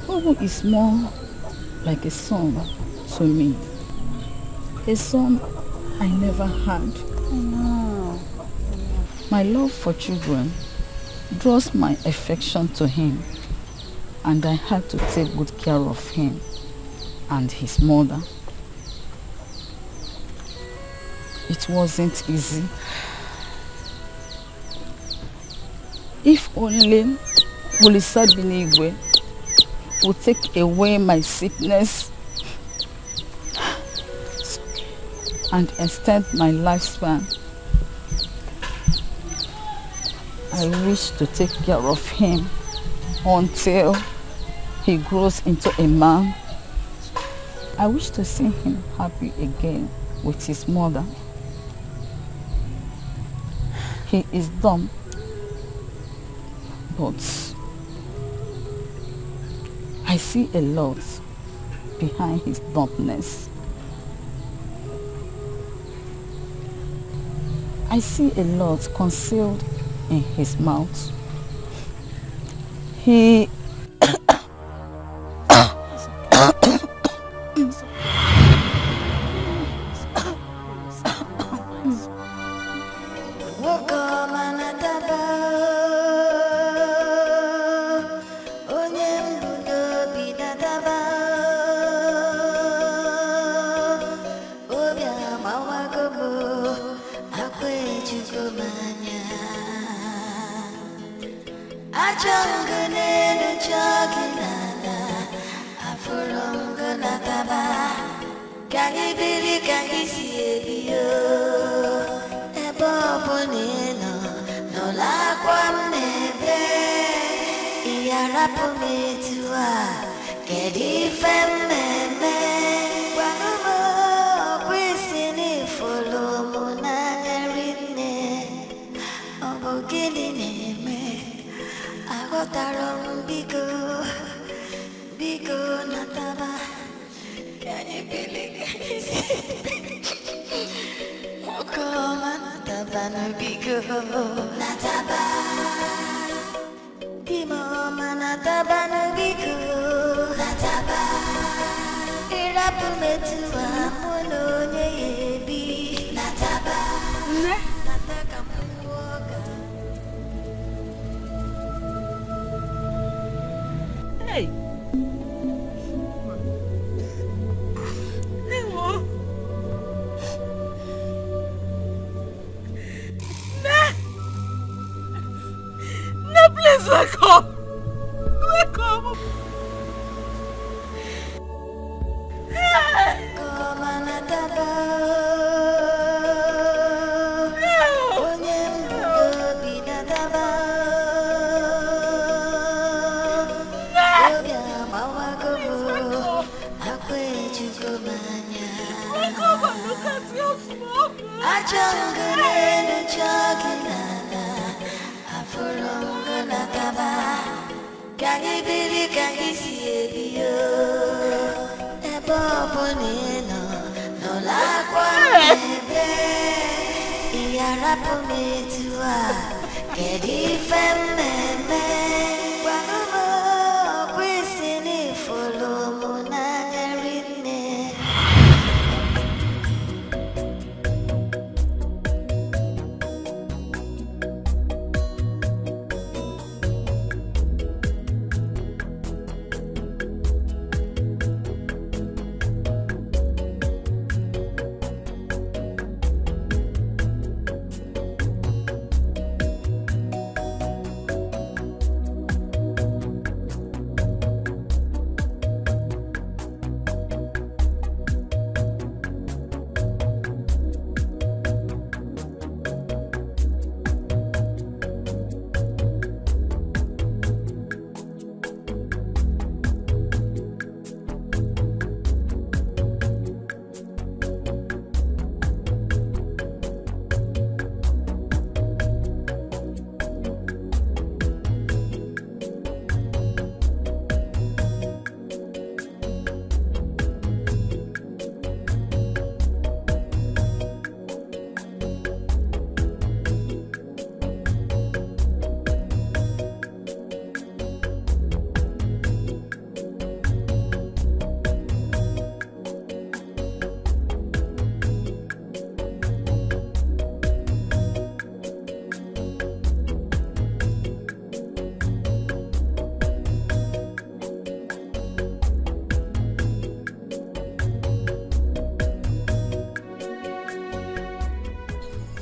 Obu is more like a son to me. A son I never had. No. My love for children draws my affection to him, and I had to take good care of him and his mother. It wasn't easy. If only Mulisa Binigwe would take away my sickness, and extend my lifespan. I wish to take care of him until he grows into a man. I wish to see him happy again with his mother. He is dumb, but I see a lot behind his dumbness. I see a lot concealed in his mouth. He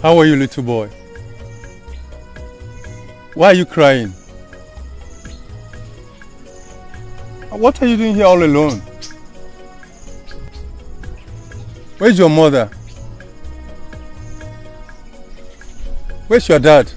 How are you, little boy? Why are you crying? What are you doing here all alone? Where's your mother? Where's your dad?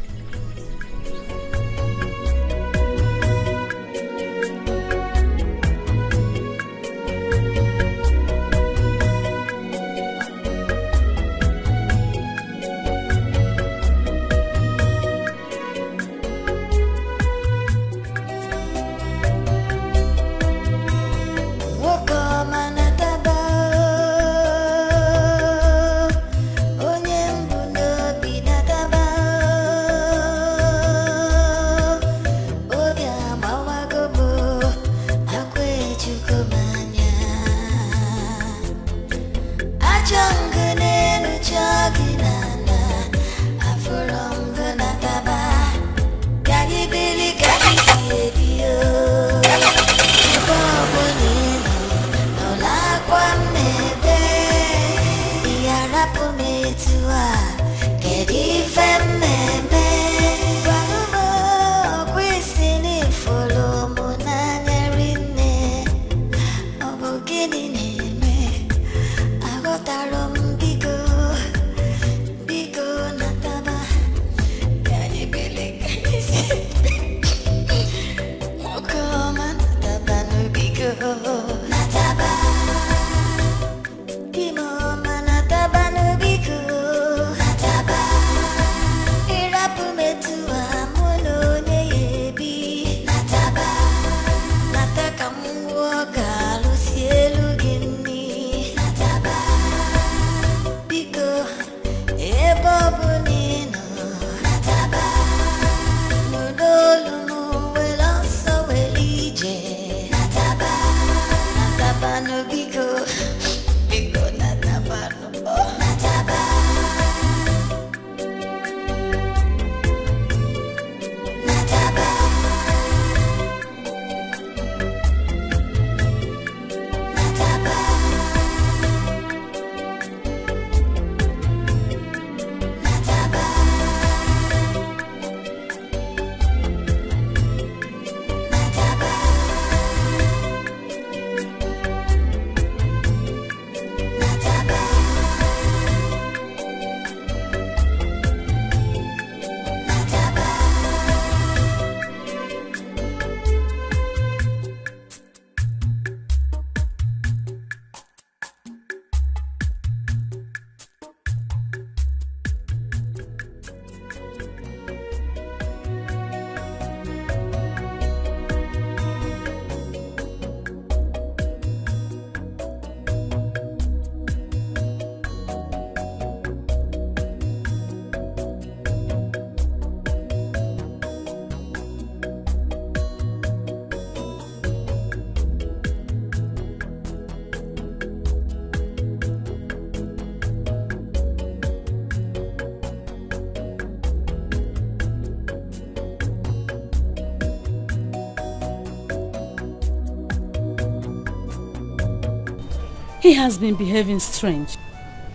He has been behaving strange,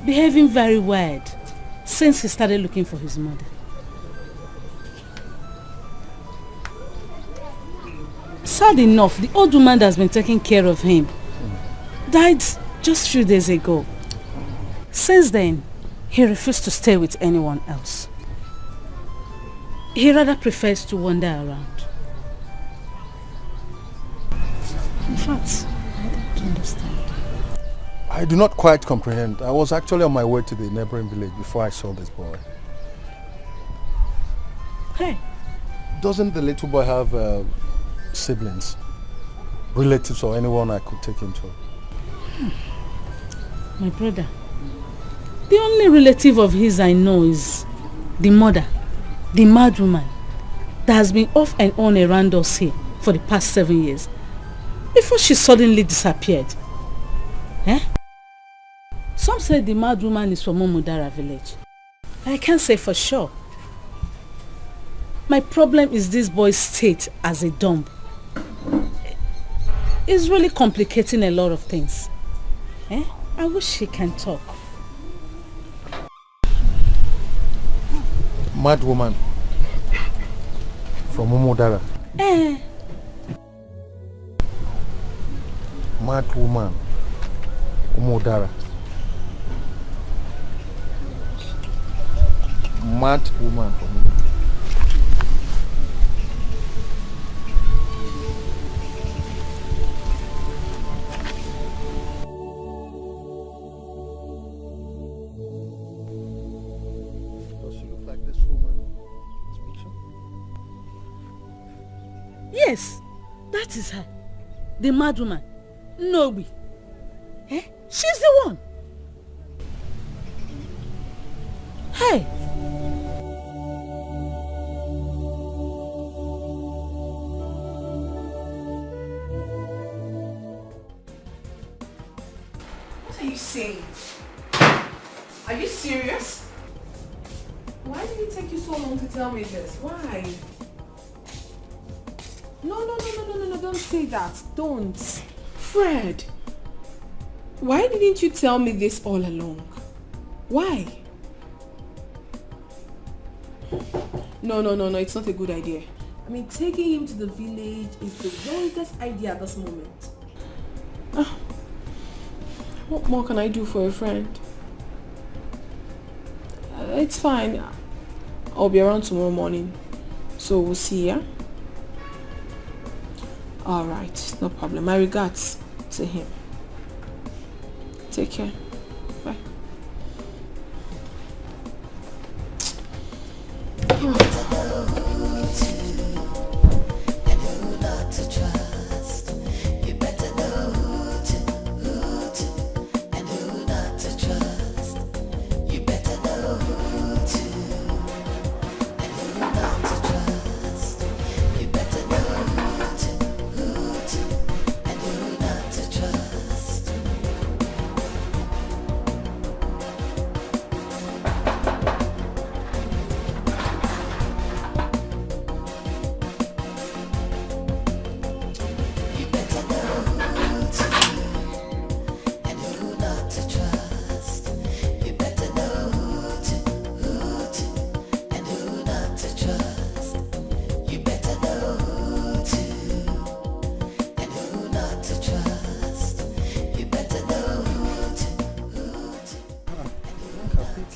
behaving very weird since he started looking for his mother. Sad enough, the old woman that has been taking care of him died just a few days ago. Since then, he refused to stay with anyone else. He rather prefers to wander around. In fact, I don't understand. I do not quite comprehend. I was actually on my way to the neighboring village before I saw this boy. Hey. Doesn't the little boy have siblings, relatives, or anyone I could take him to? My brother, the only relative of his I know is the mother, the mad woman that has been off and on around us here for the past 7 years before she suddenly disappeared. Eh? Some say the mad woman is from Umudara village. I can't say for sure. My problem is this boy's state as a dumb. It's really complicating a lot of things. Eh? I wish he can talk. Mad woman from Umudara. Eh. Mad woman, Umudara. mad woman for me. Does she look like this woman in this picture? Yes, that is her. The mad woman. Nobi. Eh? She's the one. Hey. What are you saying? Are you serious? Why did it take you so long to tell me this? Why? No, don't say that. Don't. Fred, why didn't you tell me this all along? Why? No, it's not a good idea. I mean, taking him to the village is the wrongest idea at this moment. What more can I do for a friend? It's fine. I'll be around tomorrow morning. So we'll see, yeah? Alright, no problem. My regards to him. Take care. Bye.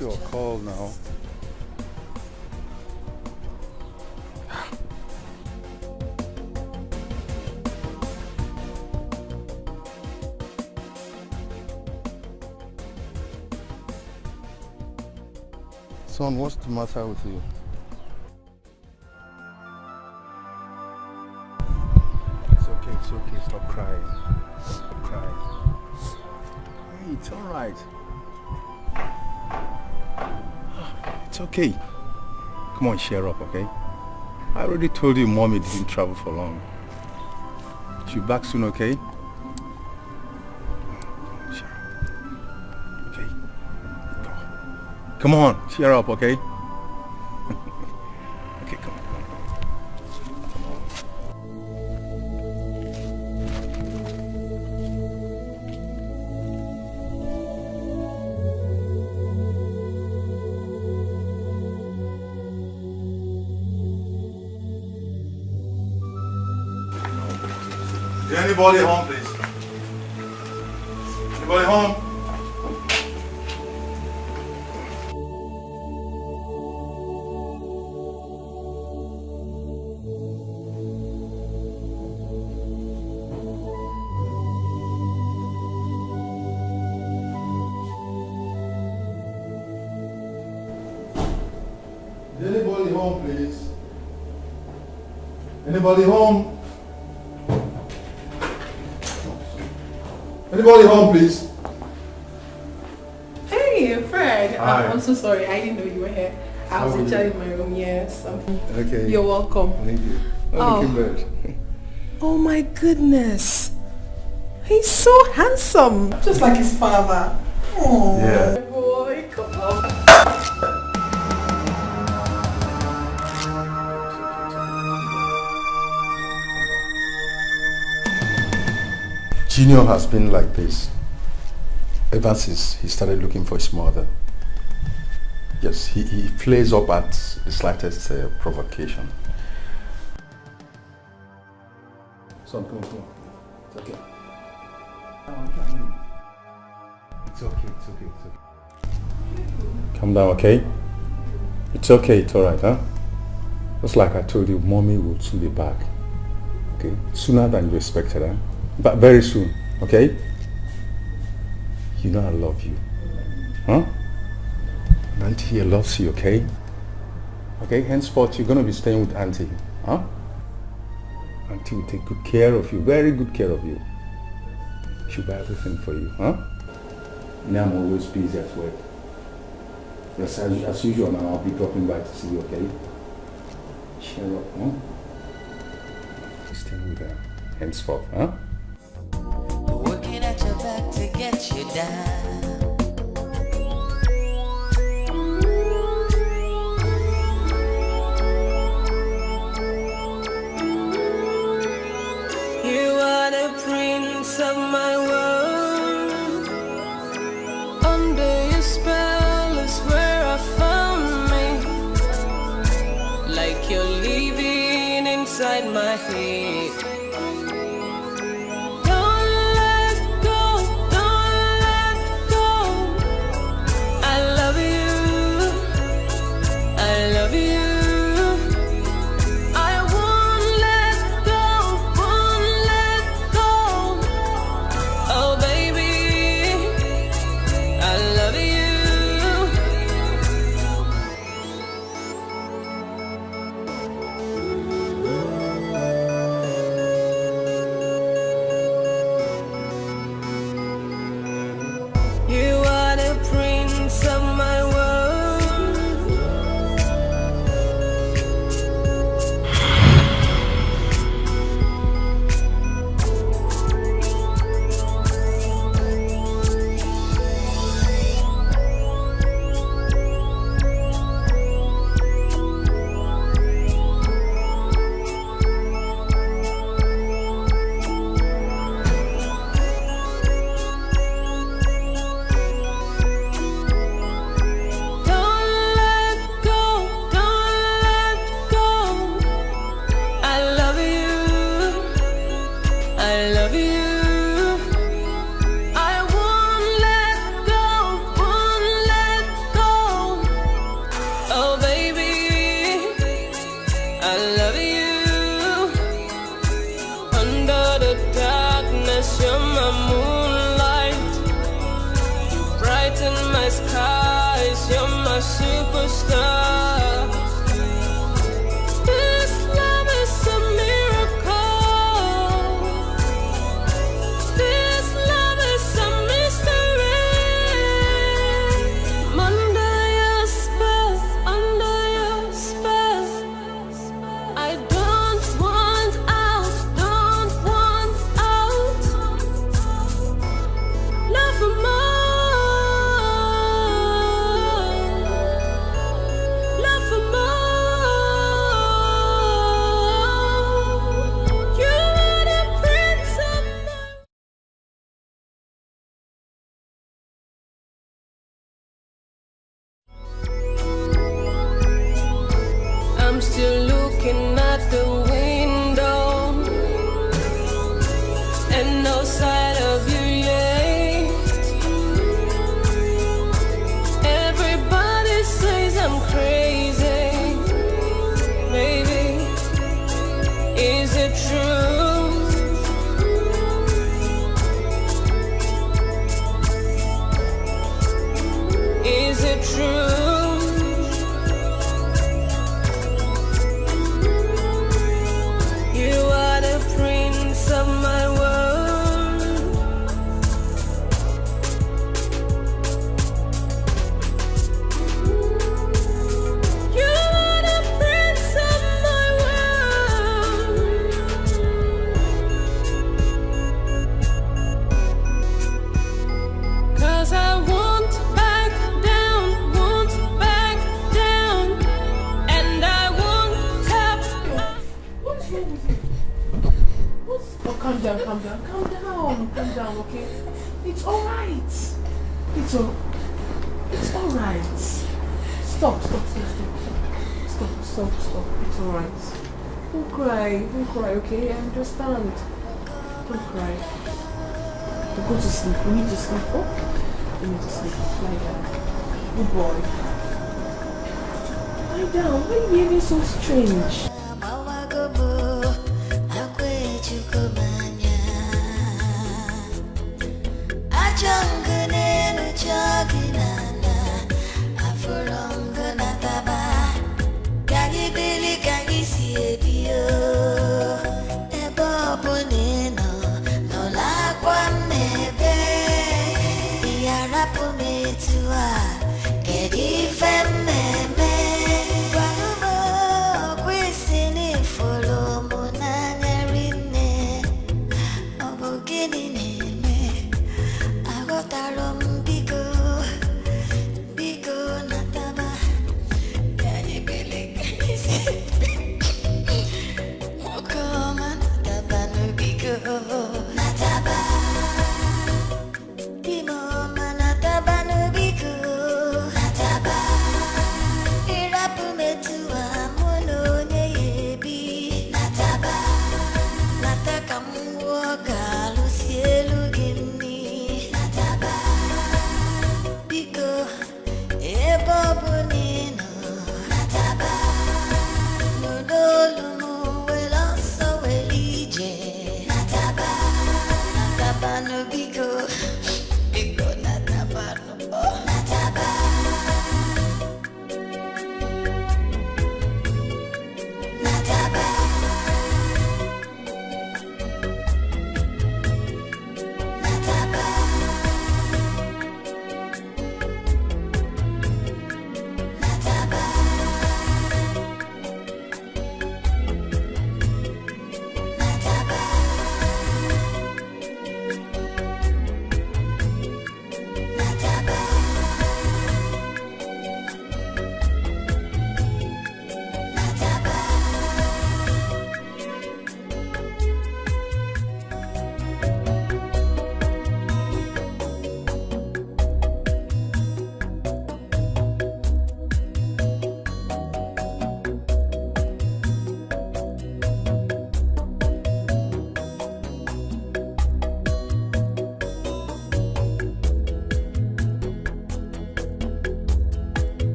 Your call now. Son, what's the matter with you? It's okay, stop crying. Stop crying. Hey, it's alright. It's okay. Come on, cheer up, okay? I already told you mommy didn't travel for long. She'll be back soon, okay? Cheer up. Okay? Come on, cheer up, okay? Okay, come on. Is anybody home, please? Anybody home? Is anybody home, please? Anybody home? Anybody home, please? Hey, Fred. Hi. I'm so sorry. I didn't know you were here. I was actually in my room. Yes. Okay. You're welcome. Thank you. Oh. Looking good. Oh my goodness. He's so handsome. Just like his father. Oh, Yeah. boy, come on. Junior has been like this ever since he started looking for his mother. Yes, he flares up at the slightest provocation. Son, come on. It's okay. It's okay. Calm down, okay? It's okay, it's alright, huh? Just like I told you, mommy will soon be back. Okay? Sooner than you expected, huh? But very soon, okay? You know I love you. Huh? And Auntie here loves you, okay? Okay, henceforth you're gonna be staying with Auntie, huh? Auntie will take good care of you, very good care of you. She'll buy everything for you, huh? Now I'm always busy at work. Yes, as usual now, I'll be dropping by to see you, okay? Cheer up, huh? Staying with her henceforth, huh? Working at your back to get you down. You are the prince of my world. Under your spell is where I found me. Like you're living inside my head. Okay, I understand. Don't cry. Go to sleep. We need to sleep. Oh, we need to sleep. Lie down. Good boy. Lie down. Why are you behaving so strange?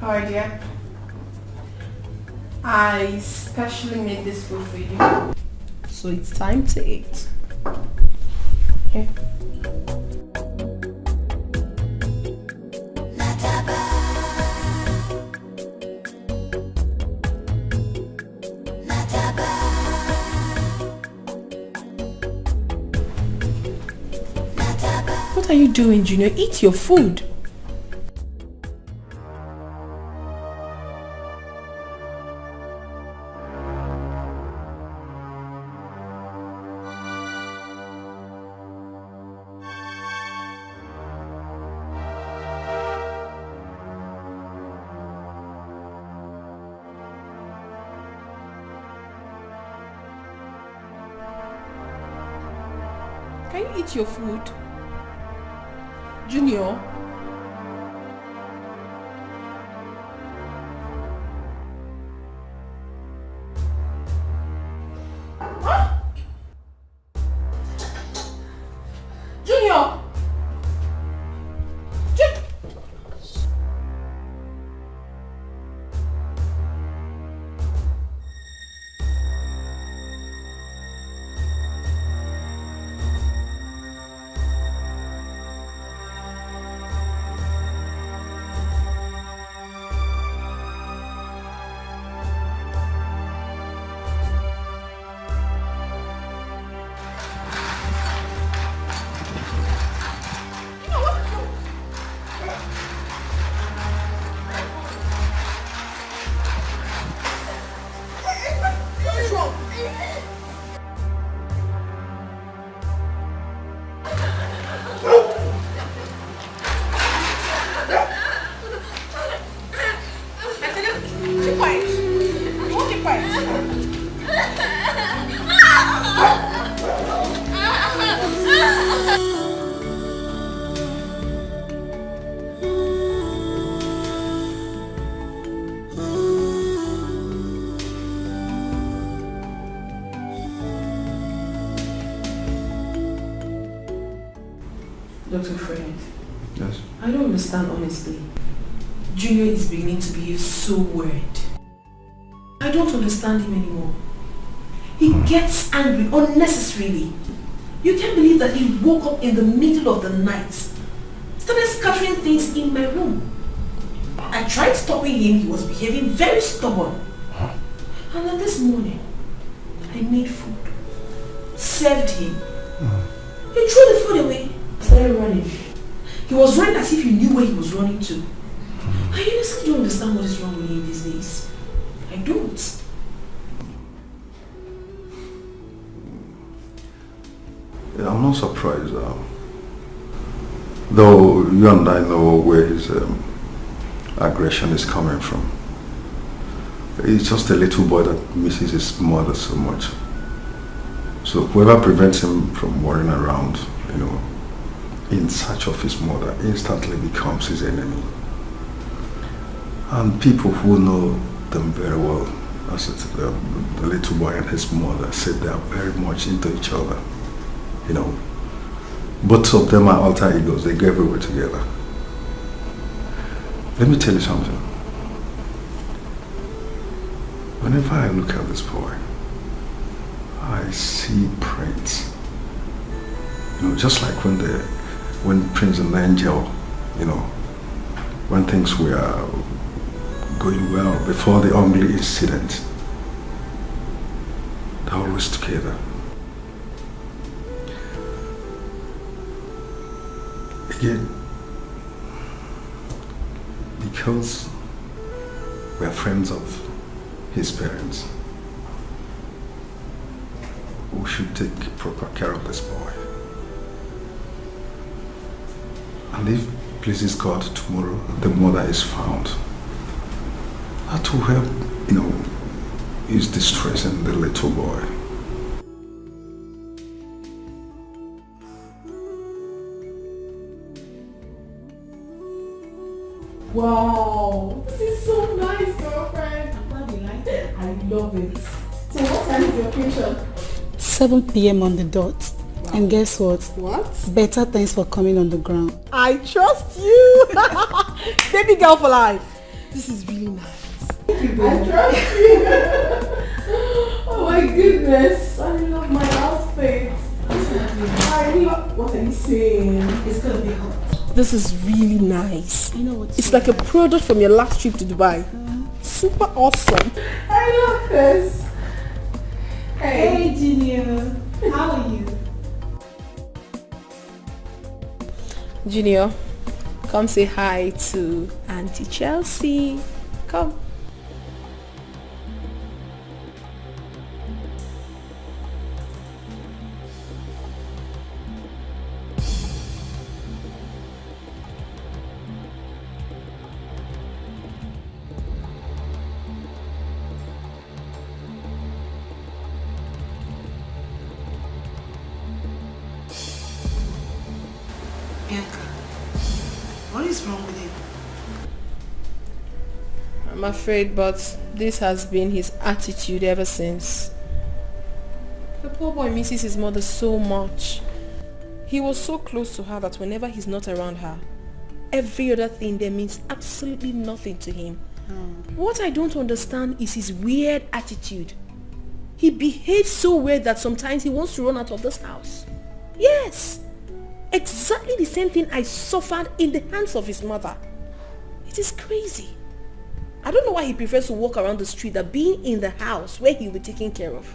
Alright, dear. I specially made this food for you. So it's time to eat. Here. What are you doing, Junior? Eat your food. Can you eat your food? Junior? Huh? Junior! Dr. Fred. Yes. I don't understand honestly. Junior is beginning to behave so weird. I don't understand him anymore. He gets angry unnecessarily. You can't believe that he woke up in the middle of the night, started scattering things in my room. I tried stopping him, he was behaving very stubborn. And then this morning, I made food, served him. He threw the food away, started running. He was running as if he knew where he was running to. I honestly don't understand what is wrong with him these days. I don't. Yeah, I'm not surprised. Though you and I know where his aggression is coming from. He's just a little boy that misses his mother so much. So whoever prevents him from worrying around, in search of his mother, instantly becomes his enemy. And people who know them very well, as the little boy and his mother, said they are very much into each other. Both of them are alter egos. They go everywhere together. Let me tell you something. Whenever I look at this boy, I see prints. Just like when Prince and Angel, when things were going well before the ugly incident, they're always together. Again, because we are friends of his parents, we should take proper care of this boy. And if pleases God, tomorrow the mother is found, that will help, ease distress in the little boy. Wow, this is so nice, girlfriend. I'm glad you like it. I love it. So what time is your patient? 7 p.m. on the dot. Wow. And guess what? What? Better thanks for coming on the ground. I trust you. Baby girl for life. This is really nice. I trust you. Oh my goodness. I love my outfit. I love... What are you saying? It's gonna be hot. This is really nice. I know what it's like a product from your last trip to Dubai. Super awesome. I love this. Hey Junior, how are you? Junior, come say hi to Auntie Chelsea. Come. What is wrong with him? I'm afraid, but this has been his attitude ever since. The poor boy misses his mother so much. He was so close to her that whenever he's not around her, every other thing there means absolutely nothing to him. What I don't understand is his weird attitude. He behaves so weird that sometimes he wants to run out of this house. Yes! Exactly the same thing I suffered in the hands of his mother. It is crazy. I don't know why he prefers to walk around the street than being in the house where he'll be taken care of.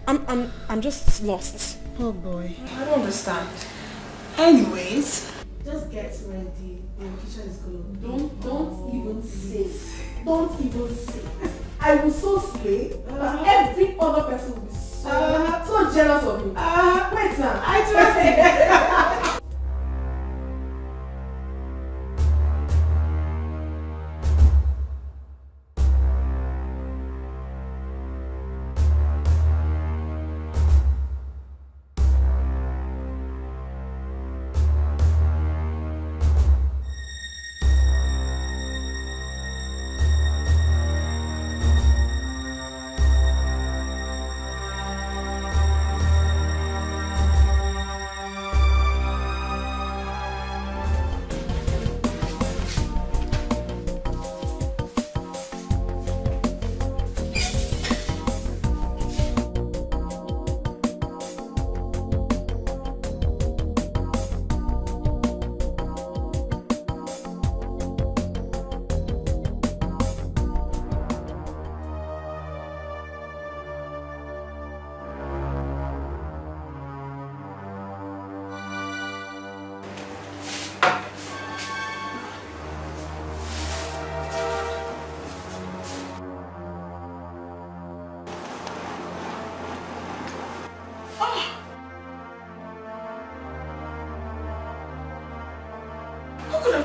I'm just lost. Oh boy. I don't understand. Anyways, just get ready. The kitchen is good. Don't even say. Don't even say. I will so slay that every other person will be so jealous of me. Wait now. I trust you.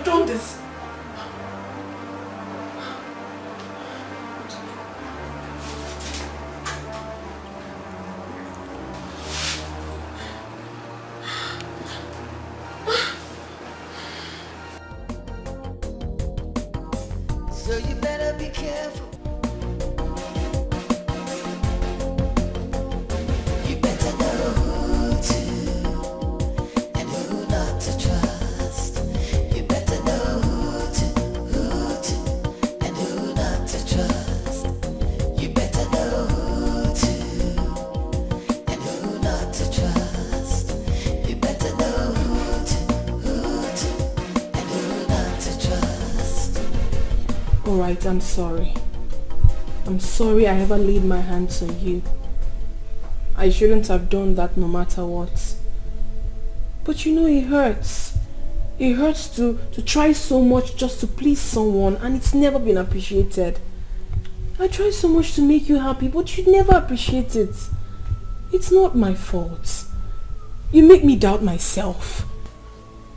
have done this? So you better be careful. You better know who to and who not to trust. You better know who to and who not to trust. You better know who to and who not to trust. You better know who to and who not to trust. Alright, I'm sorry. I'm sorry I ever laid my hands on you. I shouldn't have done that no matter what. But you know it hurts. It hurts to try so much just to please someone and it's never been appreciated. I try so much to make you happy but you never appreciate it. It's not my fault. You make me doubt myself.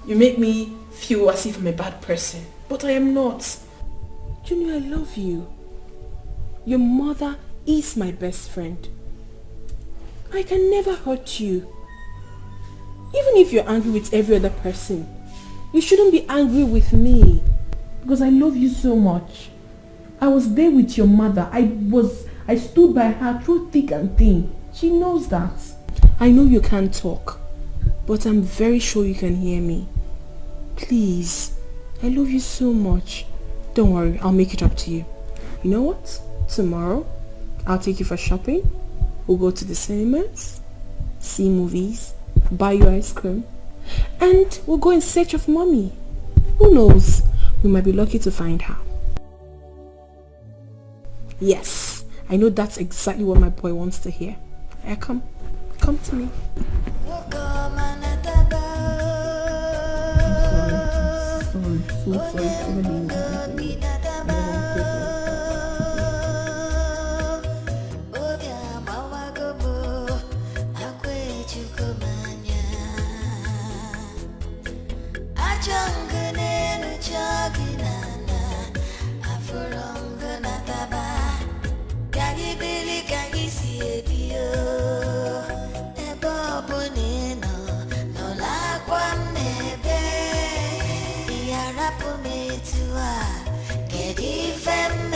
You make me feel as if I'm a bad person. But I am not. Junior, I love you. Your mother is my best friend. I can never hurt you. Even if you're angry with every other person, you shouldn't be angry with me. Because I love you so much. I was there with your mother. I stood by her through thick and thin. She knows that. I know you can't talk, but I'm very sure you can hear me. Please, I love you so much. Don't worry, I'll make it up to you. You know what? Tomorrow, I'll take you for shopping. We'll go to the cinemas, see movies, buy you ice cream, and we'll go in search of mommy. Who knows? We might be lucky to find her. Yes, I know that's exactly what my boy wants to hear. Come to me. Get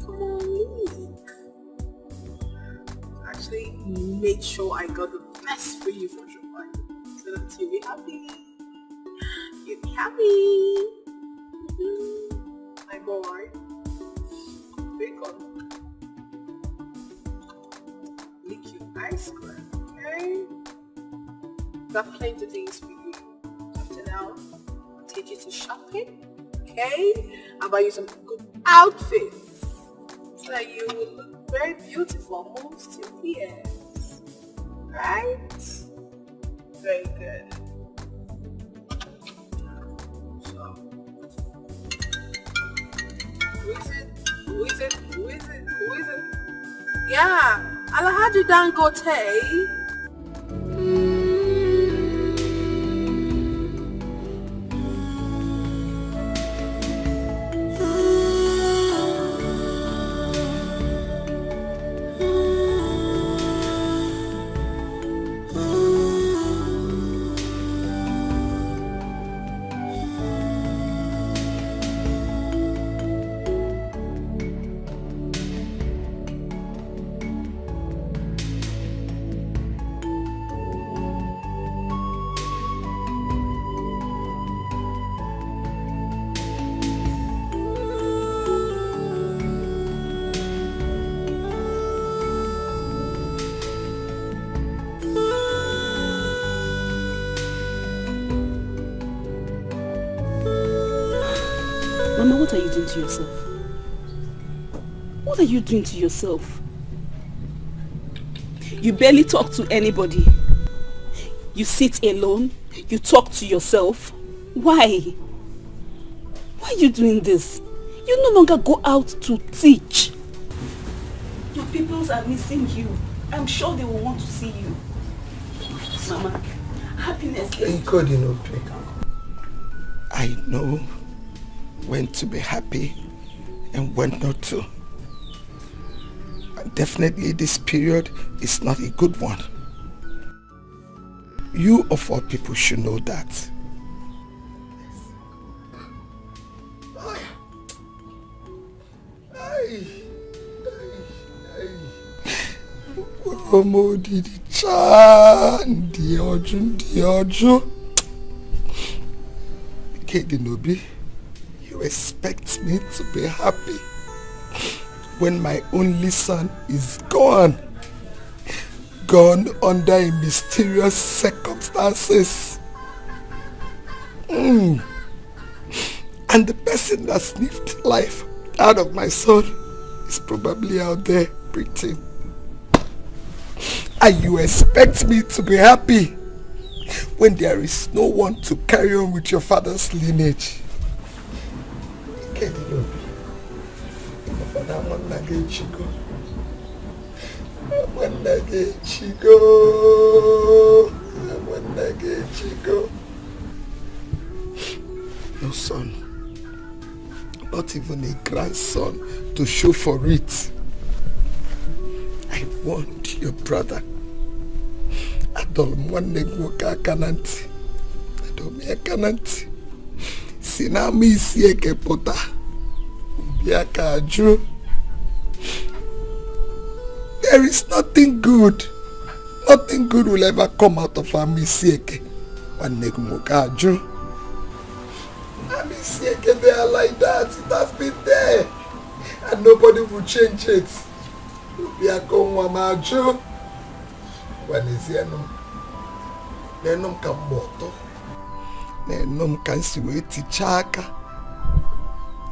Come on, leave. Actually, made sure I got the best for you for your party. So that you'll be happy. You'll be happy. My boy. Very good. Lick your ice cream, okay? Got plenty of things for you. After now, I'll take you to shopping, okay? I'll buy you some good outfits so that you will look very beautiful amongst your peers. Right? Very good. So, who is it? Who is it? Who is it? Who is it? Yeah, Alhaji Dangote. Mama, what are you doing to yourself? What are you doing to yourself? You barely talk to anybody. You sit alone. You talk to yourself. Why? Why are you doing this? You no longer go out to teach. Your pupils are missing you. I'm sure they will want to see you. Mama, happiness is... I know when to be happy and when not to. And definitely this period is not a good one. You of all people should know that. Kedinobi, you expect me to be happy when my only son is gone under a mysterious circumstances. And the person that sniffed life out of my son is probably out there breathing. And you expect me to be happy when there is no one to carry on with your father's lineage. No son, not even a grandson to show for it. I want your brother. Sinami sieke pota biakaju. There is nothing good. Nothing good will ever come out of Amisieke. Wanegmokaju. Amisieke, they are like that. It has been there. And nobody will change it. Biakomwamaju. Wanesianum. Nenum kamboto. Nenum kansiwe tichaka.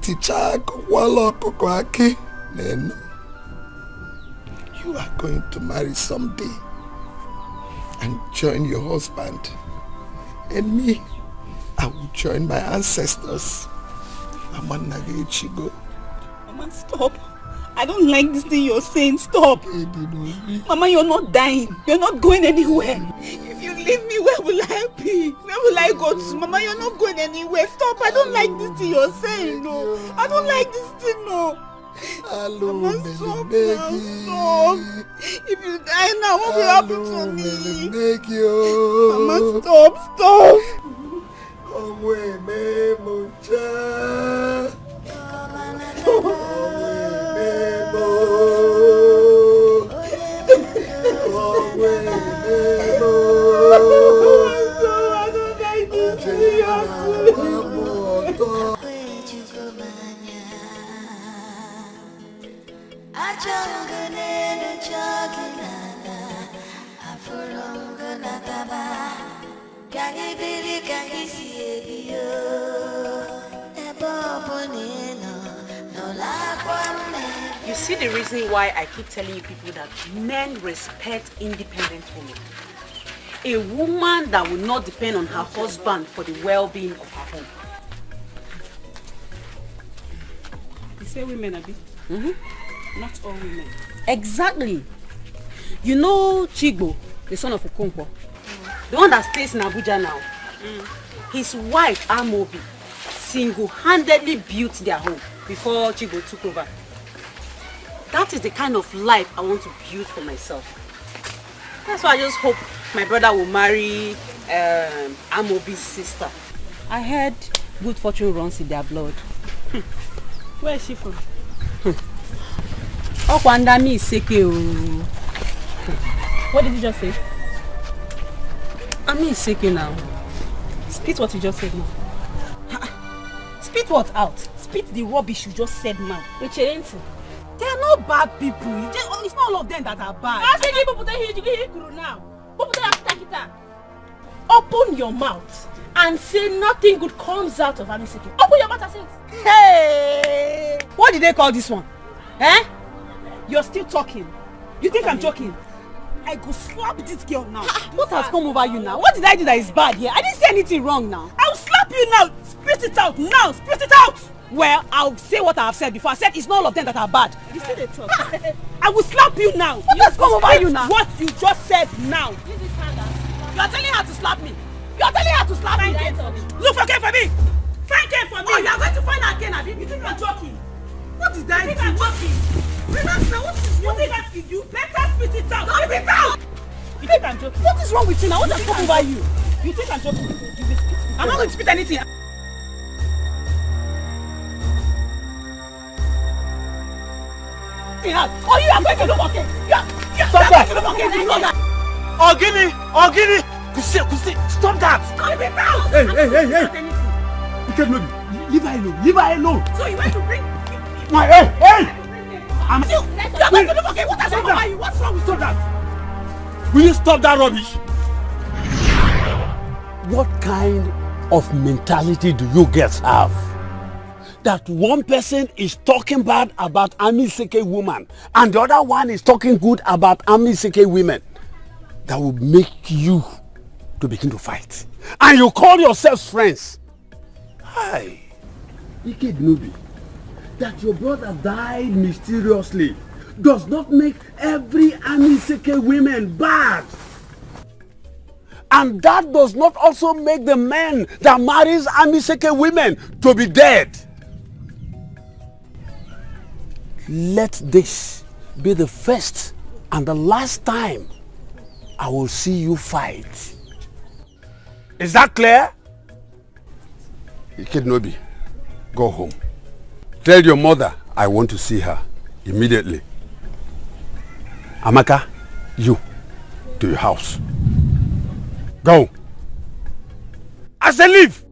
Tichaka waloko kwake. Nenum. You are going to marry someday and join your husband. And me, I will join my ancestors. Mama Nagechigo. Mama, stop. I don't like this thing you're saying. Stop. Mama, you're not dying. You're not going anywhere. If you leave me, where will I be? Where will I go to? Mama, you're not going anywhere. Stop. I don't like this thing you're saying. No. I don't like this thing. No. Mama, stop now. Stop. If you die now, what will happen to me? Mama, stop. Stop. You see the reason why I keep telling you people that men respect independent women. A woman that will not depend on her husband for the well-being of her home. You say women, Abi? Not all women. Exactly. You know Chigbo, the son of Okonkwo, the one that stays in Abuja now. His wife, Amobi, single-handedly built their home before Chigbo took over. That is the kind of life I want to build for myself. That's why I just hope my brother will marry Amobi's sister. I heard good fortune runs in their blood. Where is she from? Okwandami Iseke. What did you just say? I'm Iseke now. Spit what you just said now. Spit what out? Spit the rubbish you just said now. They are not bad people. It's not all of them that are bad. Open your mouth and say nothing good comes out of Amiseke. Open your mouth and say it. Hey! What did they call this one? Eh? You're still talking. You think I'm joking? I go slap this girl now. What has come over you now? What did I do that is bad here? I didn't say anything wrong now. I'll slap you now. Spit it out now. Spit it out. Well, I'll say what I have said before. I said it's not all of them that are bad. You see the talk. I will slap you now. What has come over you now? What you just said now. You are telling her to slap me. You are telling her to slap me. Look for game for me. Find game for me. Oh, you are going to find her again, Abi? You think I'm joking? What is that? You think I'm joking? Relax now. What is wrong with you? You better spit it out. Spit it out. You think I'm joking? What is wrong with you now? What has come over you? You think I'm joking? I'm not going to spit anything. Oh, you are going to look okay. You are going to look okay. You know that. Ogini! Kusi, stop that! Hey! Leave her alone. So you want to bring Hey! I'm still. You are going to look okay. What has wrong with you? What's wrong with you? Stop that! Will you stop that rubbish? What kind of mentality do you guys have? That one person is talking bad about Amiseke woman and the other one is talking good about Amiseke women. That will make you to begin to fight. And you call yourselves friends. Hi. Ikedinubi, that your brother died mysteriously does not make every Amiseke women bad. And that does not also make the men that marries Amiseke women to be dead. Let this be the first and the last time I will see you fight. Is that clear? Ikedinubi, go home. Tell your mother I want to see her immediately. Amaka, you, to your house. Go. I say leave.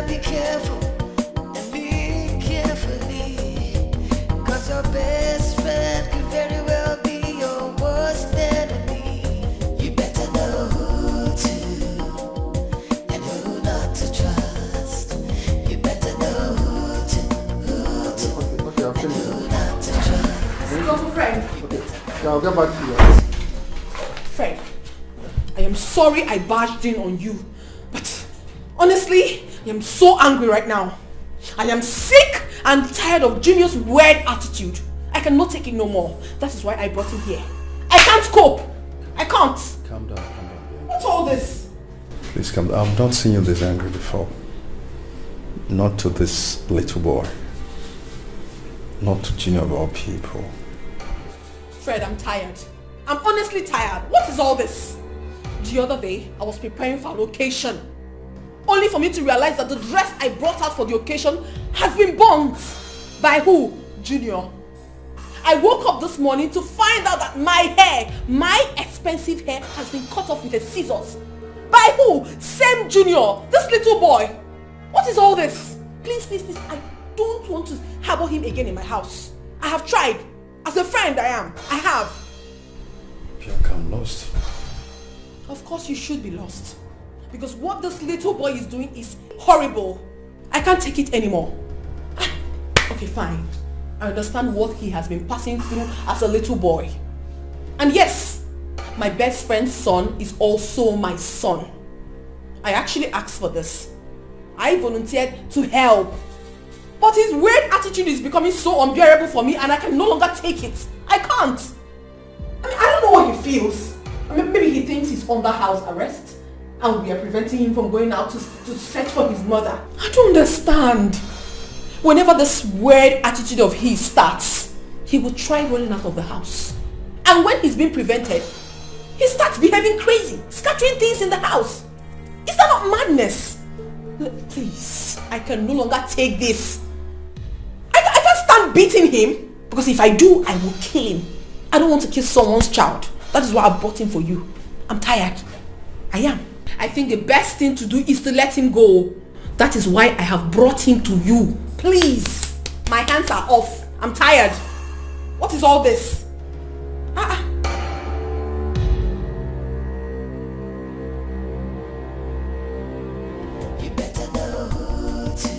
better be careful and be carefully. Cause your best friend could very well be your worst enemy. You better know who to and who not to trust. You better know who to and who not to trust. Go, Fred. Yeah, I'll get back to you. Fred, I am sorry I barged in on you, but honestly, I am so angry right now. I am sick and tired of Junior's weird attitude. I cannot take it no more. That is why I brought him here. I can't cope. I can't. Calm down. What's all this? Please calm down. I've not seen you this angry before. Not to this little boy. Not to Junior of all people. Fred, I'm tired. I'm honestly tired. What is all this? The other day, I was preparing for an occasion, only for me to realize that the dress I brought out for the occasion has been burnt. By who? Junior. I woke up this morning to find out that my hair, my expensive hair, has been cut off with a scissors. By who? Same Junior. This little boy. What is all this? Please, please, please, I don't want to harbor him again in my house. I have tried. As a friend I am. I have. Bianca, I'm lost. Of course you should be lost. Because what this little boy is doing is horrible. I can't take it anymore. Okay, fine. I understand what he has been passing through as a little boy. And yes, my best friend's son is also my son. I actually asked for this. I volunteered to help. But his weird attitude is becoming so unbearable for me and I can no longer take it. I can't. I mean, I don't know what he feels. I mean, maybe he thinks he's under house arrest and we are preventing him from going out to search for his mother. I don't understand. Whenever this weird attitude of his starts, he will try running out of the house. And when he's being prevented, he starts behaving crazy, scattering things in the house. Is that not madness? Please, I can no longer take this. I can't stand beating him, because if I do, I will kill him. I don't want to kill someone's child. That is why I brought him for you. I'm tired. I am. I think the best thing to do is to let him go. That is why I have brought him to you. Please. My hands are off. I'm tired. What is all this? You better know who to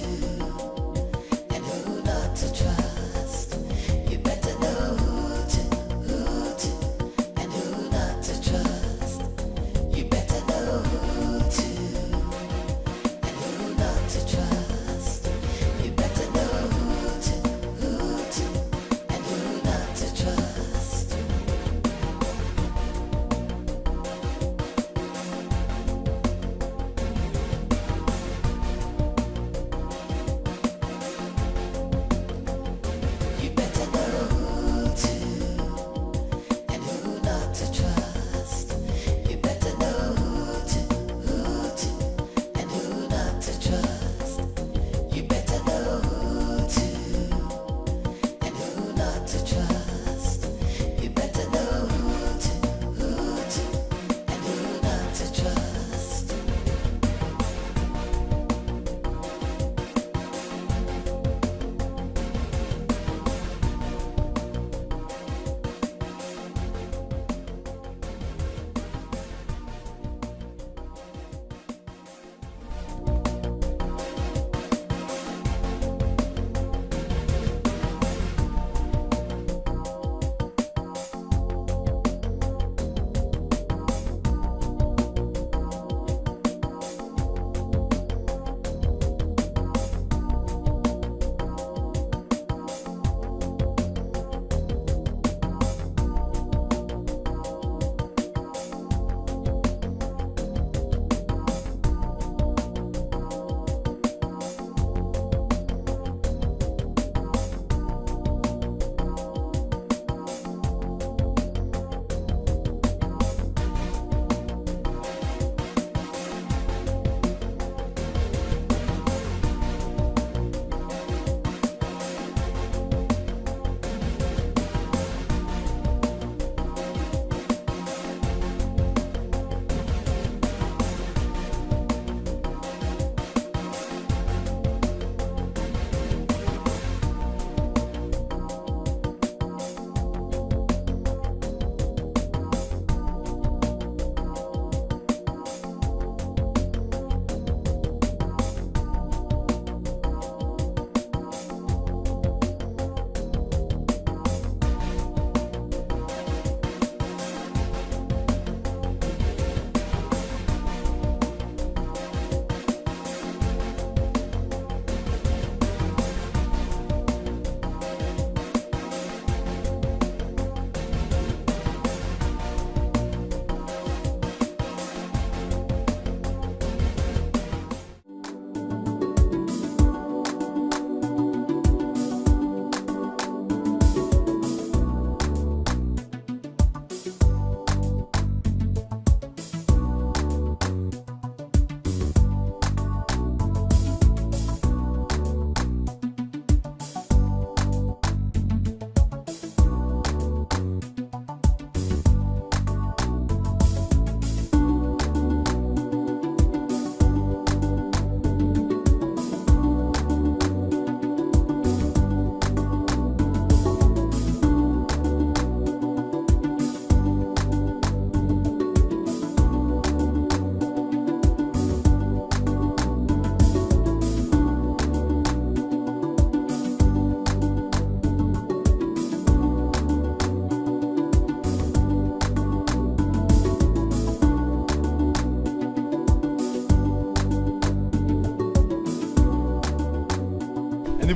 and who not to trust. You better know who to and who not to trust. You better know who to and who not to trust. You better know who to and who not to trust.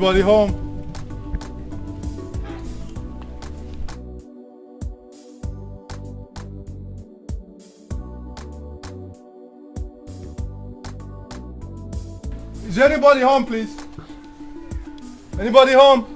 Anybody home? Is anybody home, please? Anybody home?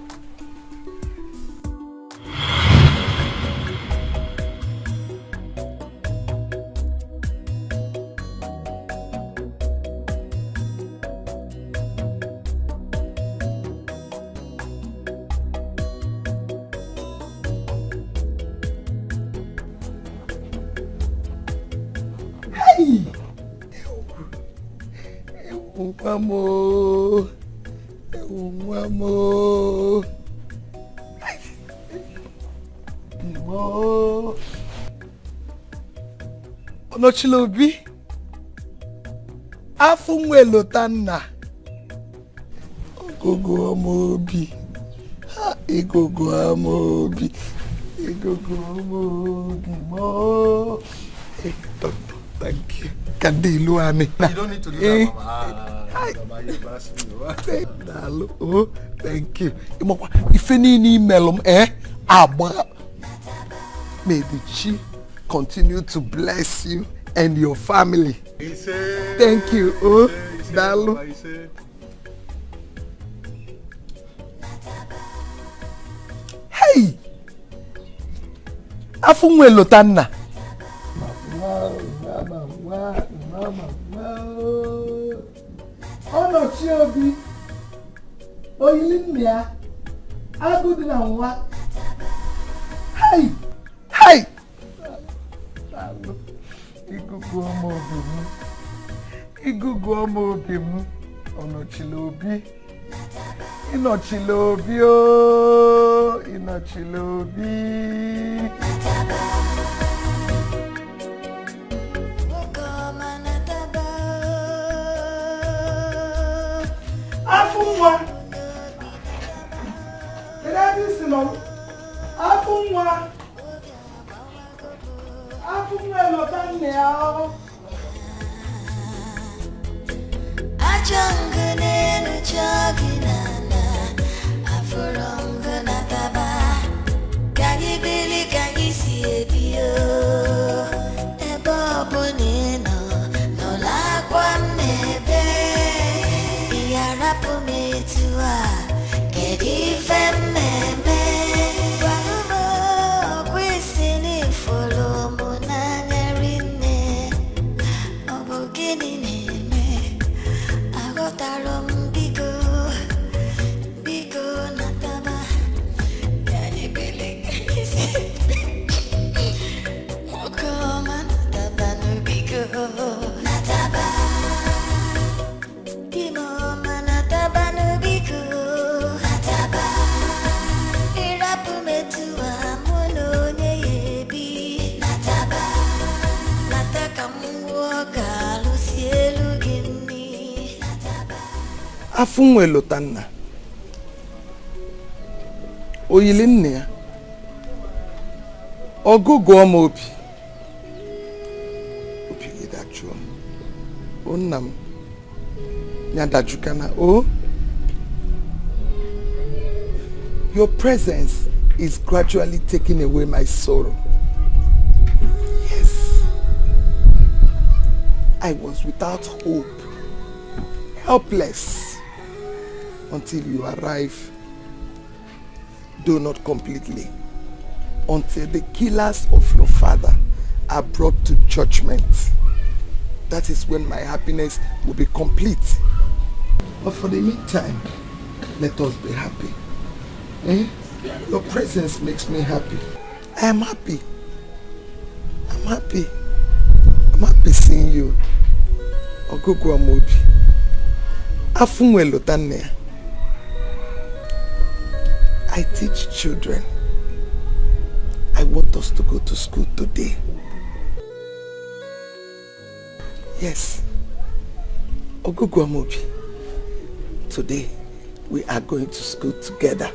Mamo, mamo, mamo. Onochilobi, afumwelo tanna. Ogogo amobi, ha igogo amobi, igogo amobi mo. Thank you. Kandilu ane. You don't need to do that, Mama. Mama, you embarrass me. Oh, thank you. If any email, may the Chi continue to bless you and your family. Thank you. Oh, Dalu. Hey! Afumwe lotanna. Mama. Ono chiobi. Oyilimia. Agudu na nwa. Hey! Hey! Igugu omo obi mu. Ono chilobi. Ino chilobi o. Ino chilobi. Afunwa. Kirabi sino. Afunwa. Afunwa lo tanne ao. Ajangane no chaginana. Afurongana taba. Kagi bili kagi siebio. Ebo bonino. No la kwanebe. Yarapu metua. Kedi femmeme. Wanumo kwisini follow munanyarine. Obogini neme. Agotarom bigo. Bigo nataba. Yani bele kisi. Mokoma nataba no bigo. Nataba. Dimoma nataba no bigo. Nataba. Irapu metua mono nyebi. Nataba. Nataka muoga lusielu gini. Afunwe lotanna. Oyilinne ya. Ogogo omo obi. Obi idachuo. Onnam. Nyadajukana. Oh. Your presence is gradually taking away my sorrow. Yes. I was without hope. Helpless. Until you arrive. Though not completely. Until the killers of your father are brought to judgment. That is when my happiness will be complete. But for the meantime, let us be happy. Eh? Your presence makes me happy. I am happy. I'm happy. I'm happy seeing you. Ogogo amobi. Afunwe lotanne. I teach children. I want us to go to school today. Yes. Ogogo amobi. Today, we are going to school together.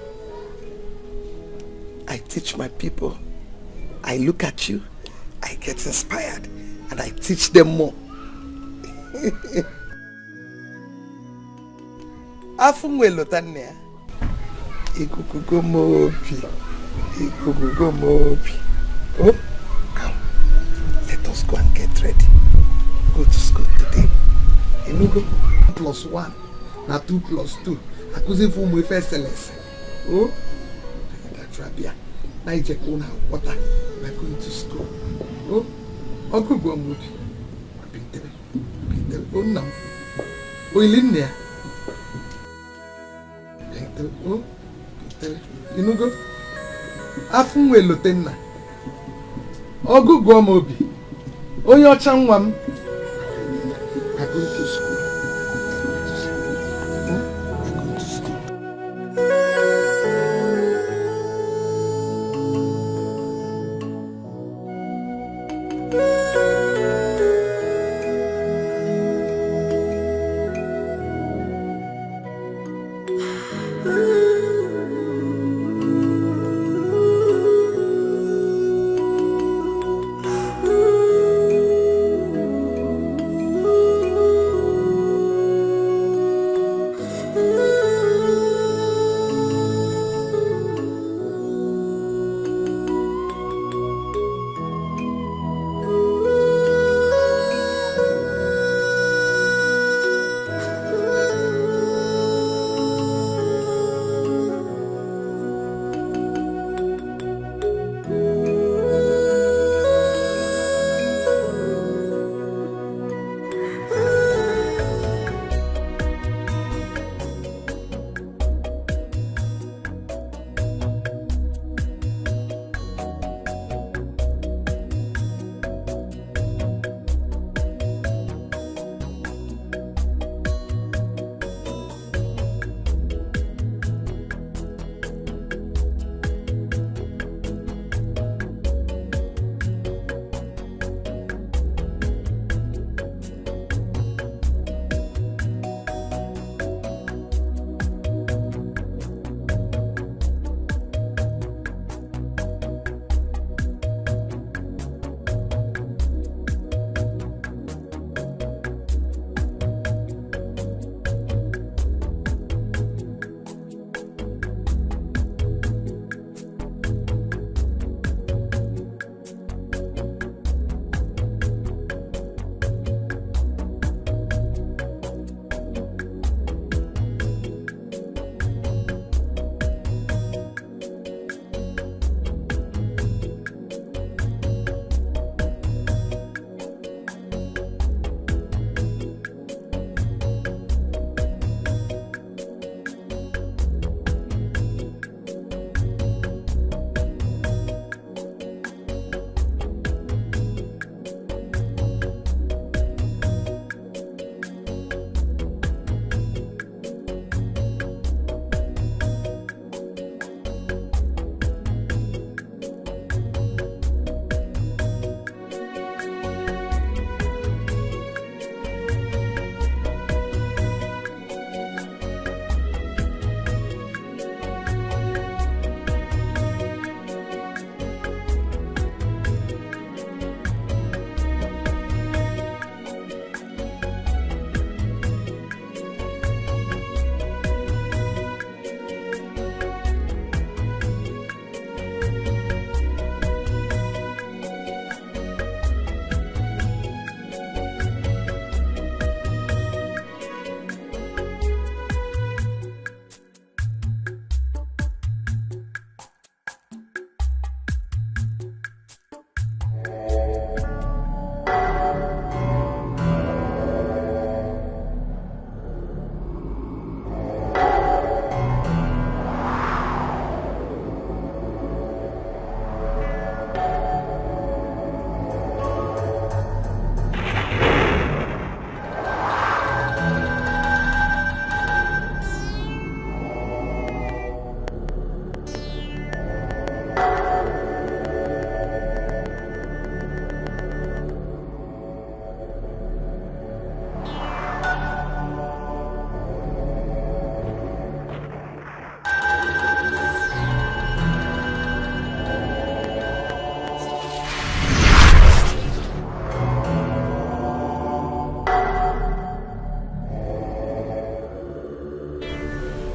I teach my people. I look at you, I get inspired, and I teach them more. Afumwe lotanne. Oh, come. Let us go and get ready. Go to school today. You go 1+1. Now 2 + 2. Accusing for my first lesson. Oh, that's Rabia. Now you check on water. We're going to school. Oh, Uncle go and oh, no. Oh, in there. Oh, you know go. Afun we lotenna. Ogu go mobi. Oh, your chanwam. I go to school.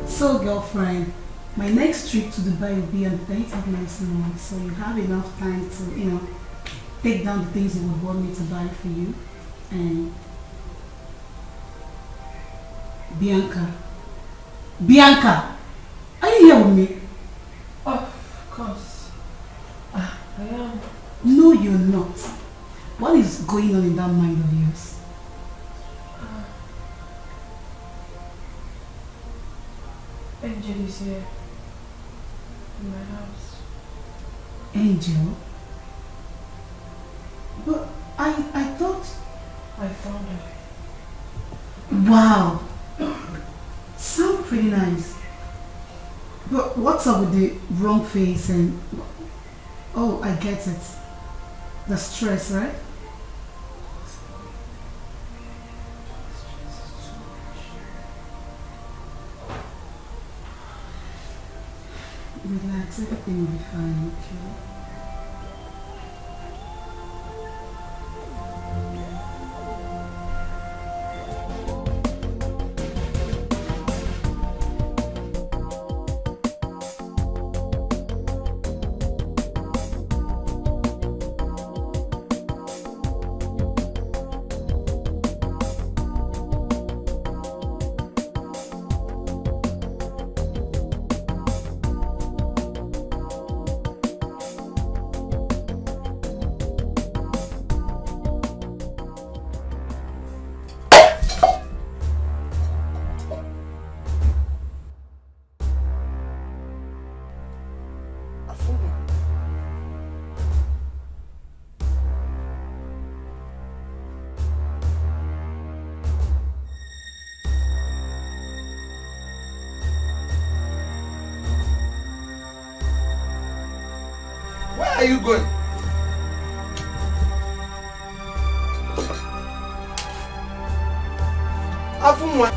So, girlfriend, My next trip to Dubai will be on the 10th of next month, so you have enough time to, take down the things you would want me to buy for you. And Bianca, are you here with me? Of course. I am. No, you're not. What is going on in that mind of yours? Angel is here. In my house. Angel? But I thought... I found her. Wow! Sound pretty nice. But what's up with the wrong face and... Oh, I get it. The stress, right? Relax, everything will be fine, okay? Where are you going? Afumwa.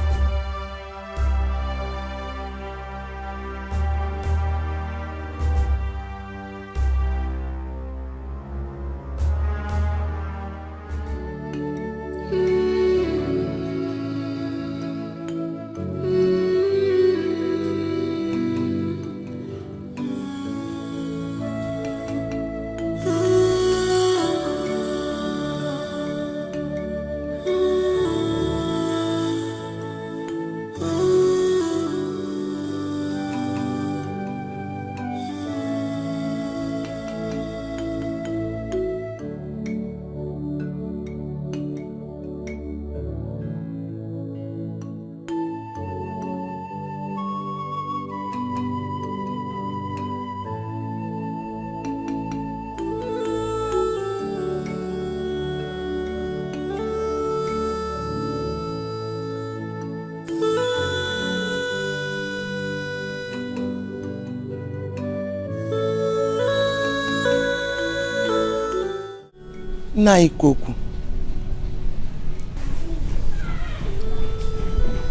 Naikoku.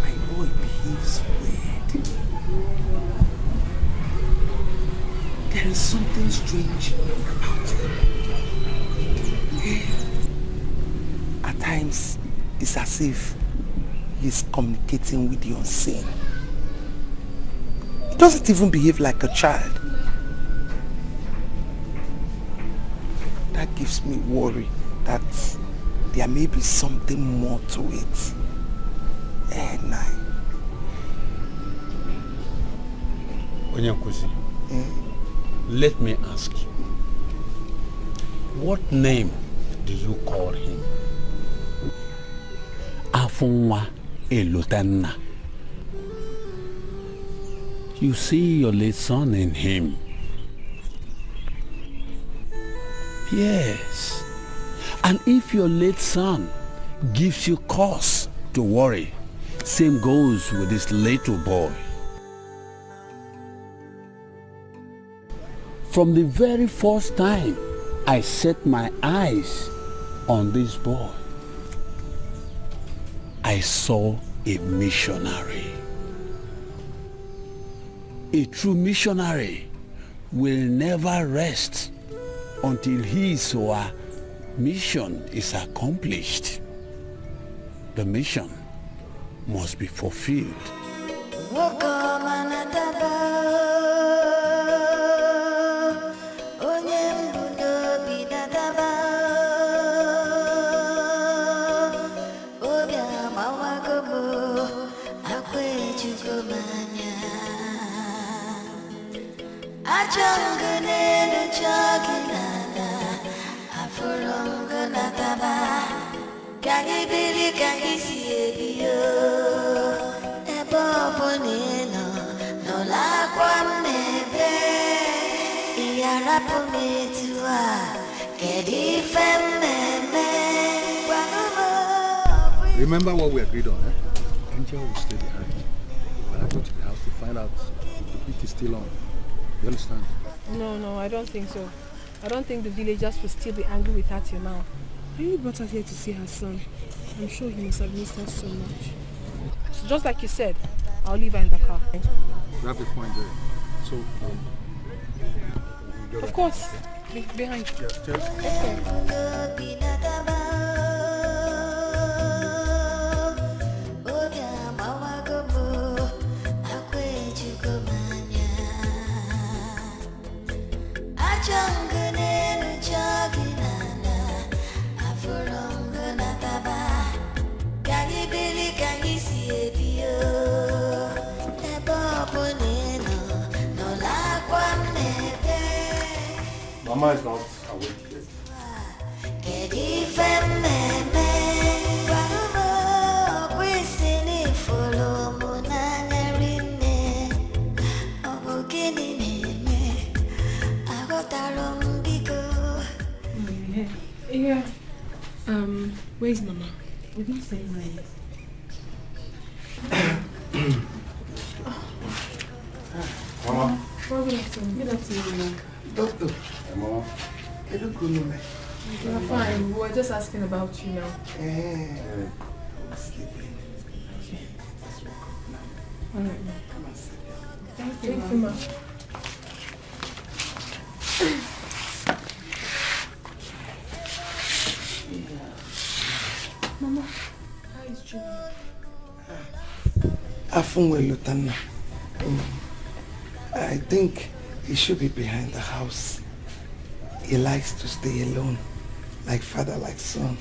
My boy behaves weird. There is something strange about him. At times, it's as if he's communicating with the unseen. He doesn't even behave like a child. That gives me worry that there may be something more to it. Onyankuzi, let me ask you, what name do you call him? Afunwa Elotanna. You see your late son in him. Yes. And if your late son gives you cause to worry, same goes with this little boy. From the very first time I set my eyes on this boy, I saw a missionary. A true missionary will never rest until his or her mission is accomplished. The mission must be fulfilled. Woke up and Remember what we agreed on, eh? Angel will stay behind. When I go to the house to find out if the heat is still on. You understand? No, I don't think so. I don't think the villagers will still be angry with her till now. I only brought her here to see her son. I'm sure he must have missed her so much. So just like you said, I'll leave her in the car. You have a point there. So, of course. Behind. Yeah, cheers. Mama is not awake yet. Yeah. Where's Mama? We didn't say where. Mama. Good afternoon. Good afternoon. Doctor. Hey, Mama. You're fine. We were just asking about you now. I'm sleeping. Okay. All right, Ma. Come and sit down. Thank you, Ma. Mama, how is Junior? I think he should be behind the house. He likes to stay alone, like father, like son.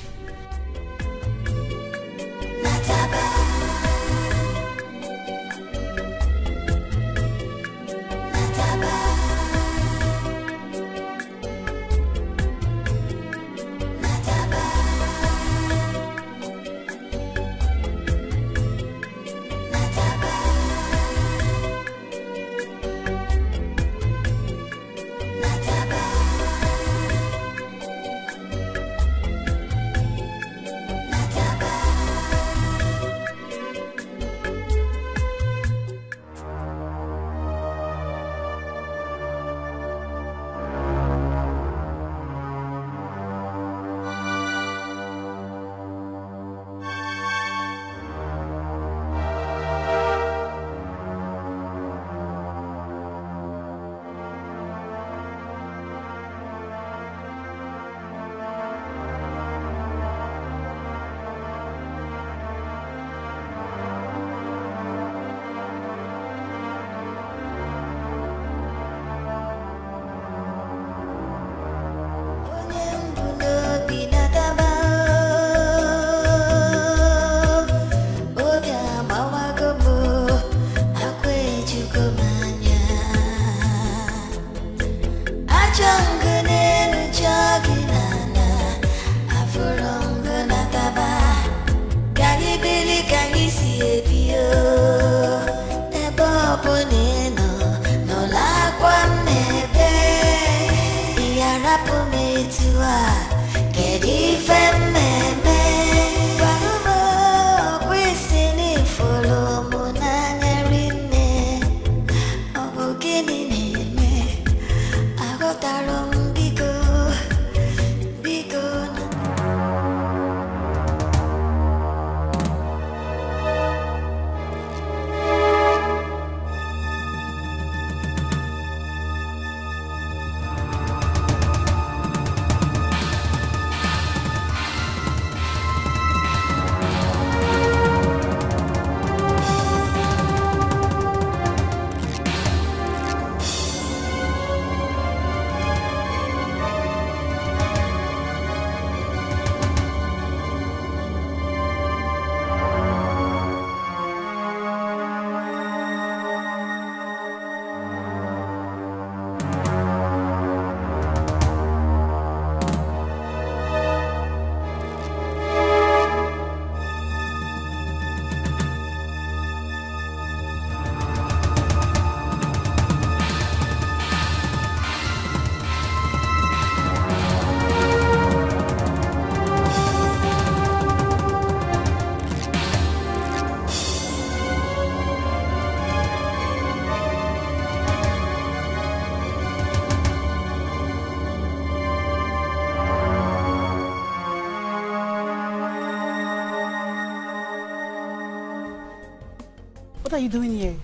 What are you doing here?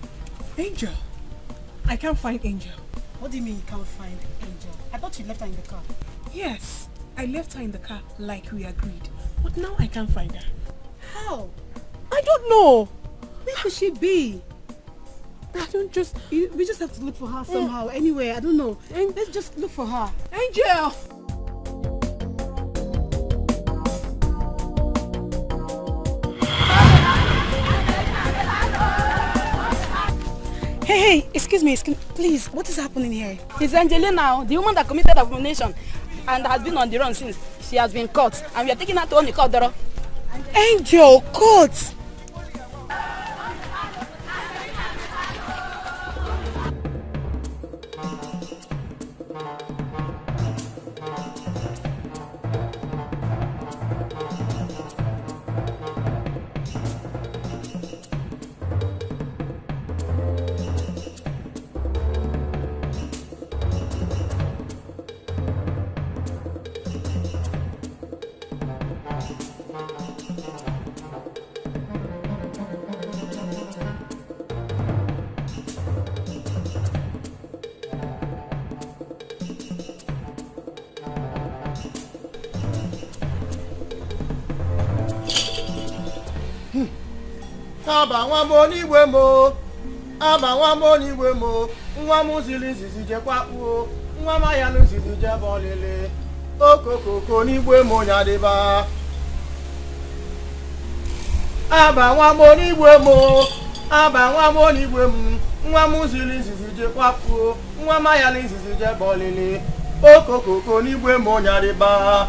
Angel. I can't find Angel. What do you mean you can't find Angel? I thought you left her in the car. Yes, I left her in the car like we agreed. But now I can't find her. How? I don't know. Where could she be? We just have to look for her somehow. Anyway, I don't know. Let's just look for her. Angel! Hey, excuse me, please, what is happening here? It's Angelina, the woman that committed abomination and has been on the run since she has been caught. And we are taking her to the court, Doro. Angel, caught! Aba nwa mo n'igwe mo, aba nwa mo n'igwe mo, nwa m ziri nzizi jekwa kpuo, nwa m ya nzizi jebe olile, okokoko n'igwe mo nyadịba. Aba nwa mo n'igwe mo, aba nwa mo n'igwe m, nwa m ziri nzizi jekwa kpuo, nwa m ya nzizi jebe olile, okokoko n'igwe mo nyadịba.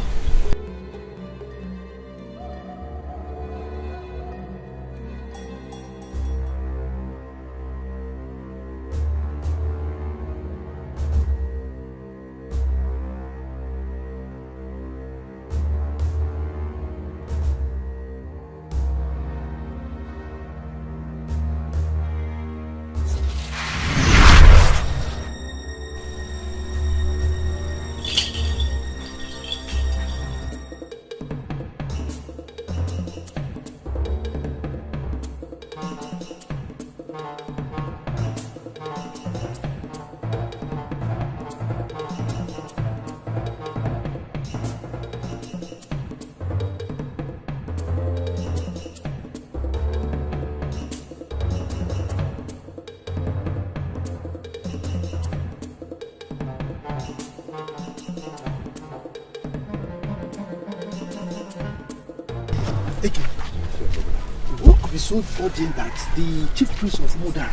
So urgent that the chief priest of Muda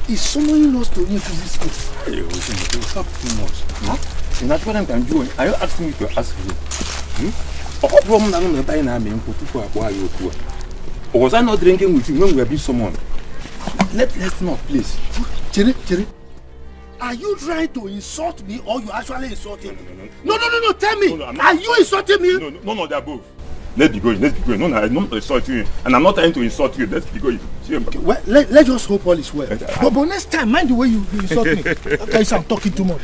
is summoning us to into this case. Hey, you have too much. Huh? And that's what I'm going to do. Are you asking me to ask you? Or was I not drinking with you when we have been summoned? Let's not, please. Jerry, are you trying to insult me or you actually insulting me? No, tell me. No, are you insulting me? No, they're both. Let's be going. No, I'm not insulting you. And I'm not trying to insult you. Let's be going. Okay, well, let's just hope all is well. But next time, mind the way you insult me. Okay, so I'm talking too much.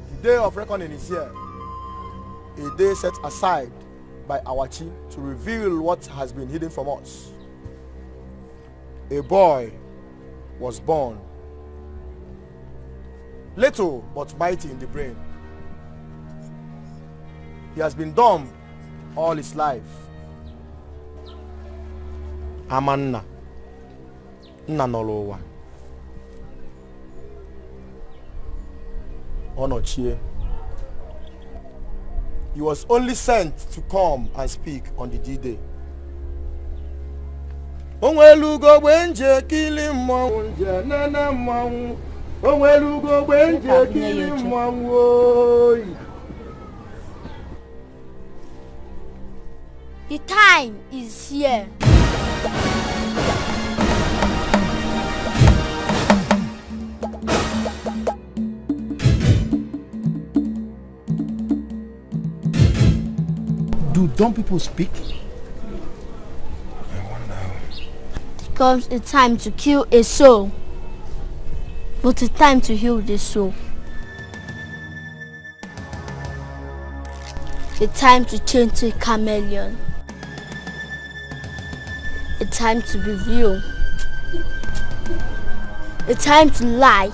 The day of reckoning is here, a day set aside by our chief to reveal what has been hidden from us. A boy was born, little but mighty in the brain. He has been dumb all his life. Amanna Nanolowa Onochie. He was only sent to come and speak on the D-Day. onwelugo gbenje kili mmanwụ nje nene mmanwụ onwelugo gbenje kili mmanwụ oyi. The time is here. Do dumb people speak? It comes a time to kill a soul, but a time to heal the soul. A time to change to a chameleon. A time to be real. A time to lie.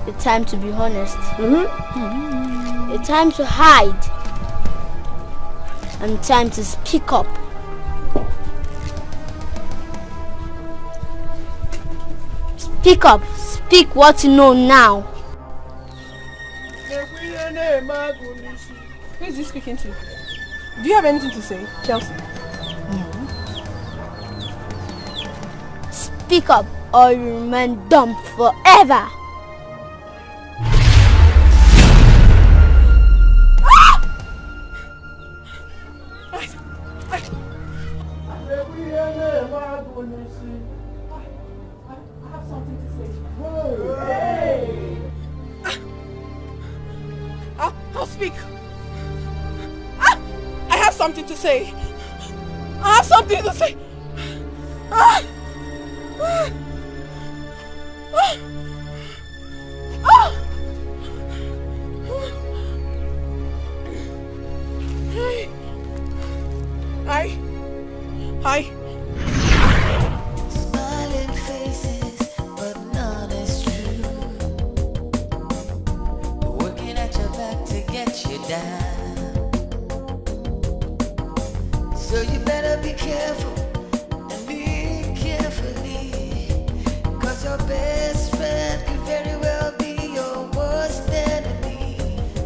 A time to be honest. A time to hide. And time to speak up. Speak up. Speak what you know now. Who is he speaking to? Do you have anything to say, Chelsea? No. Speak up or you remain dumb forever. I'll speak. I have something to say. I have something to say. Hi. Smiling faces, but none is true. Working at your back to get you down. So you better be careful and be carefully, 'cause your best friend could very well be your worst enemy.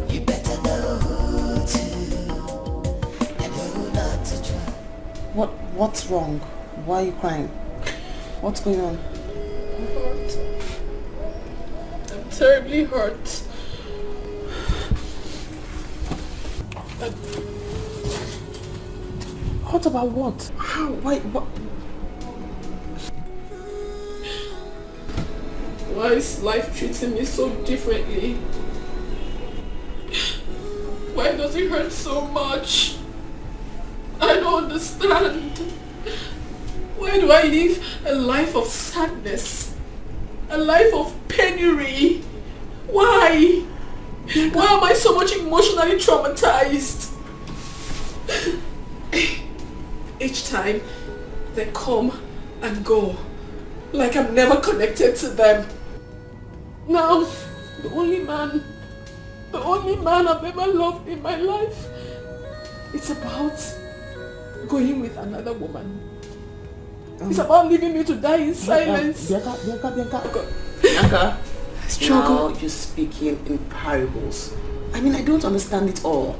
You better know who to and who not to trust. What's wrong? Why are you crying? What's going on? I'm hurt. I'm terribly hurt. Hurt about what? How? Why? What? Why is life treating me so differently? Why does it hurt so much? I don't understand. Why do I live a life of sadness? A life of penury? Why? Why am I so much emotionally traumatized? Each time they come and go, like I'm never connected to them. Now, the only man I've ever loved in my life, it's about going with another woman. It's about leaving me to die in silence. Bianca, now you're speaking in parables. I mean, I don't understand it all.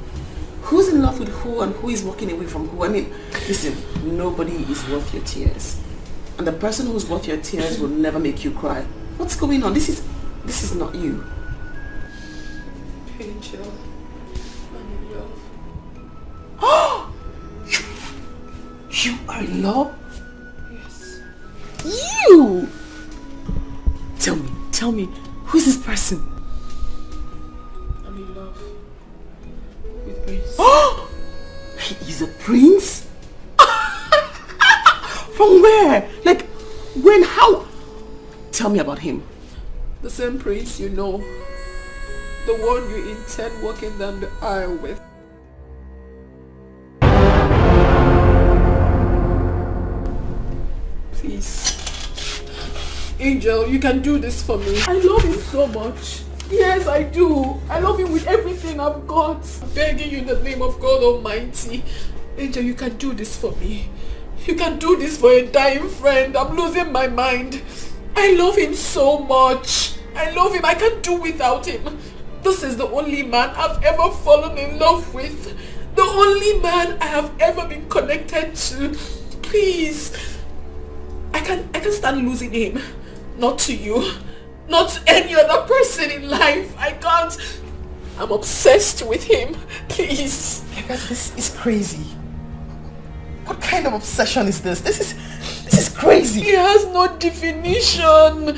Who's in love with who and who is walking away from who? I mean, listen, nobody is worth your tears. And the person who's worth your tears will never make you cry. What's going on? This is not you. Angel, I'm in love. Oh! You are in love? Yes. You! Tell me, who is this person? I'm in love with Prince. Oh! He is a prince? From where? Like, when, how? Tell me about him. The same prince you know. The one you intend walking down the aisle with. Please. Angel, you can do this for me. I love him so much. Yes, I do. I love him with everything I've got. I'm begging you in the name of God Almighty. Angel, you can do this for me. You can do this for a dying friend. I'm losing my mind. I love him so much. I love him. I can't do without him. This is the only man I've ever fallen in love with. The only man I have ever been connected to. Please. I can't stand losing him. Not to you. Not to any other person in life. I can't. I'm obsessed with him. Please. This is crazy. What kind of obsession is this? This is crazy. He has no definition.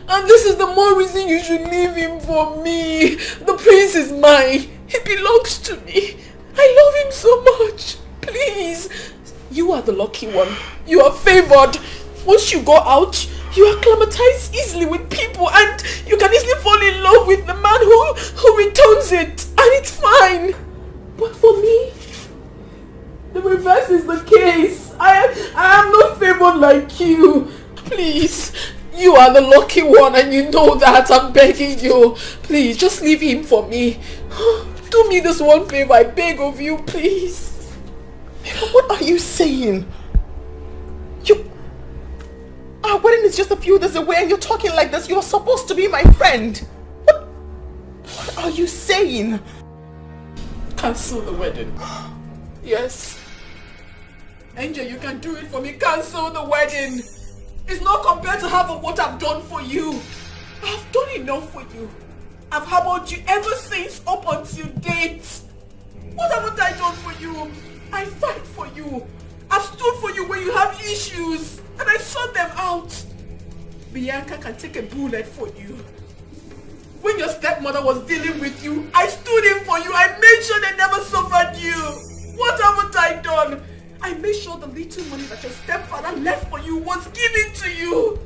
And this is the more reason you should leave him for me. The prince is mine. He belongs to me. I love him so much. Please. You are the lucky one. You are favored. Once you go out, you acclimatize easily with people and you can easily fall in love with the man who returns it. And it's fine. But for me, the reverse is the case. I am not favored like you. Please. You are the lucky one and you know that. I'm begging you. Please, just leave him for me. Do me this one favor. I beg of you, please. What are you saying? Our wedding is just a few days away and you're talking like this. You're supposed to be my friend. What are you saying? Cancel the wedding. Yes. Angel, you can do it for me. Cancel the wedding. It's not compared to half of what I've done for you. I've done enough for you. I've harbored you ever since up until date. What haven't I done for you? I fight for you. I've stood for you when you have issues. And I sort them out. Bianca can take a bullet for you. When your stepmother was dealing with you, I stood in for you. I made sure they never suffered you. What haven't I done? I made sure the little money that your stepfather left for you was given to you.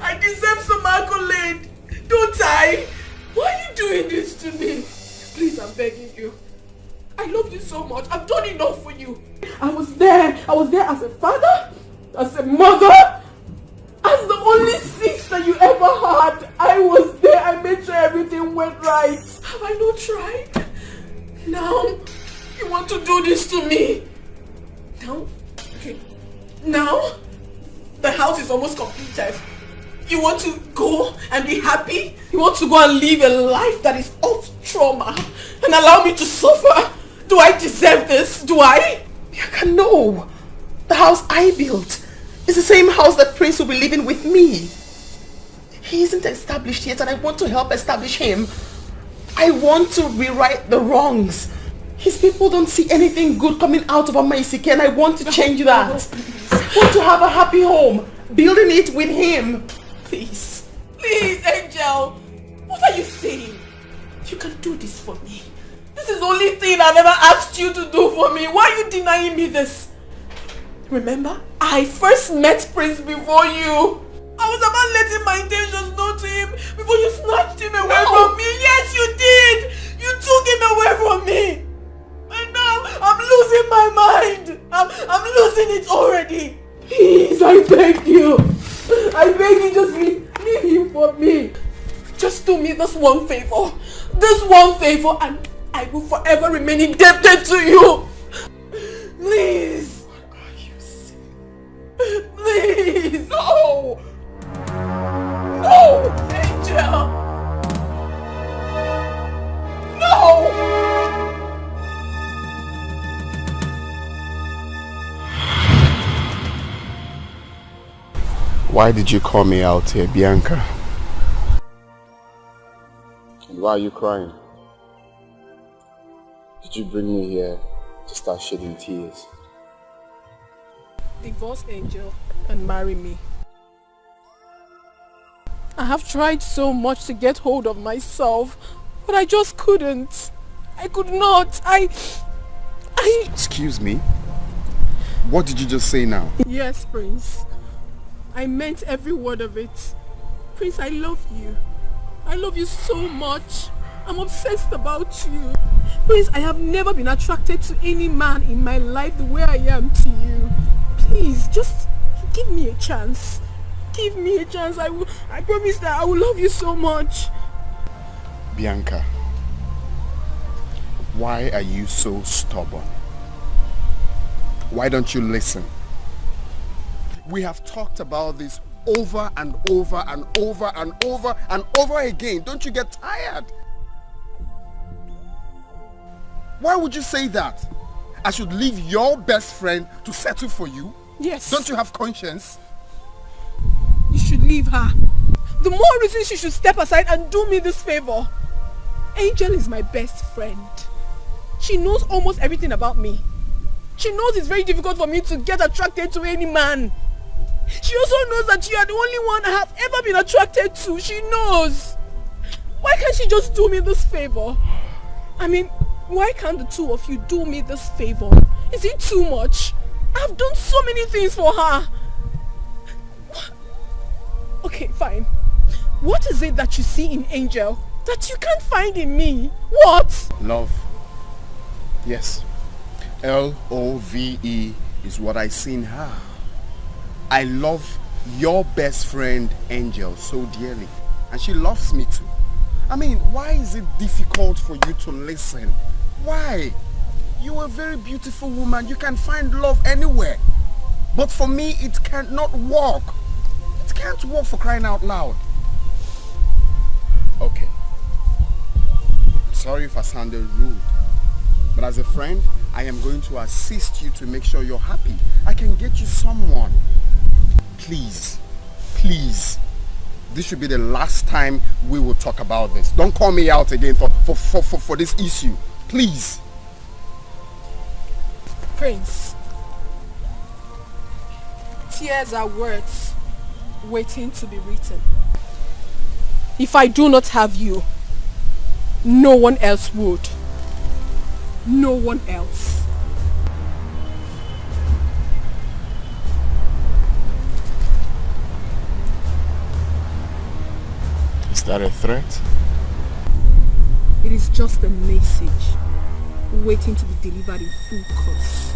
I deserve some accolade, don't I? Why are you doing this to me? Please, I'm begging you. I love you so much. I've done enough for you. I was there as a father, as a mother, as the only sister you ever had. I was there. I made sure everything went right. Have I not tried? Now, you want to do this to me? Now? Okay. Now, the house is almost completed. You want to go and be happy? You want to go and live a life that is of trauma and allow me to suffer? Do I deserve this? Do I? Bianca, no. The house I built is the same house that Prince will be living with me. He isn't established yet and I want to help establish him. I want to rewrite the wrongs. His people don't see anything good coming out of Amaisike and I want to change that. I want to have a happy home, building it with him. Please. Please, Angel. What are you saying? You can do this for me. This is the only thing I've ever asked you to do for me. Why are you denying me this? Remember, I first met Prince before you. I was about letting my intentions known to him before you snatched him away from me. Yes, you did. You took him away from me. And now I'm losing my mind. I'm losing it already. Please, I beg you. I beg you, just leave him for me. Just do me this one favor. This one favor and I will forever remain indebted to you. Please. What are you saying? Please. No. No, Angel. No. Why did you call me out here, Bianca? And why are you crying? Did you bring me here to start shedding tears? Divorce Angel and marry me. I have tried so much to get hold of myself, but I just couldn't. I could not. I... Excuse me? What did you just say now? Yes, Prince. I meant every word of it. Prince, I love you. I love you so much. I'm obsessed about you. Prince, I have never been attracted to any man in my life the way I am to you. Please, just give me a chance. Give me a chance. I promise that I will love you so much. Bianca, why are you so stubborn? Why don't you listen? We have talked about this over and over and over and over and over again. Don't you get tired? Why would you say that? I should leave your best friend to settle for you? Yes. Don't you have conscience? You should leave her. The more reason she should step aside and do me this favor. Angel is my best friend. She knows almost everything about me. She knows it's very difficult for me to get attracted to any man. She also knows that you are the only one I have ever been attracted to. She knows. Why can't she just do me this favor? I mean, why can't the two of you do me this favor? Is it too much? I've done so many things for her. Okay, fine. What is it that you see in Angel that you can't find in me? What? Love. Yes. Love is what I see in her. I love your best friend Angel so dearly. And she loves me too. I mean, why is it difficult for you to listen? Why? You're a very beautiful woman. You can find love anywhere. But for me, it cannot work. It can't work, for crying out loud. Okay. Sorry if I sounded rude. But as a friend, I am going to assist you to make sure you're happy. I can get you someone. Please. Please. This should be the last time we will talk about this. Don't call me out again for this issue. Please. Prince. Tears are words waiting to be written. If I do not have you, no one else would. No one else. Is that a threat? It is just a message waiting to be delivered in full course.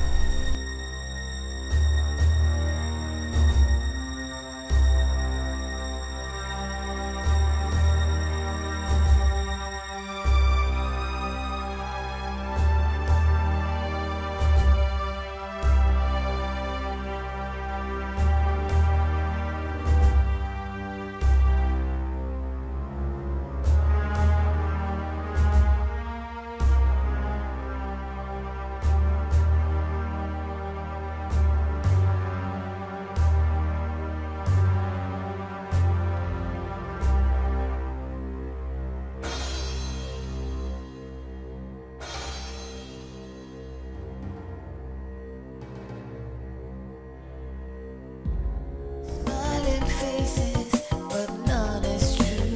Smiling faces, but none is true.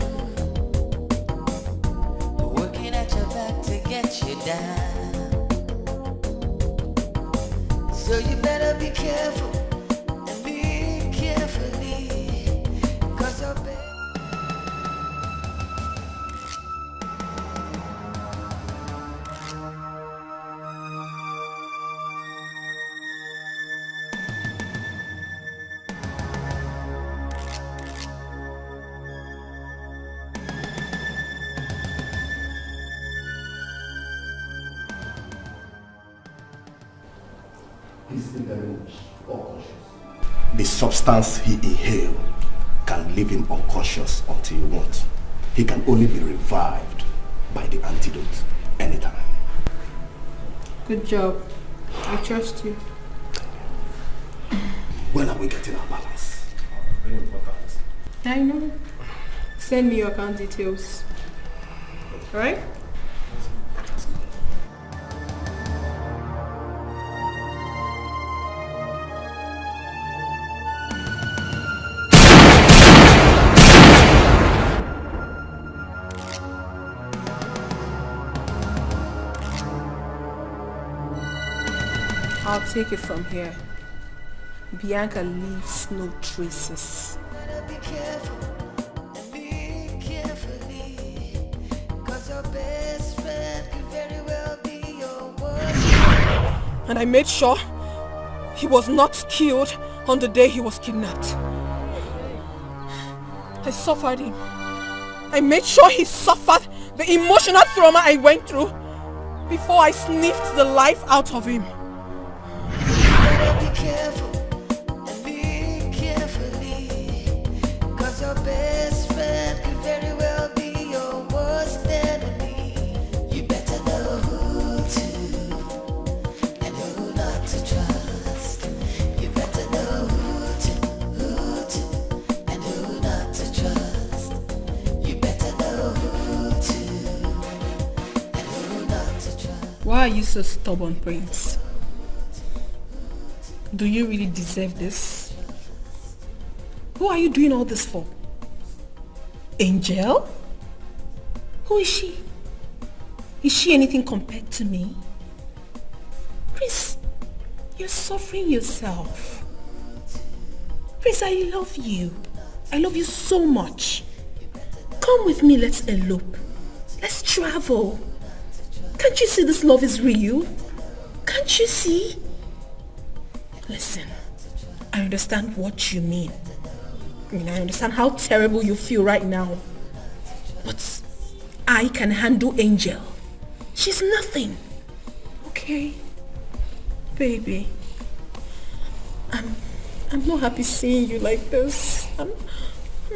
Working at your back to get you down. So you better be careful and be carefully, 'cause your The substance he inhaled can leave him unconscious until he wants. He can only be revived by the antidote anytime. Good job. I trust you. When are we getting our balance? Very important. I know. Send me your account details. Alright? I'll take it from here. Bianca leaves no traces. be careful and be carefully, 'cause your best friend could very well be your worst. And I made sure he was not killed on the day he was kidnapped. I suffered him. I made sure he suffered the emotional trauma I went through before I sniffed the life out of him. Be careful and be carefully, 'cause your best friend could very well be your worst enemy. You better know who to and who not to trust. You better know Why are you so stubborn, Prince? Do you really deserve this? Who are you doing all this for? Angel? Who is she? Is she anything compared to me? Prince, you're suffering yourself. Prince, I love you. I love you so much. Come with me, let's elope. Let's travel. Can't you see this love is real? Can't you see? Listen, I understand what you mean. I understand how terrible you feel right now. But I can handle Angel. She's nothing. Okay? Baby. I'm not happy seeing you like this. I'm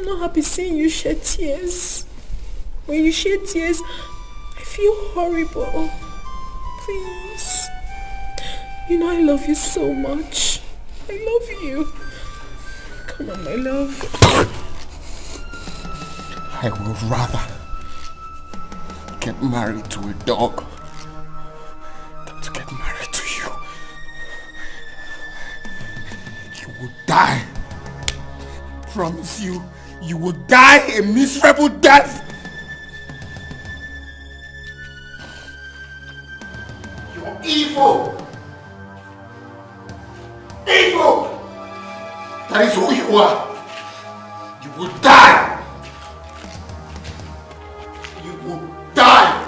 not happy seeing you shed tears. When you shed tears, I feel horrible. Please. You know I love you so much. I love you. Come on, my love. I would rather get married to a dog than to get married to you. You will die. I promise you, you will die a miserable death. You're evil. Evil. That is who you are. You will die. You will die.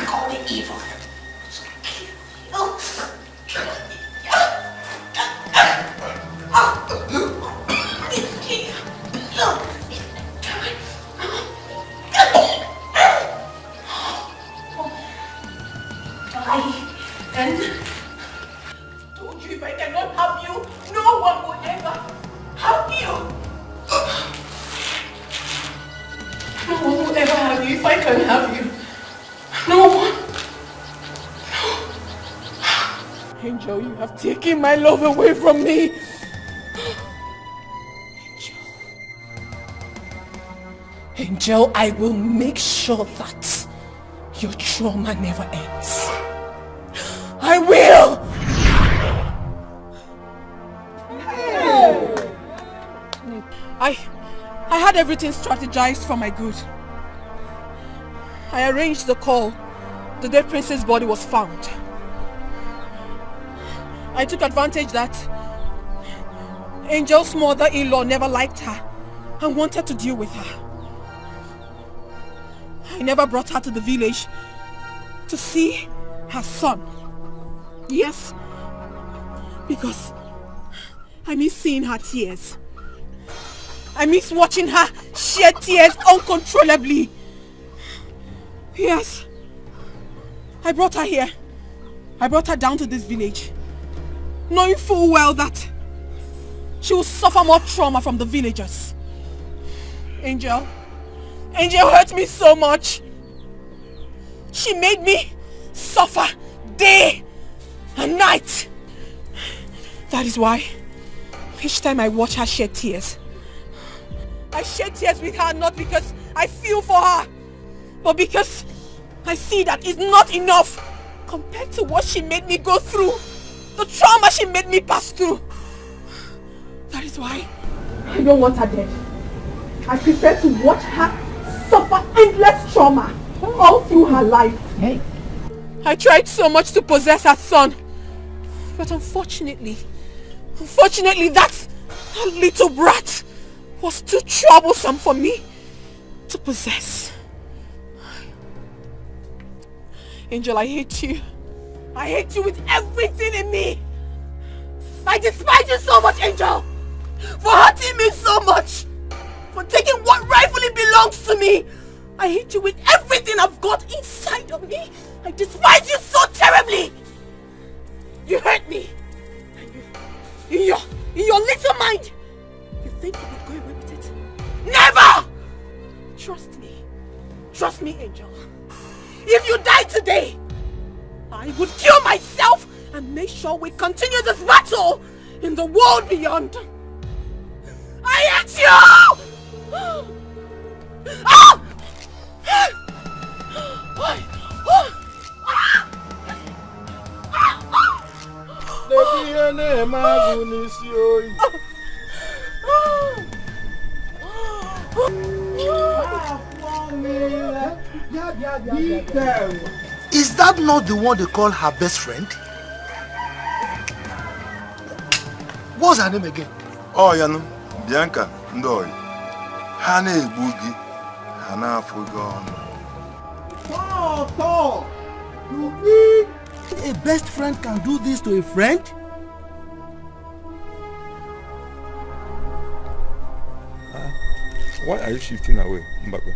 Call me evil. And told you if I cannot have you, no one will ever have you. No one will ever have you if I can have you. No one. No. Angel, you have taken my love away from me. Angel, I will make sure that your trauma never ends. I will! I had everything strategized for my good. I arranged the call the day Prince's body was found. I took advantage that Angel's mother-in-law never liked her and wanted to deal with her. I never brought her to the village to see her son. Yes, because I miss seeing her tears. I miss watching her shed tears uncontrollably. Yes, I brought her here. I brought her down to this village, knowing full well that she will suffer more trauma from the villagers. Angel hurt me so much. She made me suffer day and night. That is why each time I watch her shed tears, I shed tears with her not because I feel for her, but because I see that it's not enough compared to what she made me go through, the trauma she made me pass through. That is why I don't want her dead. I prefer to watch her suffer endless trauma all through her life. Hey. I tried so much to possess her son, but unfortunately that little brat was too troublesome for me to possess. Angel, I hate you. I hate you with everything in me. I despise you so much, Angel, for hurting me so much, for taking what rightfully belongs to me. I hate you with everything I've got inside of me. I despise you so terribly. You hurt me. In your little mind, you think you will go away with it? Never! Trust me. Trust me, Angel. If you die today, I would kill myself and make sure we continue this battle in the world beyond. I hate you! Is that not the one they call her best friend? What's her name again? Oh, you know, Bianca Ndoy. Hane Boogie. Hana forgone. Thor! You mean a best friend can do this to a friend? Why are you shifting away, Mbakwe?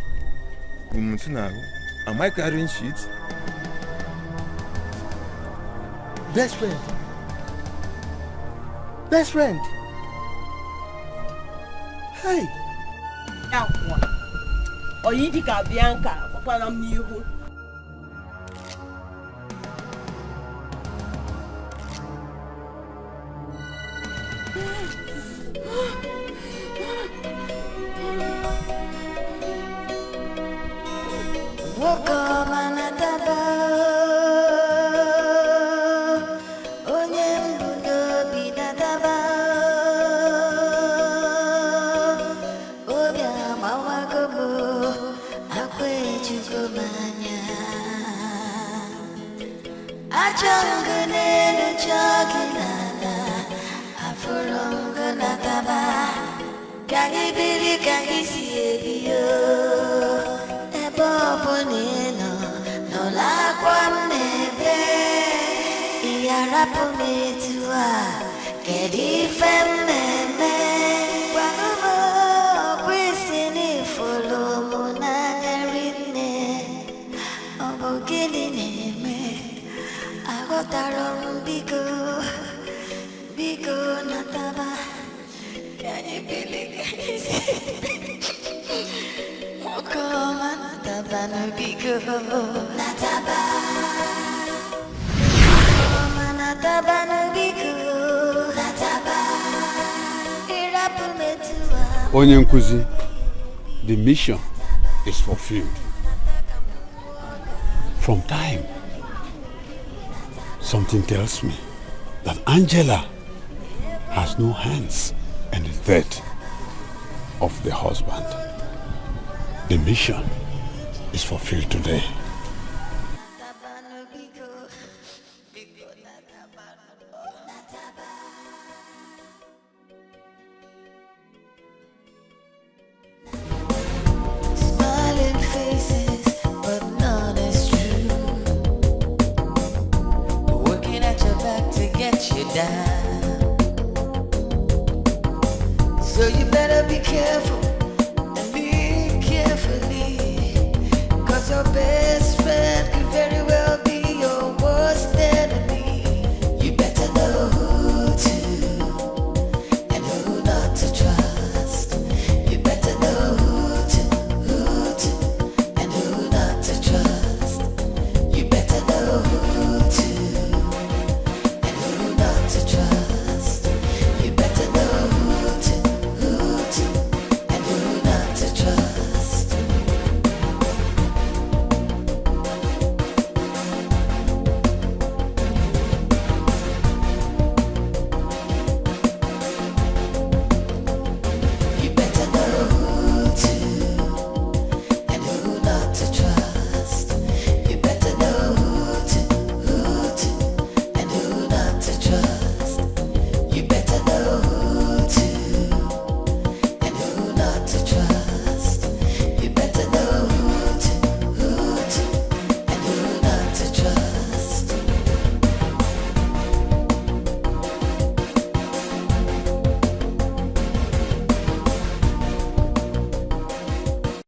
Am I carrying sheets? Best friend. Best friend. Hey. Oyidika Bianca, Papa Nam Nihu. Onyenkuzi, the mission is fulfilled. From time, something tells me that Angela has no hands in the death of the husband. The mission is fulfilled today. So you better be careful.